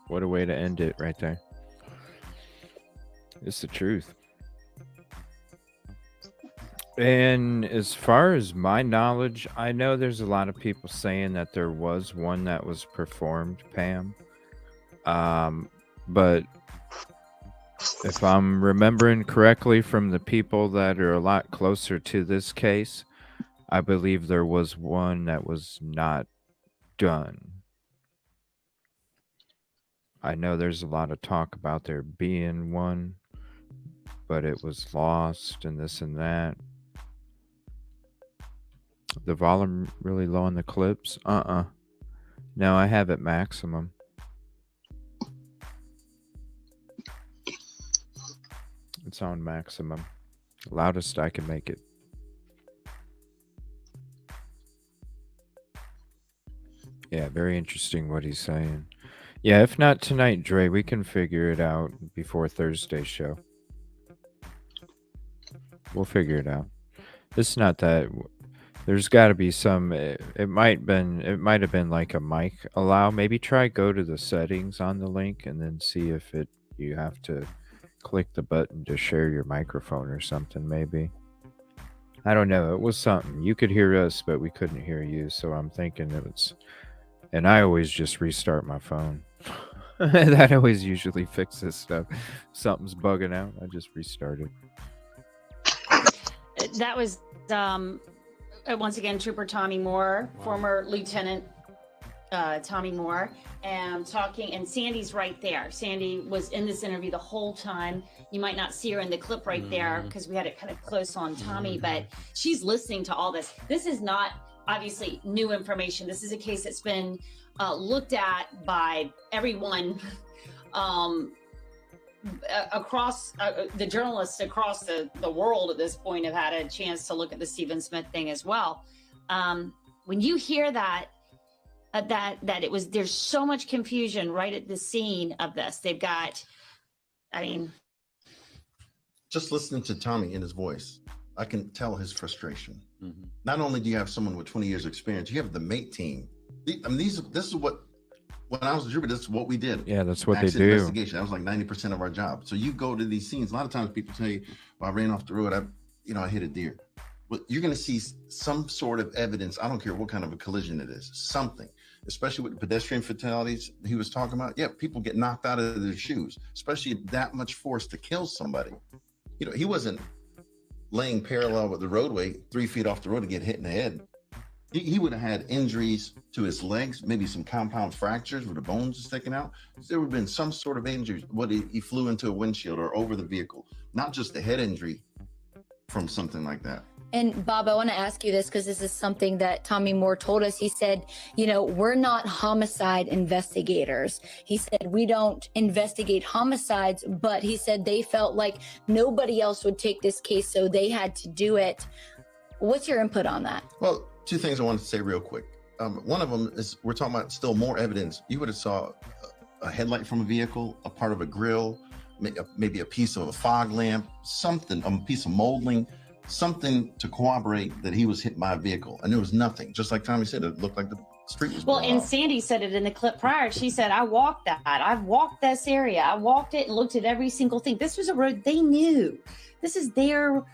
What a way to end it right there. It's the truth. And as far as my knowledge, I know there's a lot of people saying that there was one that was performed, Pam. But if I'm remembering correctly from the people that are a lot closer to this case, I believe there was one that was not done. I know there's a lot of talk about there being one, but it was lost and this and that. The volume really low on the clips? No, I have it maximum. It's on maximum. Loudest I can make it. Yeah, very interesting what he's saying. Yeah, if not tonight, Dre, we can figure it out before Thursday's show. We'll figure it out. It's not that. There's got to be some. It might have been like a mic allow. Maybe try go to the settings on the link and then see if you have to click the button to share your microphone or something. Maybe. I don't know. It was something. You could hear us, but we couldn't hear you. So I'm thinking it was. And I always just restart my phone. That always usually fixes stuff. Something's bugging out. I just restarted. That was once again Trooper Tommy Moore, former Lieutenant Tommy Moore, and talking. And Sandy's right there. Sandy was in this interview the whole time. You might not see her in the clip right there because we had it kind of close on Tommy, but she's listening to all this. This is not obviously new information. This is a case that's been looked at by everyone across the journalists across the world at this point have had a chance to look at the Stephen Smith thing as well. When you hear that it was, there's so much confusion right at the scene of this. They've got, I mean, just listening to Tommy in his voice, I can tell his frustration. Not only do you have someone with 20 years experience, you have the mate team. I mean, this is what, when I was a trooper, this is what we did. Yeah, that's what Accident they do. Investigation. That was like 90% of our job. So you go to these scenes. A lot of times people tell you, well, I ran off the road. I hit a deer. But you're going to see some sort of evidence. I don't care what kind of a collision it is, something, especially with the pedestrian fatalities he was talking about. Yeah, people get knocked out of their shoes, especially that much force to kill somebody. You know, he wasn't laying parallel with the roadway 3 feet off the road to get hit in the head. He would have had injuries to his legs, maybe some compound fractures where the bones are sticking out. There would have been some sort of injury. He flew into a windshield or over the vehicle, not just a head injury from something like that. And Bob, I want to ask you this because this is something that Tommy Moore told us. He said, you know, we're not homicide investigators. He said, we don't investigate homicides, but he said they felt like nobody else would take this case, so they had to do it. What's your input on that? Well, two things I wanted to say real quick. One of them is we're talking about still more evidence. You would have saw a headlight from a vehicle, a part of a grill, maybe a piece of a fog lamp, something, a piece of molding, something to corroborate that he was hit by a vehicle. And there was nothing. Just like Tommy said, it looked like the street was blown and off. Sandy said it in the clip prior. She said, I walked that. I've walked this area. I walked it and looked at every single thing. This was a road they knew. This is their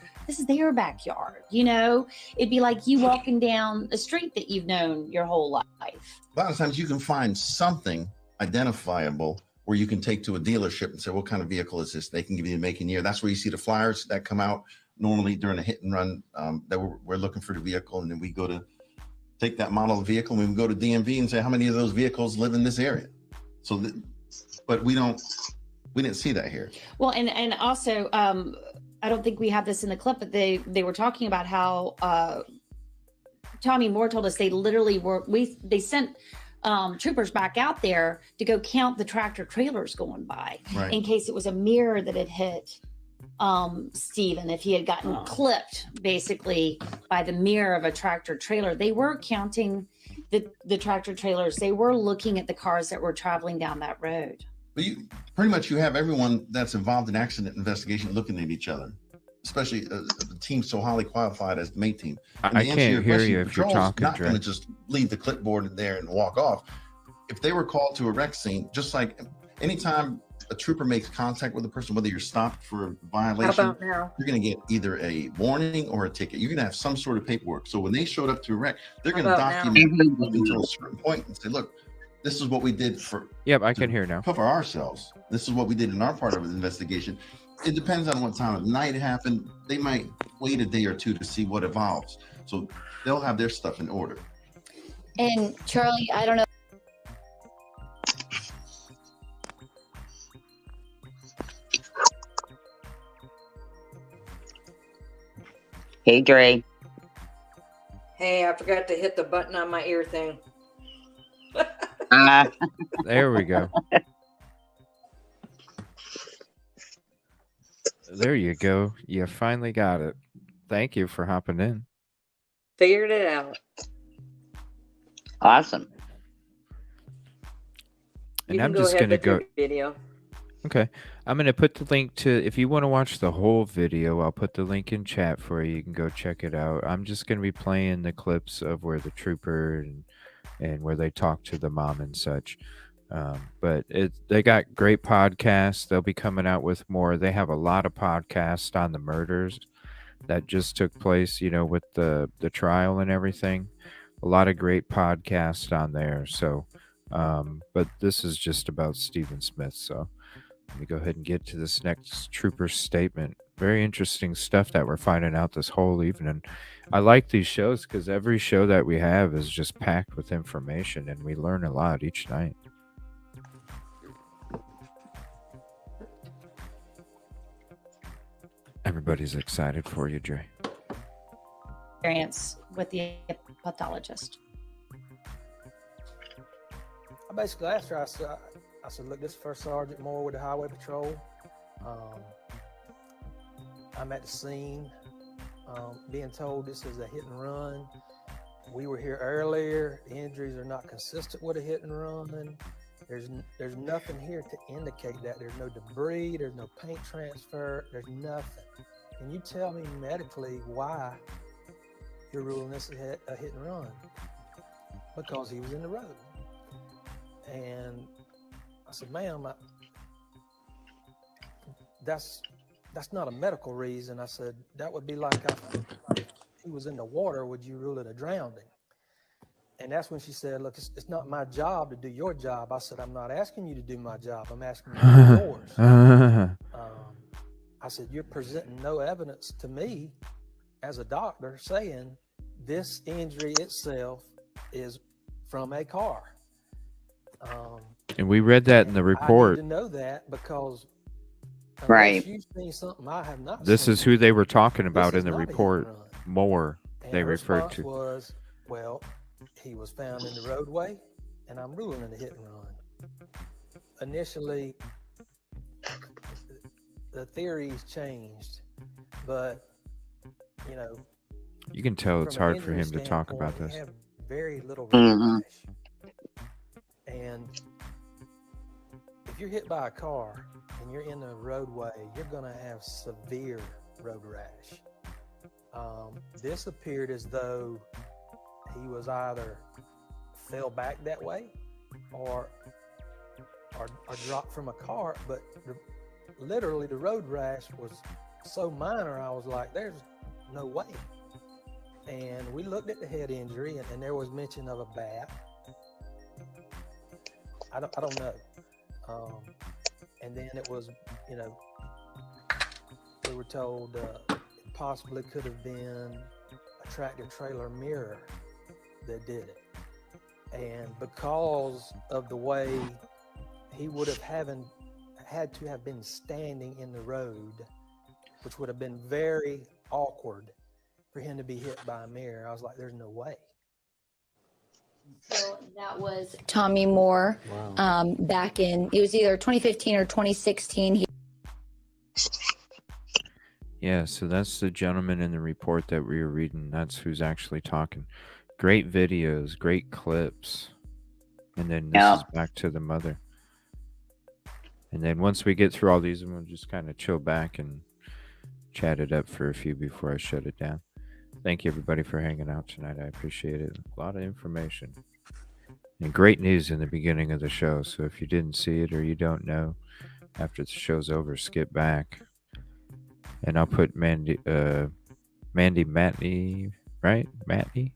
backyard. You know, it'd be like you walking down a street that you've known your whole life. A lot of times you can find something identifiable where you can take to a dealership and say, what kind of vehicle is this? They can give you the make and year. That's where you see the flyers that come out normally during a hit and run, that we're looking for the vehicle. And then we go to take that model of vehicle and we go to DMV and say, how many of those vehicles live in this area? So, but we didn't see that here. Well, and also, I don't think we have this in the clip, but they were talking about how Tommy Moore told us they literally they sent troopers back out there to go count the tractor trailers going by, right, in case it was a mirror that had hit Stephen, if he had gotten clipped basically by the mirror of a tractor trailer. They were counting the tractor trailers. They were looking at the cars that were traveling down that road. But pretty much you have everyone that's involved in accident investigation looking at each other, especially the team so highly qualified as the mate team. I can't hear you if you're talking, not going to just leave the clipboard in there and walk off. If they were called to a wreck scene, just like anytime a trooper makes contact with a person, whether you're stopped for a violation, you're going to get either a warning or a ticket. You're going to have some sort of paperwork. So when they showed up to a wreck, they're going to document up until a certain point and say, look, this is what we did for. Yep, I can hear now. Cover ourselves. This is what we did in our part of the investigation. It depends on what time of night it happened. They might wait a day or two to see what evolves. So they'll have their stuff in order. And Charlie, I don't know. Hey, Dre. Hey, I forgot to hit the button on my ear thing. There we go. There you go. You finally got it. Thank you for hopping in. Figured it out. Awesome. And I'm just going to go. Video. Okay. I'm going to put the link to, if you want to watch the whole video, I'll put the link in chat for you. You can go check it out. I'm just going to be playing the clips of where the trooper and where they talk to the mom and such. But they got great podcasts. They'll be coming out with more. They have a lot of podcasts on the murders that just took place, you know, with the trial and everything. A lot of great podcasts on there. So But this is just about Stephen Smith. So let me go ahead and get to this next trooper statement. Very interesting stuff that we're finding out this whole evening. I like these shows because every show that we have is just packed with information and we learn a lot each night. Everybody's excited for you, Dre. Experience with the pathologist. I basically asked her, I said, look, this is First Sergeant Moore with the Highway Patrol. I'm at the scene, being told this is a hit and run. We were here earlier. The injuries are not consistent with a hit and run. There's nothing here to indicate that. There's no debris, there's no paint transfer, there's nothing. Can you tell me medically why you're ruling this a hit and run? Because he was in the road. And I said, ma'am, that's not a medical reason. I said, that would be like if he was in the water, would you rule it a drowning? And that's when she said, look, it's not my job to do your job. I said, I'm not asking you to do my job. I'm asking you to do yours. I said, you're presenting no evidence to me as a doctor saying this injury itself is from a car. And we read that in the report. I need to know that because right. You've seen something I have not This seen. is who they were talking about in the report. Moore, they referred to. Was, well, he was found in the roadway, and I'm ruling it a hit and run. Initially, the theories changed, but you can tell it's hard for him to talk about this. Have very little road rash, and if you're hit by a car and you're in the roadway, you're going to have severe road rash. This appeared as though he was either fell back that way or dropped from a car, but literally the road rash was so minor, I was like, there's no way. And we looked at the head injury, and there was mention of a bat. I don't know. And then it was, we were told it possibly could have been a tractor trailer mirror that did it. And because of the way he would have had to have been standing in the road, which would have been very awkward for him to be hit by a mirror, I was like, there's no way. So that was Tommy Moore. Wow. Back in, it was either 2015 or 2016. Yeah, so that's the gentleman in the report that we were reading. That's who's actually talking. Great videos, great clips. And then this is back to the mother. And then once we get through all these, we'll just kind of chill back and chat it up for a few before I shut it down. Thank you, everybody, for hanging out tonight. I appreciate it. A lot of information. And great news in the beginning of the show. So if you didn't see it or you don't know, after the show's over, skip back. And I'll put Mandy Matney, right? Matney?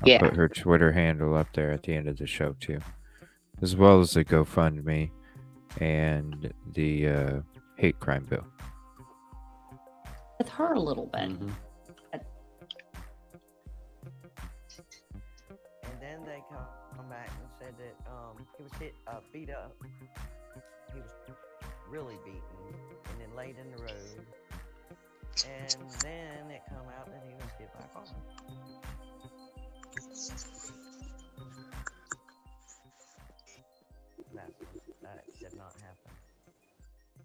I'll put her Twitter handle up there at the end of the show, too. As well as the GoFundMe and the hate crime bill. With her a little bit. And then they come back and said that he was beat up. He was really beaten and then laid in the road. And then it come out that he was hit by a car. That did not happen.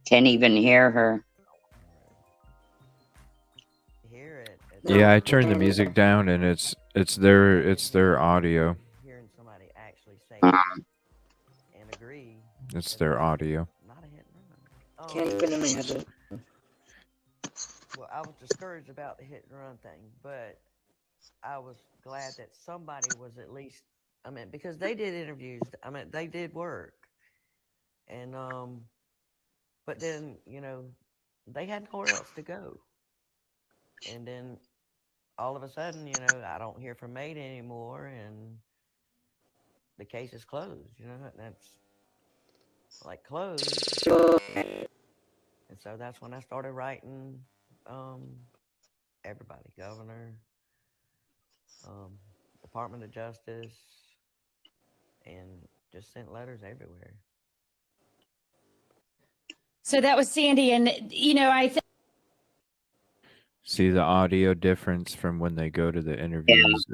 Can't even hear her. Hear it. Yeah, I turned the music down, and it's their audio. Hearing somebody actually say and agree. It's their audio. Not a hit and run. Can't even imagine. Well, I was discouraged about the hit and run thing, but I was glad that somebody was at least, because they did interviews, they did work. And, but then, they had nowhere else to go. And then all of a sudden, I don't hear from Maida anymore. And the case is closed. You know, that's like closed. And so that's when I started writing everybody, governor, Department of Justice, and just sent letters everywhere. So that was Sandy, and I think. See the audio difference from when they go to the interviews.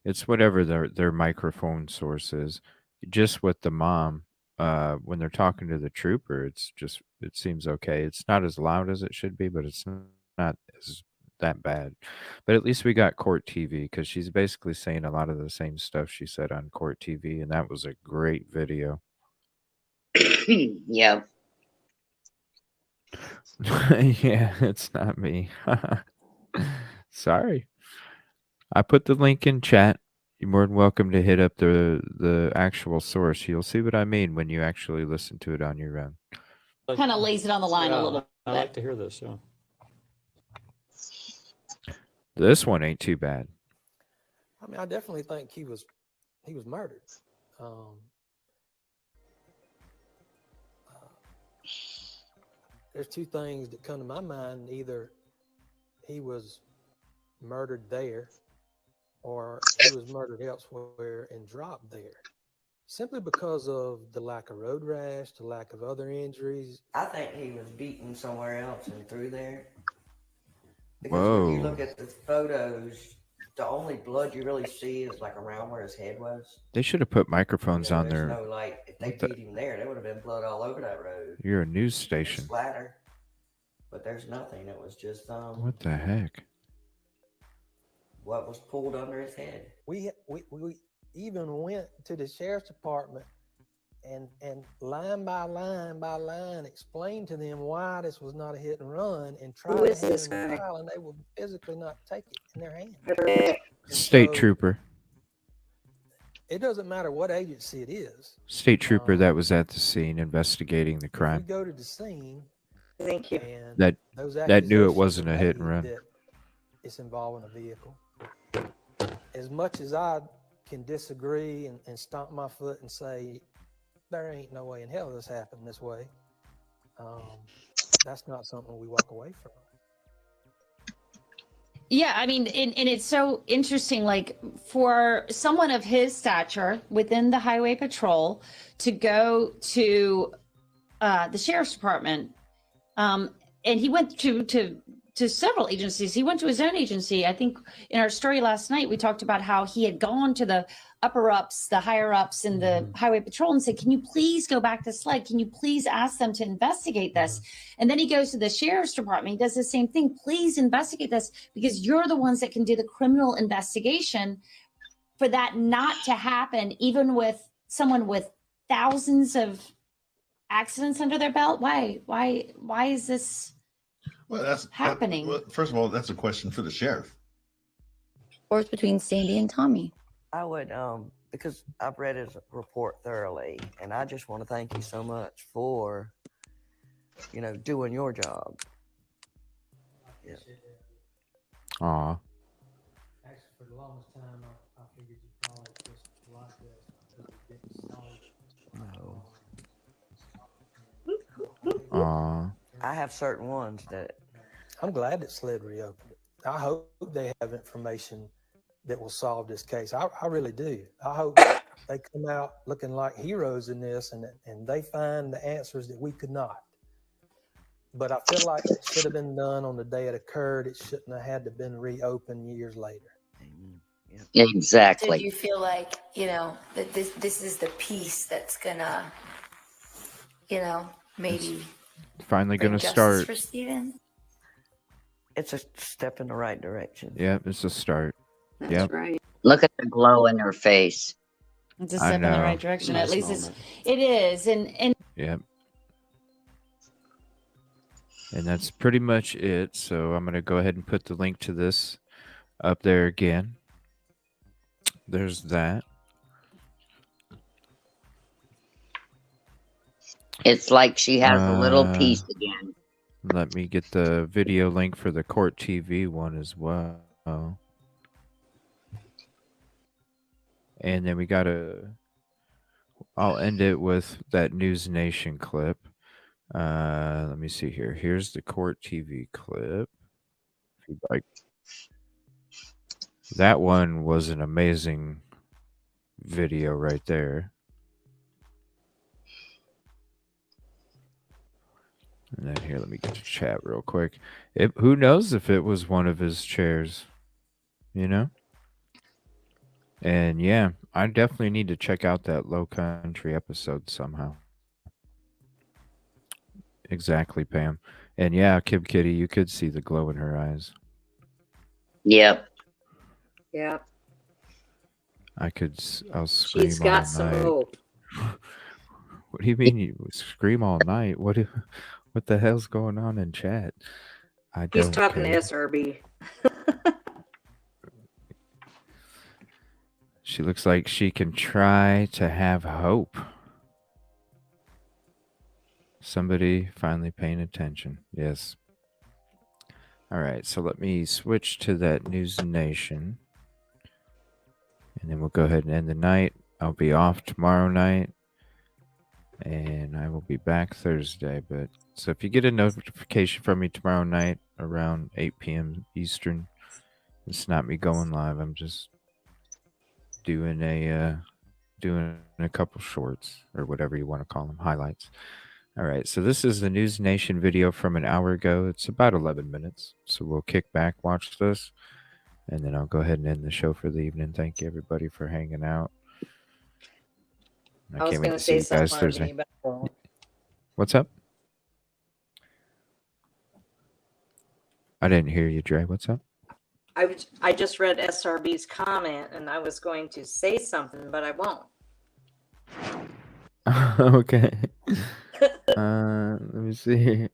It's whatever their microphone source is. Just with the mom, when they're talking to the trooper, it seems okay. It's not as loud as it should be, but it's not as that bad. But at least we got court TV, because she's basically saying a lot of the same stuff she said on court TV, and that was a great video. Yeah. Yeah, it's not me. Sorry. I put the link in chat. You're more than welcome to hit up the actual source. You'll see what I mean when you actually listen to it on your own. Kind of lays it on the line a little bit. I like to hear this. Yeah. This one ain't too bad. I mean, I definitely think he was murdered. There's two things that come to my mind. Either he was murdered there, or he was murdered elsewhere and dropped there, simply because of the lack of road rash, the lack of other injuries. I think he was beaten somewhere else and through there. Because Whoa. when you look at the photos, the only blood you really see is like around where his head was. They should have put microphones on there's there. no, like, if they beat him there would have been blood all over that road. You're a news station. Splatter. But there's nothing. It was just What the heck? what was pulled under his head. We even went to the sheriff's department and line by line explained to them why this was not a hit and run, and tried to have them in trial, and they would physically not take it in their hand. State trooper. It doesn't matter what agency it is. State trooper that was at the scene investigating the We crime. go to the scene. Thank you. And That knew it wasn't a hit and run. that it's involving a vehicle. As much as I can disagree and stomp my foot and say there ain't no way in hell this happened this way, that's not something we walk away from. Yeah, I mean, and it's so interesting, like for someone of his stature within the highway patrol to go to the sheriff's department, and he went to several agencies. He went to his own agency. I think in our story last night, we talked about how he had gone to the upper ups, the higher ups in the highway patrol and said, can you please go back to SLED? Can you please ask them to investigate this? And then he goes to the sheriff's department. He does the same thing. Please investigate this, because you're the ones that can do the criminal investigation for that not to happen, even with someone with thousands of accidents under their belt. Why is this happening? Well, first of all, that's a question for the sheriff. Or it's between Sandy and Tommy. I would, because I've read his report thoroughly, and I just want to thank you so much for, doing your job. Yeah. Aw. Actually, for the longest time, I figured you probably just like this. No. Aw. I have certain ones that. I'm glad that SLED reopened it. I hope they have information that will solve this case. I really do. I hope they come out looking like heroes in this, and they find the answers that we could not. But I feel like it should have been done on the day it occurred. It shouldn't have had to been reopened years later. Exactly. Did you feel like, that this is the piece that's gonna, maybe Finally bring gonna justice start. for Stephen? It's a step in the right direction. Yep, it's a start. That's Yep. right. Look at the glow in her face. It's a step in the know. right direction. Nice At least moment. it is. And Yep. And that's pretty much it. So I'm going to go ahead and put the link to this up there again. There's that. It's like she has a little piece again. Let me get the video link for the court TV one as well. And then we got a I'll end it with that News Nation clip. Let me see here. Here's the court TV clip. If you'd like. That one was an amazing video right there. And then here, let me get to chat real quick. Who knows if it was one of his chairs, you know? And yeah, I definitely need to check out that Low Country episode somehow. Exactly, Pam. And yeah, Kib Kitty, you could see the glow in her eyes. Yep. Yeah. I'll scream She's got all some night. hope. What do you mean you scream all night? What the hell's going on in chat? I He's don't talking care. to SRB. She looks like she can try to have hope. Somebody finally paying attention. Yes. All right, so let me switch to that News Nation. And then we'll go ahead and end the night. I'll be off tomorrow night. And I will be back Thursday. But so if you get a notification from me tomorrow night around 8 p.m. Eastern, it's not me going live. I'm just doing a couple shorts or whatever you want to call them, highlights. All right, so this is the News Nation video from an hour ago. It's about 11 minutes. So we'll kick back, watch this, and then I'll go ahead and end the show for the evening. Thank you, everybody, for hanging out. I was going to say something, Arby, but I won't. What's up? I didn't hear you, Dre. What's up? I just read SRB's comment, and I was going to say something, but I won't. Okay. Let me see.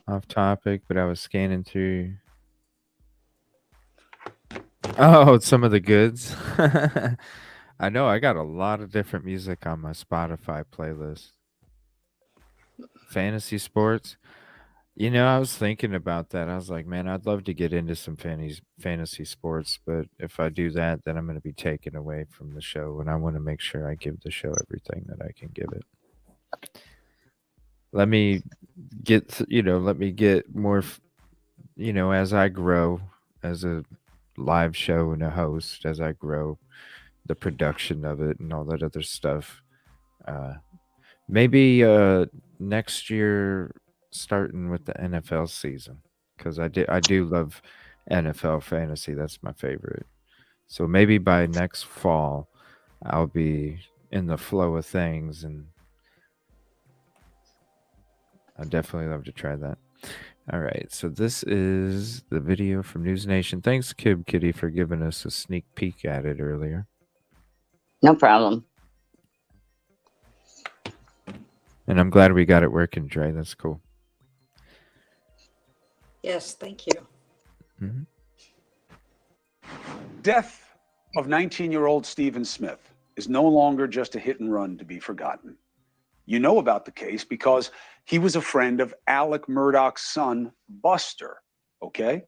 Off topic, but I was scanning through. Oh, some of the goods. I know I got a lot of different music on my Spotify playlist. Fantasy sports. You know, I was thinking about that. I was like, man, I'd love to get into some fantasy sports, but if I do that, then I'm going to be taken away from the show, and I want to make sure I give the show everything that I can give it. Let me get more, as I grow as a live show and a host, as I grow the production of it and all that other stuff. Maybe next year, starting with the NFL season, because I do love NFL fantasy. That's my favorite. So maybe by next fall, I'll be in the flow of things, and I'd definitely love to try that. All right, so this is the video from News Nation. Thanks, Kib Kitty, for giving us a sneak peek at it earlier. No problem. And I'm glad we got it working, Dre. That's cool. Yes, thank you. Mm-hmm. Death of 19-year-old Stephen Smith is no longer just a hit and run to be forgotten. You know about the case because he was a friend of Alec Murdaugh's son, Buster, okay?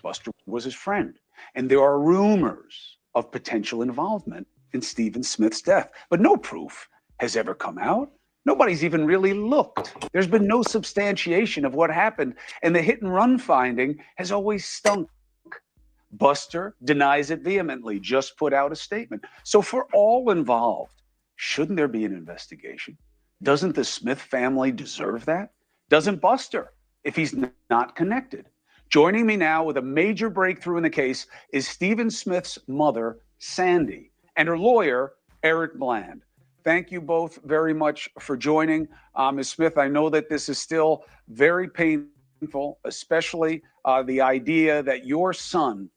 Buster was his friend. And there are rumors of potential involvement in Stephen Smith's death, but no proof has ever come out. Nobody's even really looked. There's been no substantiation of what happened, and the hit and run finding has always stunk. Buster denies it vehemently, just put out a statement. So for all involved, shouldn't there be an investigation? Doesn't the Smith family deserve that? Doesn't Buster, if he's not connected? Joining me now with a major breakthrough in the case is Stephen Smith's mother, Sandy, and her lawyer, Eric Bland. Thank you both very much for joining. Ms. Smith, I know that this is still very painful, especially the idea that your son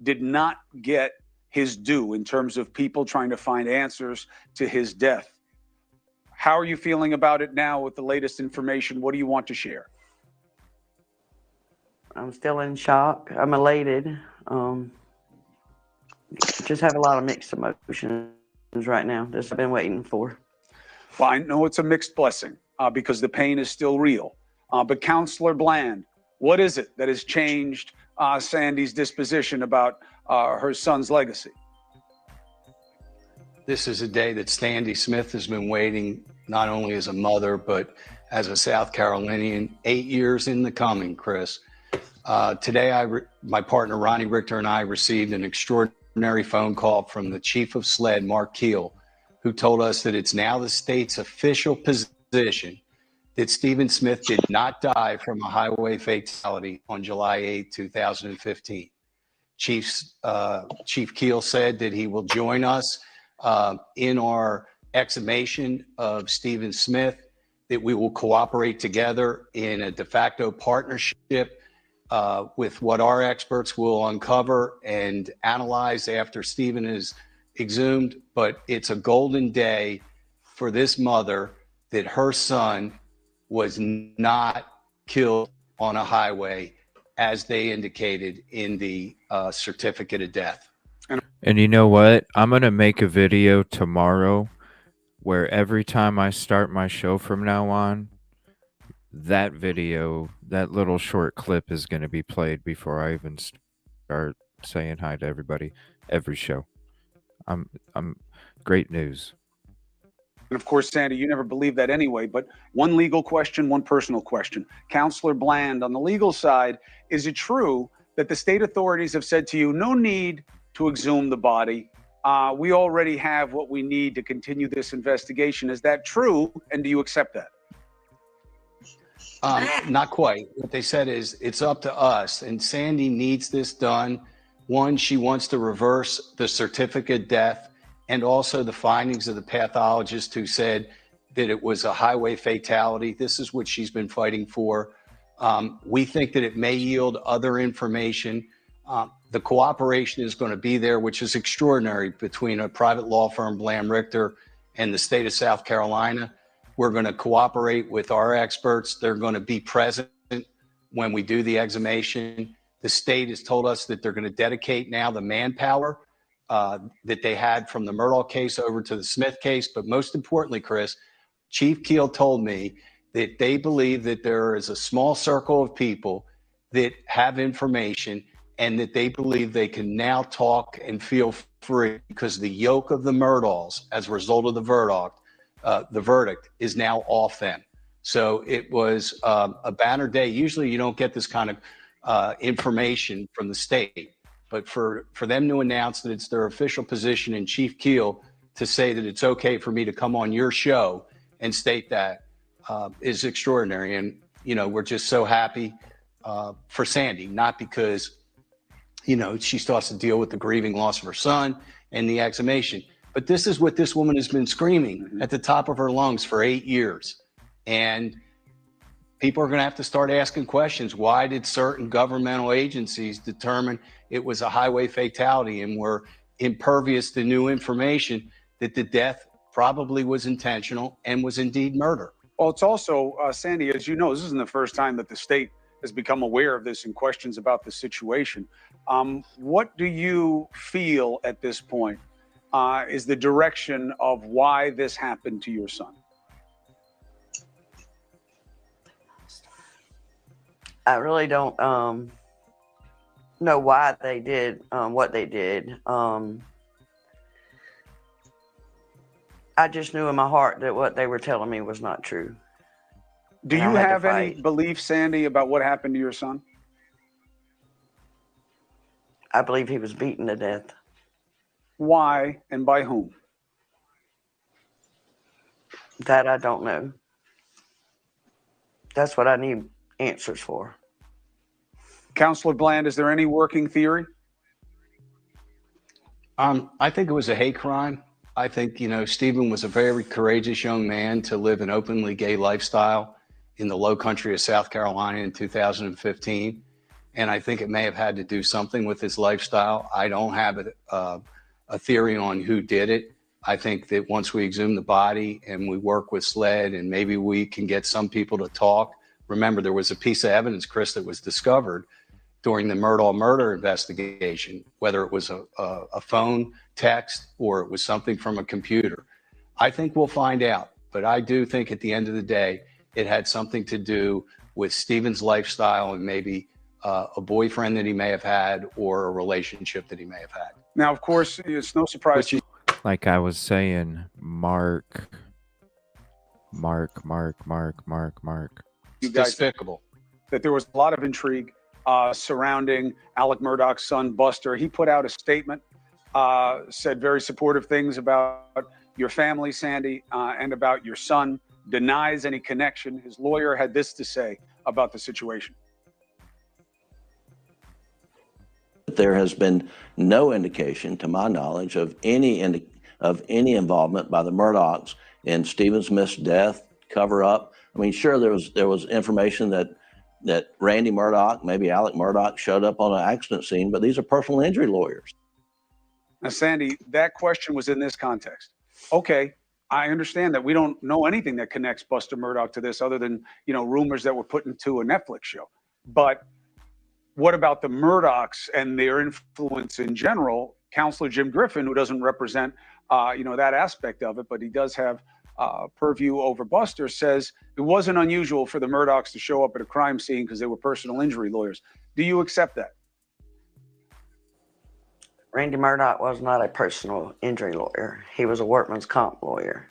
did not get his due in terms of people trying to find answers to his death. How are you feeling about it now with the latest information? What do you want to share? I'm still in shock. I'm elated. Just have a lot of mixed emotions right now. This I've been waiting for. Well, I know it's a mixed blessing because the pain is still real. But Counselor Bland, what is it that has changed Sandy's disposition about her son's legacy? This is a day that Sandy Smith has been waiting, not only as a mother, but as a South Carolinian, 8 years in the coming, Chris. Today, my partner Ronnie Richter and I received an extraordinary phone call from the chief of SLED, Mark Keel, who told us that it's now the state's official position that Stephen Smith did not die from a highway fatality on July 8, 2015. Chief Keel said that he will join us in our exhumation of Stephen Smith, that we will cooperate together in a de facto partnership with what our experts will uncover and analyze after Stephen is exhumed. But it's a golden day for this mother that her son was not killed on a highway as they indicated in the certificate of death. And you know what? I'm going to make a video tomorrow where every time I start my show from now on, that video, that little short clip is going to be played before I even start saying hi to everybody. Every show. I'm great news. And of course, Sandy, you never believed that anyway, but one legal question, one personal question. Counselor Bland, on the legal side, is it true that the state authorities have said to you, no need to exhume the body? We already have what we need to continue this investigation. Is that true? And do you accept that? Not quite. What they said is it's up to us, and Sandy needs this done. One, she wants to reverse the certificate of death and also the findings of the pathologist who said that it was a highway fatality. This is what she's been fighting for. We think that it may yield other information. The cooperation is going to be there, which is extraordinary, between a private law firm, Bland Richter, and the state of South Carolina. We're going to cooperate with our experts. They're going to be present when we do the exhumation. The state has told us that they're going to dedicate now the manpower that they had from the Murdaugh case over to the Smith case. But most importantly, Chris, Chief Keel told me that they believe that there is a small circle of people that have information and that they believe they can now talk and feel free because the yoke of the Murdaughs, as a result of the verdict, is now off them. So it was a banner day. Usually you don't get this kind of information from the state. But for them to announce that it's their official position, and Chief Keel to say that it's okay for me to come on your show and state that is extraordinary. And, you know, we're just so happy for Sandy, not because, you know, she still has to deal with the grieving loss of her son and the exhumation. But this is what this woman has been screaming at the top of her lungs for 8 years. And people are going to have to start asking questions. Why did certain governmental agencies determine it was a highway fatality and were impervious to new information that the death probably was intentional and was indeed murder? Well, it's also, Sandy, as you know, this isn't the first time that the state has become aware of this and questions about the situation. What do you feel at this point is the direction of why this happened to your son? I really don't know why they did what they did. I just knew in my heart that what they were telling me was not true. Do you have any belief, Sandy, about what happened to your son? I believe he was beaten to death. Why and by whom? That I don't know. That's what I need answers for. Counselor Bland, is there any working theory? I think it was a hate crime. I think, you know, Stephen was a very courageous young man to live an openly gay lifestyle in the low country of South Carolina in 2015. And I think it may have had to do something with his lifestyle. I don't have a theory on who did it. I think that once we exhume the body and we work with SLED and maybe we can get some people to talk. Remember, there was a piece of evidence, Chris, that was discovered during the Murdaugh murder investigation, whether it was a phone text or it was something from a computer. I think we'll find out, but I do think at the end of the day, it had something to do with Stephen's lifestyle and maybe a boyfriend that he may have had or a relationship that he may have had. Now, of course, it's no surprise. like I was saying, Mark. You guys, despicable. That there was a lot of intrigue surrounding Alec Murdaugh's son, Buster. He put out a statement, said very supportive things about your family, Sandy, and about your son, denies any connection. His lawyer had this to say about the situation. There has been no indication, to my knowledge, of any involvement by the Murdaughs in Stephen Smith's death, cover up. I mean, sure, there was information that Randy Murdaugh, maybe Alec Murdaugh, showed up on an accident scene, but these are personal injury lawyers. Now, Sandy, that question was in this context. Okay, I understand that we don't know anything that connects Buster Murdaugh to this other than, rumors that were put into a Netflix show. But what about the Murdaughs and their influence in general? Counselor Jim Griffin, who doesn't represent, that aspect of it, but he does have purview over Buster, says it wasn't unusual for the Murdaughs to show up at a crime scene because they were personal injury lawyers. Do you accept that? Randy Murdaugh was not a personal injury lawyer. He was a workman's comp lawyer.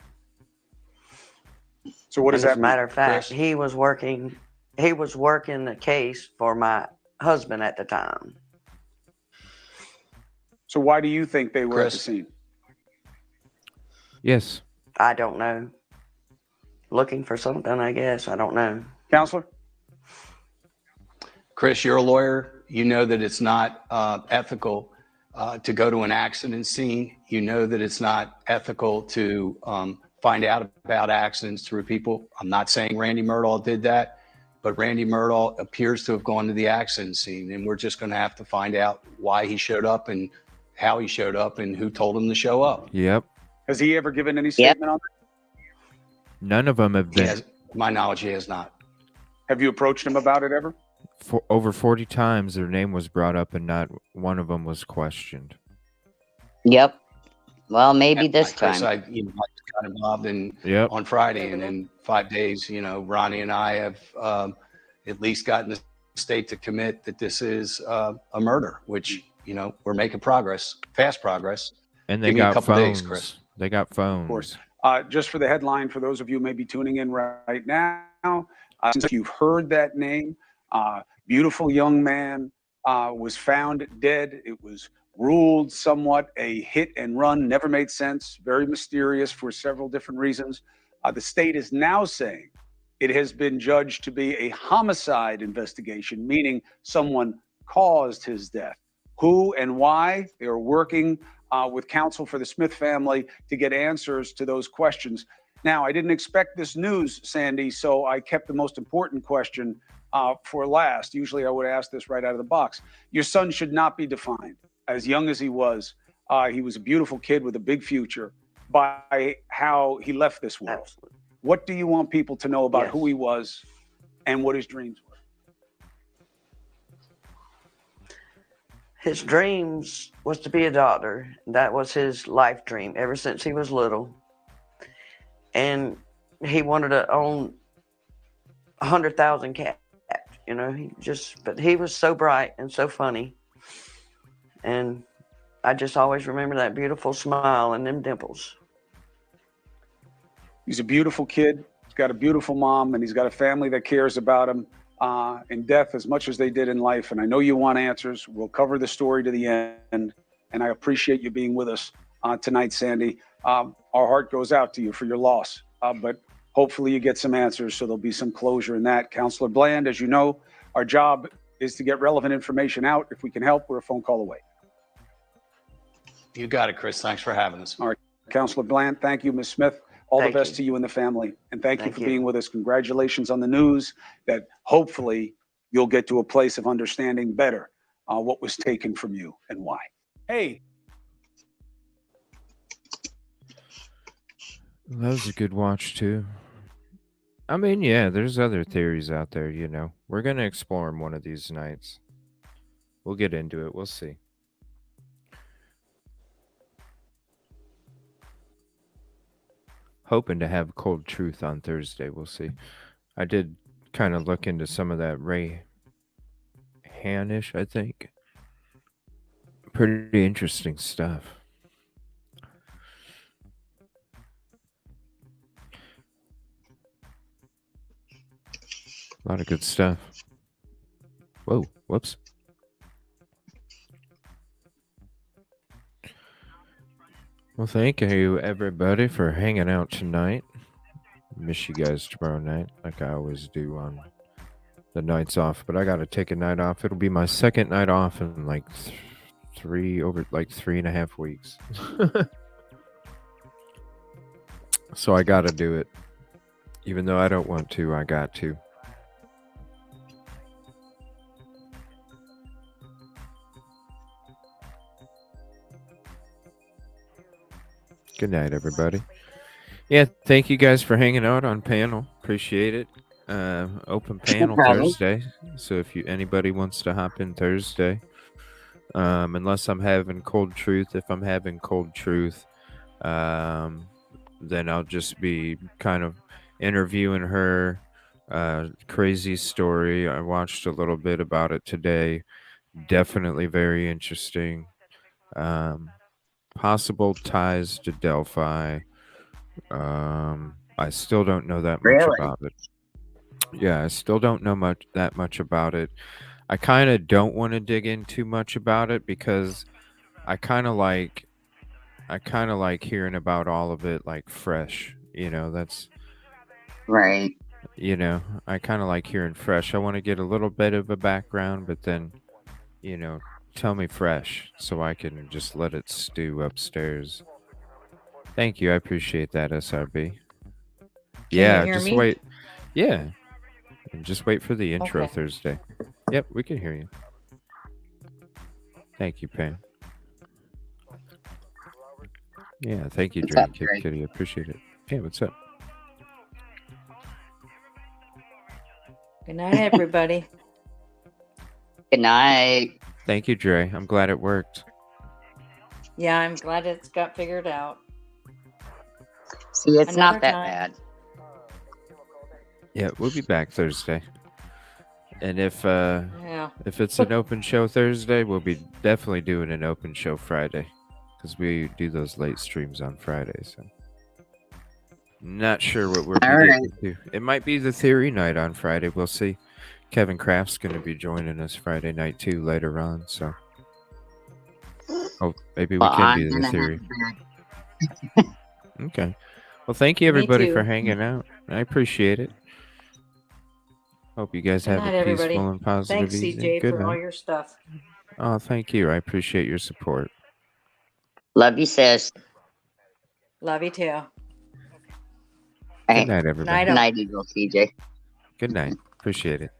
So what does that mean? As a matter of fact, Chris? he was working the case for my husband at the time. So why do you think they were at the Chris? scene? Yes. I don't know. Looking for something, I guess. I don't know. Counselor? Chris, you're a lawyer. You know that it's not ethical to go to an accident scene. You know that it's not ethical to find out about accidents through people. I'm not saying Randy Murdaugh did that, but Randy Murdaugh appears to have gone to the accident scene, and we're just going to have to find out why he showed up and how he showed up and who told him to show up. Yep. Has he ever given any statement on that? None of them have been. My knowledge, he has not. Have you approached him about it ever? For over 40 times their name was brought up and not one of them was questioned. Yep. Well, maybe this Chris, time. I got involved in on Friday, and in 5 days, Ronnie and I have at least gotten the state to commit that this is a murder, which, we're making progress, fast progress. And they Give me a got couple phones. days, Chris. They got phones. Of course. Just for the headline, for those of you maybe tuning in right now, since you've heard that name, beautiful young man was found dead. It was ruled somewhat a hit and run, never made sense, very mysterious for several different reasons. The state is now saying it has been judged to be a homicide investigation, meaning someone caused his death. Who and why? They are working with counsel for the Smith family to get answers to those questions. Now, I didn't expect this news, Sandy, so I kept the most important question for last. Usually I would ask this right out of the box. Your son should not be defined, as young as he was a beautiful kid with a big future, by how he left this world. Absolutely. What do you want people to know about who he was and what his dreams were? His dreams was to be a doctor. That was his life dream ever since he was little. And he wanted to own 100,000 cats. But he was so bright and so funny. And I just always remember that beautiful smile and them dimples. He's a beautiful kid. He's got a beautiful mom, and he's got a family that cares about him in death as much as they did in life. And I know you want answers. We'll cover the story to the end. And I appreciate you being with us tonight, Sandy. Our heart goes out to you for your loss. But hopefully you get some answers, so there'll be some closure in that. Counselor Bland, as you know, our job is to get relevant information out. If we can help, we're a phone call away. You got it, Chris. Thanks for having us. All right, Counselor Bland, thank you. Ms. Smith, all the best to you and the family. And thank you for being with us. Congratulations on the news that hopefully you'll get to a place of understanding better what was taken from you and why. Hey. That was a good watch too. I mean, yeah, there's other theories out there, We're going to explore them one of these nights. We'll get into it. We'll see. Hoping to have Cold Truth on Thursday. We'll see. I did kind of look into some of that Ray Hanish, I think. Pretty interesting stuff. A lot of good stuff. Whoa, whoops. Well, thank you everybody for hanging out tonight. Miss you guys tomorrow night, like I always do on the nights off. But I got to take a night off. It'll be my second night off in like 3.5 weeks. So I got to do it. Even though I don't want to, I got to. Good night, everybody. Yeah, thank you guys for hanging out on panel. Appreciate it. Open panel Thursday. So if anybody wants to hop in Thursday, unless I'm having Cold Truth, if I'm having Cold Truth, then I'll just be kind of interviewing her. Crazy story. I watched a little bit about it today. Definitely very interesting. Possible ties to Delphi. I still don't know that much about it. Yeah, I still don't know that much about it. I kind of don't want to dig in too much about it because I kind of like hearing about all of it like fresh. That's right. I kind of like hearing fresh. I want to get a little bit of a background, but then, tell me fresh so I can just let it stew upstairs. Thank you. I appreciate that, SRB. Can you hear just me? wait. Yeah. And just wait for the intro Okay. Thursday. Yep, we can hear you. Thank you, Pam. Yeah, thank you, Drain Kick Kitty. I appreciate it. Hey, what's up? Good night, everybody. Good night. Thank you, Dre. I'm glad it worked. Yeah, I'm glad it's got figured out. See, it's not Another that time. bad. Yeah, we'll be back Thursday. And if Yeah. if it's an open show Thursday, we'll be definitely doing an open show Friday. Because we do those late streams on Friday, so not sure what we're getting to. It might be the theory night on Friday. We'll see. Kevin Kraft's going to be joining us Friday night too later on, so maybe we can do the theory. Okay. Well, thank you everybody for hanging out. I appreciate it. Hope you guys Good have night, a everybody. peaceful and positive Thanks, evening. CJ, Good for all night. your stuff. Oh, thank you. I appreciate your support. Love you, sis. Love you too. Good night, everybody. Night, Night, Eagle, CJ. Good night. Appreciate it.